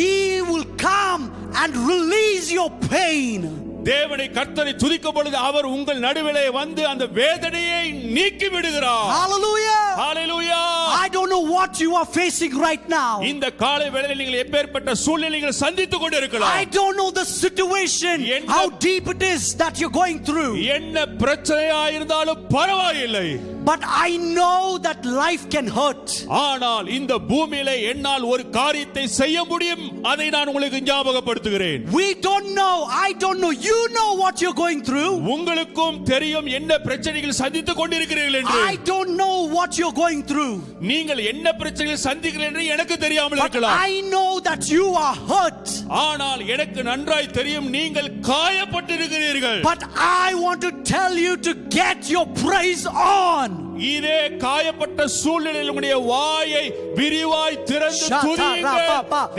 He will come and release your pain. தேவனை கர்த்தரை துதிக்கும் பொழுது அவர் உங்கள் நடுவிலே வந்து அந்த வேதனையை நீக்கி விடுகிறார். Hallelujah. Hallelujah. I don't know what you are facing right now. இந்த காலை வேளையில் நீங்கள் எப்பேற்பட்ட சூழ்நிலைகளை சந்தித்துக் கொண்டிருக்கலாம். I don't know the situation, how deep it is that you're going through. என்ன பிரச்சனையா இருந்தாலும் பரவாயில்லை. But I know that life can hurt. ஆனால் இந்த பூமியிலே என்னால் ஒரு காரியத்தை செய்ய முடியும், அதை நான் உங்களுக்கு ஞாபகப்படுத்துகிறேன். We don't know, I don't know, you know what you're going through. உங்களுக்கும் தெரியும் என்ன பிரச்சனைகள் சந்தித்துக் கொண்டிருக்கிறீர்கள் என்று. I don't know what you're going through. நீங்கள் என்ன பிரச்சனைகள் சந்திக்கிறீர்கள் என்று எனக்கு தெரியாமல் But இருக்கலாம். I know that you are hurt. ஆனால் எனக்கு நன்றாய் தெரியும் நீங்கள் காயப்பட்டிருக்கிறீர்கள். But I want to tell you to get your praise on. இதே காயப்பட்ட சூழ்நிலையில் உங்களுடைய வாயை விரிவாய் திறந்து துதியுங்கள்.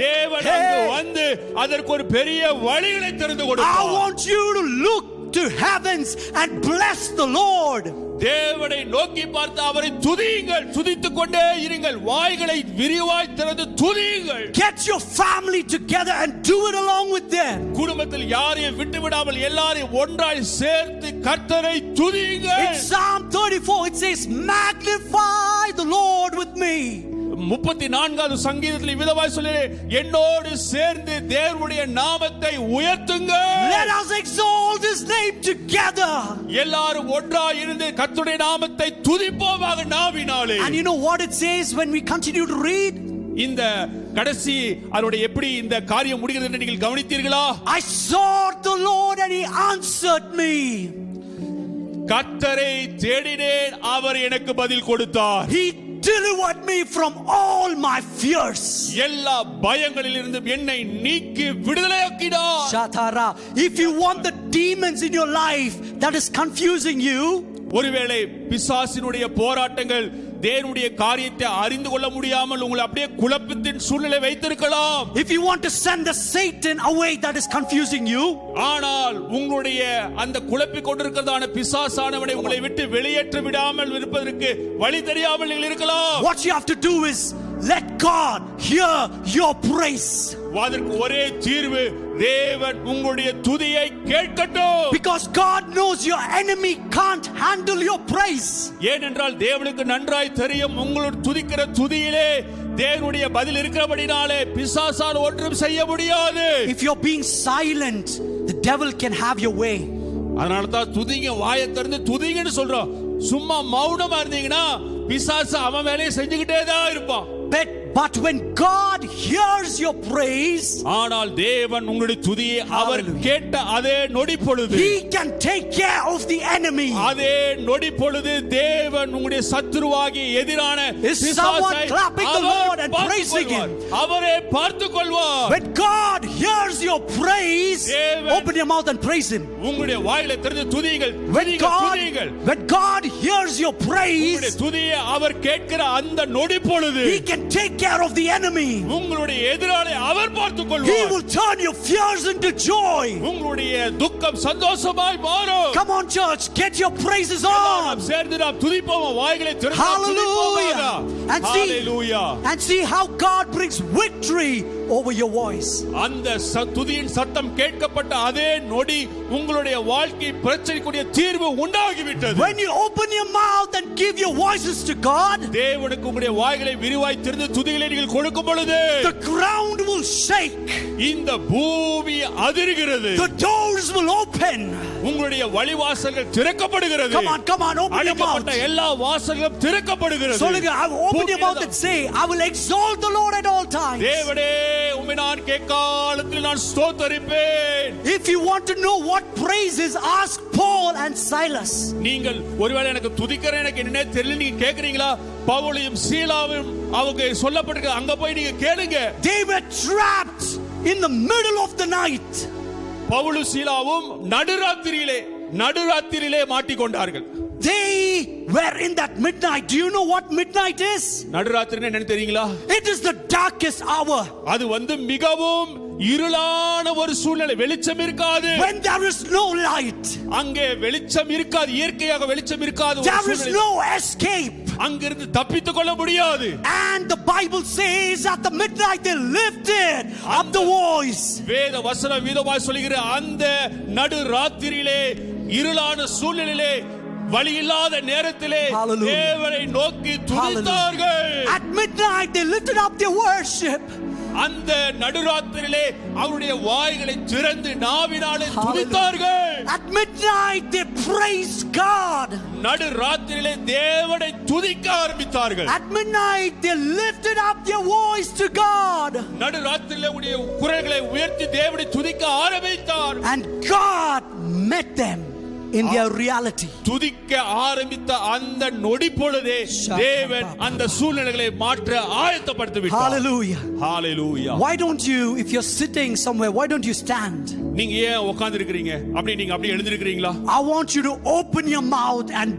தேவன் அங்கு வந்து அதற்கு ஒரு பெரிய வழிகளை திறந்து கொடுப்பார். I want you to look to heavens and bless the Lord. தேவனை நோக்கி பார்த்து அவரை துதியுங்கள், துதித்துக் கொண்டே இருங்கள், வாய்களை விரிவாய் திறந்து துதியுங்கள். Get your family together and do it along with them. குடும்பத்தில் யாரையும் விட்டு விடாமல் எல்லாரையும் ஒன்றாய் சேர்த்து கர்த்தரை துதியுங்கள். In Psalm 34 it says, magnify the Lord with me. 34வது சங்கீதத்தில் விதமாய் சொல்லுகிறேன், என்னோடு சேர்ந்து தேவனுடைய நாமத்தை உயர்த்துங்கள். Let us exalt His name together. எல்லாரும் ஒன்றாய் இருந்து கர்த்தருடைய நாமத்தை துதிப்போமாக நாவினாலே. And you know what it says when we continue to read? இந்த கடைசி அதோட எப்படி இந்த காரியம் முடிகிறது என்று நீங்கள் கவனித்தீர்களா? I sought the Lord and He answered me. கர்த்தரை தேடினேன், அவர் எனக்கு பதில் கொடுத்தார். He delivered me from all my fears. எல்லா பயங்களிலிருந்தும் என்னை நீக்கி விடுதலையாக்கினார். Shatara. If you want the demons in your life that is confusing you, ஒருவேளை பிசாசினுடைய போராட்டங்கள் தேவனுடைய காரியத்தை அறிந்து கொள்ள முடியாமல் உங்களை அப்படியே குழப்பத்தின் சூழ்நிலை வைத்திருக்கலாம். If you want to send the Satan away that is confusing you, ஆனால் உங்களுடைய அந்த குழப்பிக் கொண்டிருக்கிறதான பிசாசானவனை உங்களை விட்டு வெளியேற்ற விடாமல் இருப்பதற்கு வழி தெரியாமல் நீங்கள் இருக்கலாம். what you have to do is let God hear your praise. அதற்கு ஒரே தீர்வு, தேவன் உங்களுடைய துதியை கேட்கட்டும். Because God knows your enemy can't handle your praise. ஏனென்றால் தேவனுக்கு நன்றாய் தெரியும் உங்களுடைய துதிக்கிற துதியிலே தேவனுடைய பதில் இருக்கிறபடினாலே பிசாசால் ஒன்றும் செய்ய முடியாது. If you're being silent, the devil can have your way. அதனால தான் துதிங்க, வாயை திறந்து துதிங்கன்னு சொல்றோம். சும்மா மௌனமா இருந்தீங்கன்னா பிசாசு அவன் வேலையை செஞ்சுக்கிட்டே தான் இருப்பான். But when God hears your praise, ஆனால் தேவன் உங்களுடைய துதியை அவர் கேட்ட அதே நொடி பொழுது, He can take care of the enemy. அதே நொடி பொழுது தேவன் உங்களுடைய சத்துருவாகிய எதிரான Is someone clapping the Lord and praising Him? அவரே பார்த்துக் கொள்வார். When God hears your praise, தேவன் open your mouth and praise Him. உங்களுடைய வாயிலை திறந்து துதியுங்கள். When God hears your praise, உங்களுடைய துதியை அவர் கேட்கிற அந்த நொடி பொழுது He can take care of the enemy. உங்களுடைய எதிராளி அவர் பார்த்துக் He கொள்வார். will turn your fears into joy. உங்களுடைய துக்கம் சந்தோஷமாய் மாறும். Come on, church, get your praises on. நாம் சேர்ந்து நாம் துதிப்போம், வாய்களை திறந்து Hallelujah. Hallelujah. And see how God brings victory over your voice. அந்த துதியின் சத்தம் கேட்கப்பட்ட அதே நொடி உங்களுடைய வாழ்க்கை பிரச்சனைக்குரிய தீர்வு உண்டாகிவிட்டது. When you open your mouth and give your voices to God, தேவனுக்கு உங்களுடைய வாய்களை விரிவாய் திறந்து துதிகளை நீங்கள் கொடுக்கும் பொழுது the ground will shake. இந்த பூமி அதிர்கிறது. The doors will open. உங்களுடைய வழிவாசல்கள் திறக்கப்படுகிறது. Come on, open your mouth. அடைக்கப்பட்ட எல்லா வாசல்களும் திறக்கப்படுகிறது. சொல்லுங்க, open your mouth and say, I will exalt the Lord at all times. தேவனே, உம்மை நான் கேட்காலத்தில் நான் ஸ்தோத்தரிப்பேன். If you want to know what praise is, ask Paul and Silas. நீங்கள் ஒருவேளை எனக்கு துதிக்கிற எனக்கு என்னன்னே தெரியல நீங்க கேக்குறீங்களா? பவுலையும் சீலாவும் அவங்க சொல்லப்பட்டிருக்க அங்க போய் நீங்க கேளுங்க. They were trapped in the middle of the night. பவுலும் சீலாவும் நடுராத்திரியிலே மாட்டிக்கொண்டார்கள். They were in that midnight. Do you know what midnight is? நடுராத்திரினா என்னன்னு தெரியுங்களா? It is the darkest hour. அது மிகவும் இருளான ஒரு சூழ்நிலை, வெளிச்சம் இருக்காது. When there is no light, அங்கே வெளிச்சம் இருக்காது, இயற்கையாக வெளிச்சம் இருக்காது. there is no escape. அங்கிருந்து தப்பித்துக் கொள்ள முடியாது. And the Bible says at the midnight they lifted up the voice. வேத வசனம் விதமாய் சொல்லுகிற அந்த நடு ராத்திரியிலே இருளான சூழ்நிலையிலே வழி இல்லாத நேரத்திலே தேவனை நோக்கி துதித்தார்கள். At midnight they lifted up their worship. அந்த நடுராத்திரியிலே அவருடைய வாய்களை திறந்து நாவினாலே துதித்தார்கள். At midnight they praised God. நடுராத்திரியிலே தேவனை துதிக்க ஆரம்பித்தார்கள். At midnight they lifted up their voice to God. நடுராத்திரியிலே உடைய குரல்களை உயர்த்தி தேவனை துதிக்க ஆரம்பித்தார். And God met them in their reality. துதிக்க ஆரம்பித்த அந்த நொடி பொழுதே தேவன் அந்த சூழ்நிலைகளை மாற்ற ஆயத்தப்படுத்தி விட்டார். Hallelujah. Hallelujah. Why don't you, if you're sitting somewhere, why don't you stand? நீங்க ஏன் உட்கார்ந்து இருக்கீங்க? நீங்க அப்படியே எழுந்திருக்கிறீங்களா? I want you to open your mouth and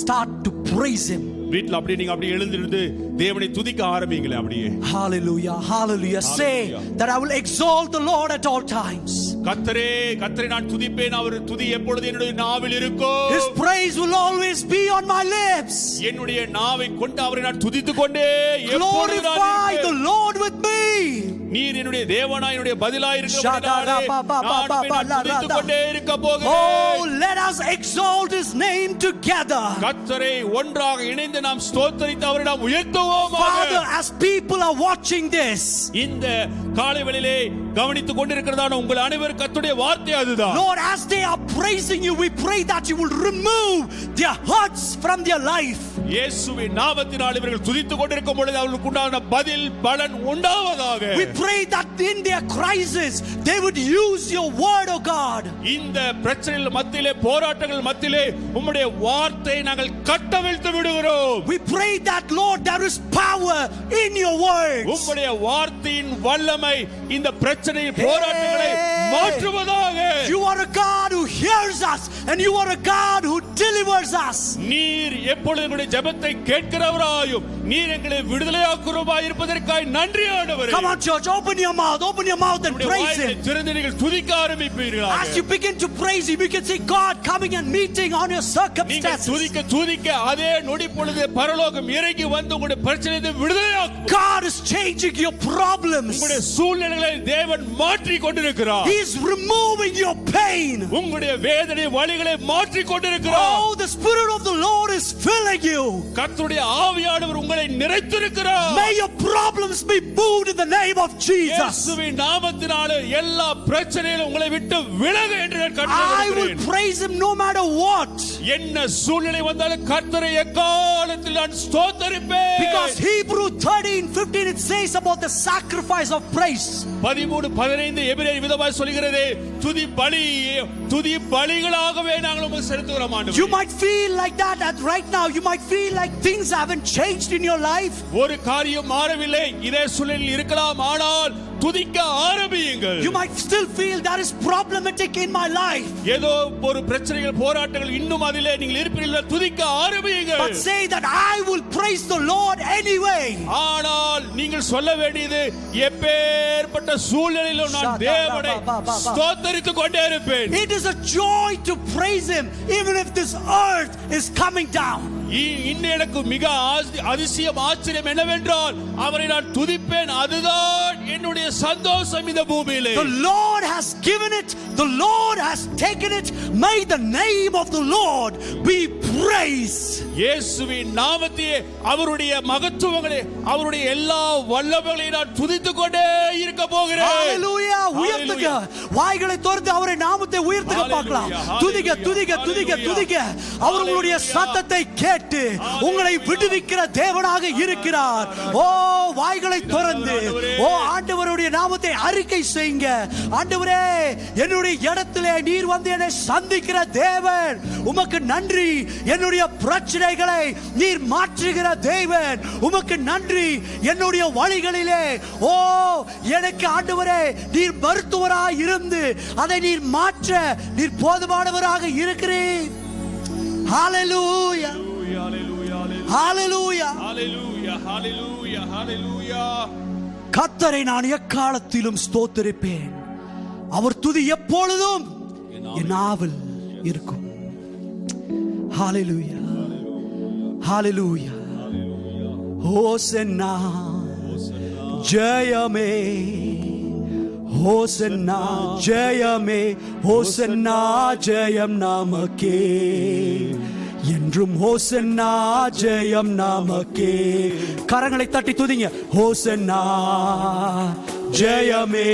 start to praise Him. வீட்ல நீங்க எழுந்திருந்து தேவனை துதிக்க ஆரம்பிங்களே அப்படியே. Hallelujah. Hallelujah. Say that I will exalt the Lord at all times. கர்த்தரை நான் துதிப்பேன், அவர் துதி எப்பொழுது என்னுடைய நாவில் இருக்கும். His praise will always be on my lips. என்னுடைய நாவை கொண்டு அவரை நான் துதித்துக் கொண்டே glorify the Lord with me. நீர் என்னுடைய தேவனாய் என்னுடைய பதிலாய் இருக்கிறபடியாலே நான் துதித்துக் கொண்டே இருக்க போகிறேன். Oh, let us exalt His name together. கர்த்தரை ஒன்றாக இணைந்து நாம் ஸ்தோத்திரித்து அவரை நாம் உயர்த்துவோமாக. Father, as people are watching this, இந்த காலை வேளையிலே கவனித்துக் கொண்டிருக்கிறதான உங்கள் அனைவரும் கர்த்தருடைய வார்த்தை அதுதான். Lord, as they are praising you, we pray that you will remove their hurts from their life. இயேசுவின் நாமத்தினால் இவர்கள் துதித்துக் கொண்டிருக்கும் பொழுது அவர்களுக்கு உண்டான பதில் பலன் உண்டாவதாக. We pray that in their crisis they would use your word, oh God. இந்த பிரச்சனைகள் மத்தியிலே, போராட்டங்கள் மத்தியிலே உம்முடைய வார்த்தையை நாங்கள் கட்டவிழ்த்து விடுகிறோம். We pray that, Lord, there is power in your words. உம்முடைய வார்த்தையின் வல்லமை இந்த பிரச்சனை போராட்டங்களை மாற்றுவதாக. You are a God who hears us and you are a God who delivers us. நீர் எப்பொழுது எங்களுடைய ஜெபத்தை கேட்கிறவராயும் நீர் எங்களை விடுதலையாக்குறவராய் இருப்பதற்காக நன்றி ஆண்டவரே. Come on church, open your mouth and praise him. திறந்து நீங்கள் துதிக்க ஆரம்பிப்பீர்களாக. As you begin to praise him, you can see God coming and meeting on your circumstances. நீங்கள் துதிக்க அதே நொடி பொழுது பரலோகம் இறங்கி வந்து உங்களுடைய பிரச்சனையை விடுதலையாக்கும். God is changing your problems. உங்களுடைய சூழ்நிலைகளை தேவன் மாற்றி கொண்டிருக்கிறார். He is removing your pain. உங்களுடைய வேதனை வலிகளை மாற்றி கொண்டிருக்கிறார். Oh, the Spirit of the Lord is filling you. கர்த்தருடைய ஆவியானவர் உங்களை நிறைத்திருக்கிறார். May your problems be moved in the name of Jesus. இயேசுவின் நாமத்தினாலே எல்லா பிரச்சனைகளும் உங்களை விட்டு விலக என்று நான் I கட்டளையிடுகிறேன். will praise him no matter what. என்ன சூழ்நிலை வந்தாலும் கர்த்தரை எக்காலத்தில் நான் ஸ்தோத்தரிப்பேன். Because Hebrew 13:15 it says about the sacrifice of praise. 13:15 எபிரேயர் விதமாய் சொல்கிறது, துதி பலிகளாகவே நாங்கள் உமக்கு செலுத்துகிறோம் ஆண்டவரே. You might feel like that at right now. You might feel like things haven't changed in your life. ஒரு காரியம் மாறவில்லை, இதே சூழலில் இருக்கலாம், ஆனால் துதிக்க ஆரம்பியுங்கள். You might still feel that is problematic in my life. ஏதோ ஒரு பிரச்சனைகள் போராட்டங்கள் இன்னும் அதிலே நீங்கள் இருப்பீர்கள், துதிக்க ஆரம்பியுங்கள். But say that I will praise the Lord anyway. ஆனால் நீங்கள் சொல்ல வேண்டியது, எப்பேற்பட்ட சூழ்நிலையிலும் நான் தேவனை ஸ்தோத்தரித்துக் கொண்டே இருப்பேன். It is a joy to praise him even if this earth is coming down. இன்னும் எனக்கு மிக அதிசயம் ஆச்சரியம் என்னவென்றால் அவரை நான் துதிப்பேன், அதுதான் என்னுடைய சந்தோஷம் இந்த பூமியிலே. The Lord has given it, the Lord has taken it. May the name of the Lord be praised. இயேசுவின் நாமத்தையே, அவருடைய மகத்துவங்களை, அவருடைய எல்லா வல்லமைகளையும் நான் துதித்துக் கொண்டே இருக்க போகிறேன். ஹalleluya. உயர்த்துங்க, வாய்களை திறந்து அவருடைய நாமத்தை உயர்த்துங்க பார்க்கலாம். துதிக்க துதிக்க துதிக்க துதிக்க. அவர் உங்களுடைய சத்தத்தை கேட்டு உங்களை விடுவிக்கிற தேவனாக இருக்கிறார். ஓ, வாய்களை திறந்து ஓ ஆண்டவருடைய நாமத்தை அறிக்கை செய்யுங்க. ஆண்டவரே, என்னுடைய இடத்திலே நீர் வந்து என்னை சந்திக்கிற தேவன், உமக்கு நன்றி. என்னுடைய பிரச்சனைகளை நீர் மாற்றுகிற தேவன், உமக்கு நன்றி. என்னுடைய வழிகளிலே ஓ எனக்கு ஆண்டவரே நீர் மருத்துவராய் இருந்து அதை நீர் மாற்ற நீர் போதுமானவராக இருக்கிறீர். ஹalleluya ஹalleluya ஹalleluya ஹalleluya ஹalleluya. கர்த்தரை நான் எக்காலத்திலும் ஸ்தோத்திரிப்பேன். அவர் துதி எப்பொழுதும் என் நாவில் இருக்கும். ஹalleluya ஹalleluya. ஹோசன்னா ஜெயமே, ஹோசன்னா ஜெயமே, ஹோசன்னா ஜெயம் நமக்கே என்றும். ஹோசன்னா ஜெயம் நமக்கே. கரங்களை தட்டி துதிங்க. ஹோசன்னா ஜெயமே,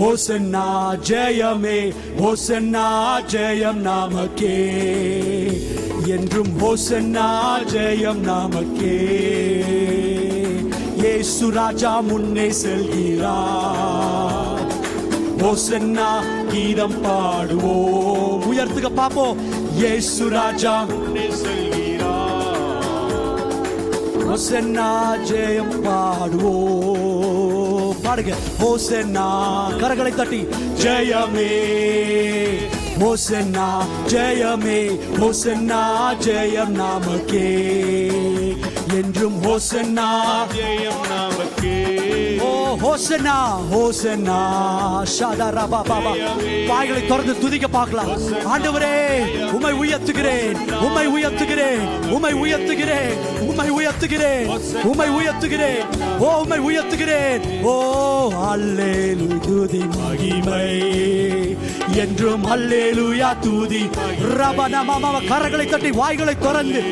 ஹோசன்னா ஜெயமே, ஹோசன்னா ஜெயம் நமக்கே என்றும். ஹோசன்னா ஜெயம் நமக்கே. இயேசு ராஜா முன்னே செல்கிறார். ஹோசன்னா கீதம் பாடுவோம். உயர்த்துக பாப்போம். இயேசு ராஜா முன்னே செல்கிறார். ஹோசன்னா ஜெயம் பாடுவோம். பாடுங்க. ஹோசன்னா, கரங்களை தட்டி. ஜெயமே, ஹோசன்னா ஜெயமே, ஹோசன்னா ஜெயம் நமக்கே என்றும். ஹோசன்னா ஜெயம் நமக்கே. ஓ ஹோசன்னா ஹோசன்னா ஷாதரா பாபா. வாய்களை திறந்து துதிக்க பார்க்கலாம். ஆண்டவரே, உம்மை உயர்த்துகிறேன், உம்மை உயர்த்துகிறேன், உம்மை உயர்த்துகிறேன், உம்மை உயர்த்துகிறேன், உம்மை உயர்த்துகிறேன். ஓ உம்மை உயர்த்துகிறேன். ஓ அல்லேலூயா. துதி மகிமை என்றும். அல்லேலூயா துதி. ரபனா மாமா. கரங்களை தட்டி வாய்களை திறந்து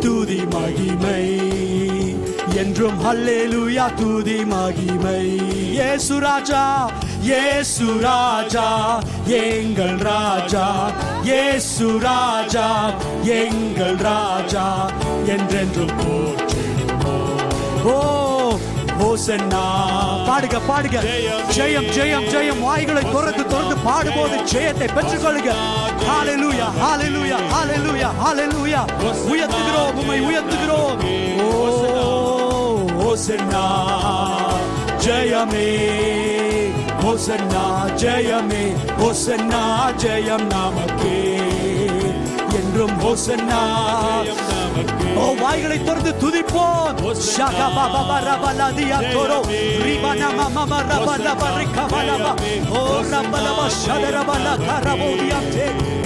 துதி மகிமை என்றும். அல்லேலூயா துதி மகிமை. இயேசு ராஜா, இயேசு ராஜா, எங்கள் ராஜா, இயேசு ராஜா, எங்கள் ராஜா என்றென்றும் போற்றிடுவோம். ஓ ஹோசன்னா. பாடுக பாடுக. ஜெயம் ஜெயம் ஜெயம். வாய்களை திறந்து திறந்து பாடும்போது ஜெயத்தை பெற்றுக்கொள்ளுங்க. ஹalleluya ஹalleluya ஹalleluya ஹalleluya. உயர்த்துகிறோம், உம்மை உயர்த்துகிறோம். ஓ ஹோசன்னா ஜெயமே, ஹோசன்னா ஜெயமே, ஹோசன்னா ஜெயம் நமக்கே என்றும் ஹோசன்னா. ஓ வாய்களை திறந்து துதிப்போம்.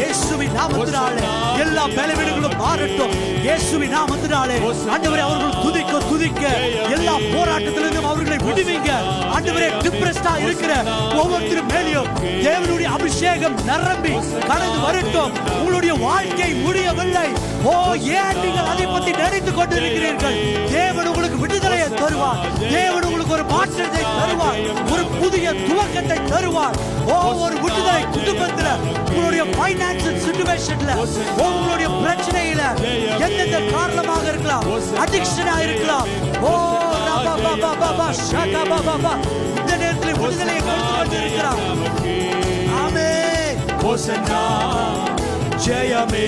இயேசுவின் நாமத்தினாலே எல்லா பலவீனங்களும் மாறட்டும். இயேசுவின் நாமத்தினாலே ஆண்டவரே அவர்கள் துதிக்க துதிக்க எல்லா போராட்டத்திலிருந்தும் அவர்களை விடுவீங்க. ஆண்டவரே டிப்ரெஸ்டா இருக்கிற ஒவ்வொருத்தரும் மேலேயும் தேவனுடைய அபிஷேகம் நிரம்பி கடந்து வரட்டும். உங்களுடைய வாழ்க்கை முடியவில்லை. ஓ ஏன் நீங்கள் அதை பற்றி நினைத்துக் கொண்டிருக்கிறீர்கள்? தேவன் உங்களுக்கு விடுதலையை தருவார். தேவன் உங்களுக்கு ஒரு மாற்றத்தை தருவார். ஒரு புதிய துவக்கத்தை தருவார். ஓ ஒரு விடுதலை குடும்பத்துல, உங்களுடைய பைனான்சியல் சிச்சுவேஷன்ல, உங்களுடைய பிரச்சனையில எந்தெந்த காரணமாக இருக்கலாம், அடிக்ஷனா இருக்கலாம். ஓ இந்த நேரத்தில் விடுதலையை கொடுத்து கொண்டிருக்கிறார். ஆமென். ஹோசன்னா ஜெயமே,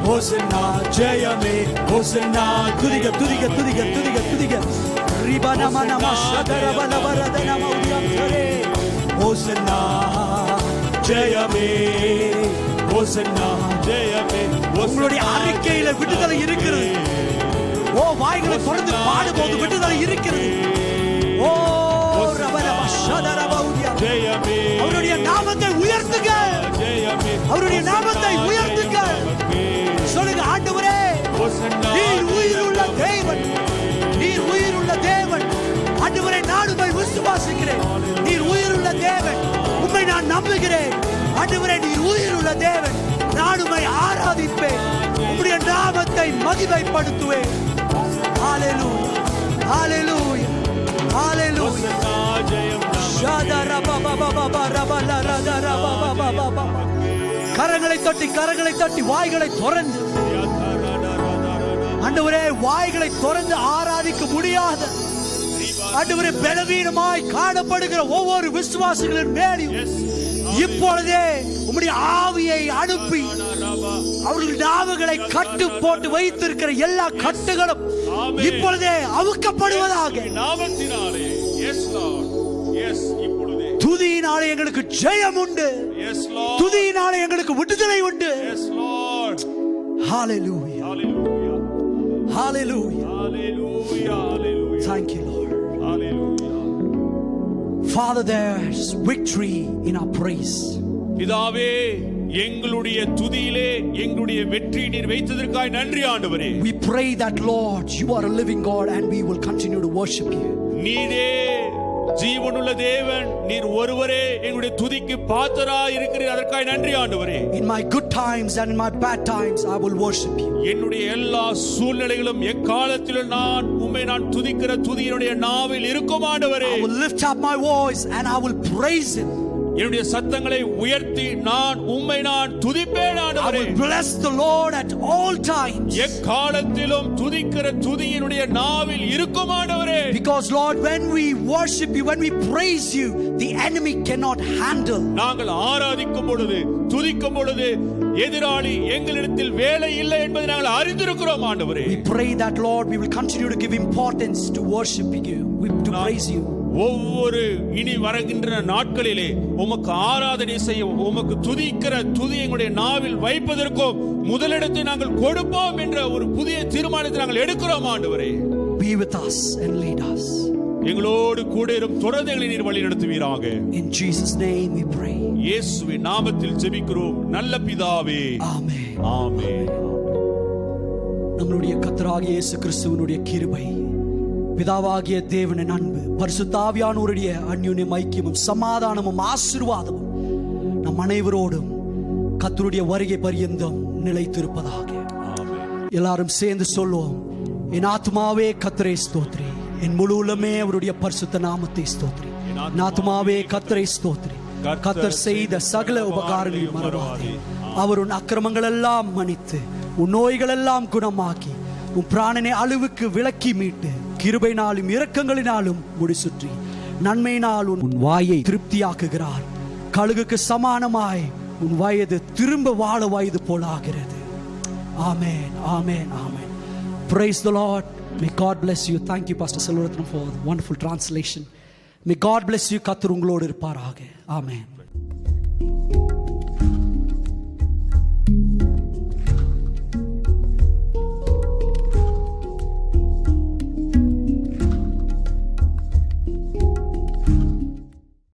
ஹோசன்னா ஜெயமே, ஹோசன்னா. துதிக துதிக துதிக துதிக துதிக. ரிபனமனம ஷதரபலவரதனம உயர்த்தரே. ஹோசன்னா ஜெயமே, ஹோசன்னா ஜெயமே. உங்களுடைய அறிக்கையில விடுதலை இருக்கிறது. ஓ வாய்களை திறந்து பாடும்போது விடுதலை இருக்கிறது. ஓ ரபலம ஷதரப உயர்த்தரே. அவருடைய நாமத்தை உயர்த்துங்க, அவருடைய நாமத்தை உயர்த்துங்க. சொல்லுங்க, ஆண்டவரே நீர் உயிருள்ள தேவன், நீர் உயிருள்ள தேவன். ஆண்டவரே நான் உம்மை விசுவாசிக்கிறேன். நீர் உயிருள்ள தேவன், உம்மை நான் நம்புகிறேன். ஆண்டவரே நீர் உயிருள்ள தேவன், நான் உம்மை ஆராதிப்பேன். உம்முடைய நாமத்தை மகிமைப்படுத்துவேன். ஹalleluya, ஹalleluya, ஹalleluya. கரங்களை தட்டி கரங்களை தட்டி வாய்களை திறந்து ஆண்டவரே வாய்களை திறந்து ஆராதிக்க முடியாத ஆண்டவரே பலவீனமாய் காணப்படுகிற ஒவ்வொரு விசுவாசிகளின் மேலும் இப்பொழுதே உம்முடைய ஆவியை அனுப்பி அவர்கள் நாவுகளை கட்டு போட்டு வைத்திருக்கிற எல்லா கட்டுகளும் இப்பொழுதே அவுக்கப்படுவதாக. துதியினாலே எங்களுக்கு ஜெயம் உண்டு. துதியினாலே எங்களுக்கு விடுதலை உண்டு. ஹalleluya, hallelujah, thank you Lord. Father, there's victory in our praise. பிதாவே எங்களுடைய துதியிலே எங்களுடைய வெற்றி நீர் வைத்ததற்காய் நன்றி ஆண்டவரே. We pray that Lord you are a living God and we will continue to worship you. நீரே ஜீவனுள்ள தேவன், நீர் ஒருவரே எங்களுடைய துதிக்கு பாத்திரராய் இருக்கிறீர். அதற்காய் நன்றி ஆண்டவரே. In my good times and in my bad times I will worship you. என்னுடைய எல்லா சூழ்நிலைகளும் எக்காலத்திலும் உம்மை நான் துதிக்கிற துதியினுடைய நாவில் இருக்கும் ஆண்டவரே. I will lift up my voice and I will praise him. என்னுடைய சத்தங்களை உயர்த்தி உம்மை நான் துதிப்பேன் ஆண்டவரே. I will bless the Lord at all times. எக்காலத்திலும் துதிக்கிற துதியினுடைய நாவில் இருக்கும் ஆண்டவரே. Because Lord, when we worship you, when we praise you, the enemy cannot handle. நாங்கள் ஆராதிக்கும் பொழுது துதிக்கும் பொழுது எதிராளி எங்களிடத்தில் வேலை இல்லை என்பதை நாங்கள் அறிந்திருக்கிறோம் ஆண்டவரே. We pray that Lord we will continue to give importance to worshiping you, to praise you. ஒவ்வொரு இனி வருகின்ற நாட்களிலே உமக்கு ஆராதனை செய்ய, உமக்கு துதிக்கிற துதி எங்களுடைய நாவில் வைப்பதற்கும் முதலிடத்தை நாங்கள் கொடுப்போம் என்ற ஒரு புதிய தீர்மானத்தை நாங்கள் எடுக்கிறோம் ஆண்டவரே. Be with us and lead us. எங்களோடு கூட இரும், தொடர்ந்து எங்களை நீர் வழி நடத்துவீராக. In Jesus name we pray. இயேசுவின் நாமத்தில் ஜெபிக்கிறோம் நல்ல பிதாவே. Amen. ஆமென். நம்முடைய கர்த்தராகிய இயேசு கிறிஸ்துவினுடைய கிருபை, பிதாவாகிய தேவனின் அன்பு, பரிசுத்த ஆவியானவருடைய அன்யோன்ய ஐக்கியமும் சமாதானமும் ஆசீர்வாதமும் நம் அனைவரோடும் கர்த்தருடைய வருகை பரியந்தம் நிலைத்திருப்பதாக. எல்லாரும் சேர்ந்து சொல்லுவோம். என் ஆத்துமாவே கர்த்தரை ஸ்தோத்திரி, என் முழு உள்ளமே அவருடைய பரிசுத்த நாமத்தை ஸ்தோத்திரி. என் ஆத்துமாவே கர்த்தரை ஸ்தோத்திரி, கர்த்தர் செய்த சகல உபகாரங்களையும் மறவாதே. அவர் உன் அக்கிரமங்கள் எல்லாம் மன்னித்து உன் நோய்கள் எல்லாம் குணமாக்கி உன் பிராணனை அழிவுக்கு விலக்கி மீட்டு கிருபையினாலும் இரக்கங்களினாலும் முடிசுற்றி நன்மையினால் உன் வாயை திருப்தியாக்குகிறார். கழுகுக்கு சமானமாய் உன் வயது திரும்ப வாழ வயது போல ஆகிறது. ஆமென், ஆமென், ஆமென். Praise the Lord. May God bless you. Thank you, Pastor Selvaratnam, for the wonderful translation. May God bless you. கர்த்தர் உங்களோடு இருப்பாராக. ஆமென்.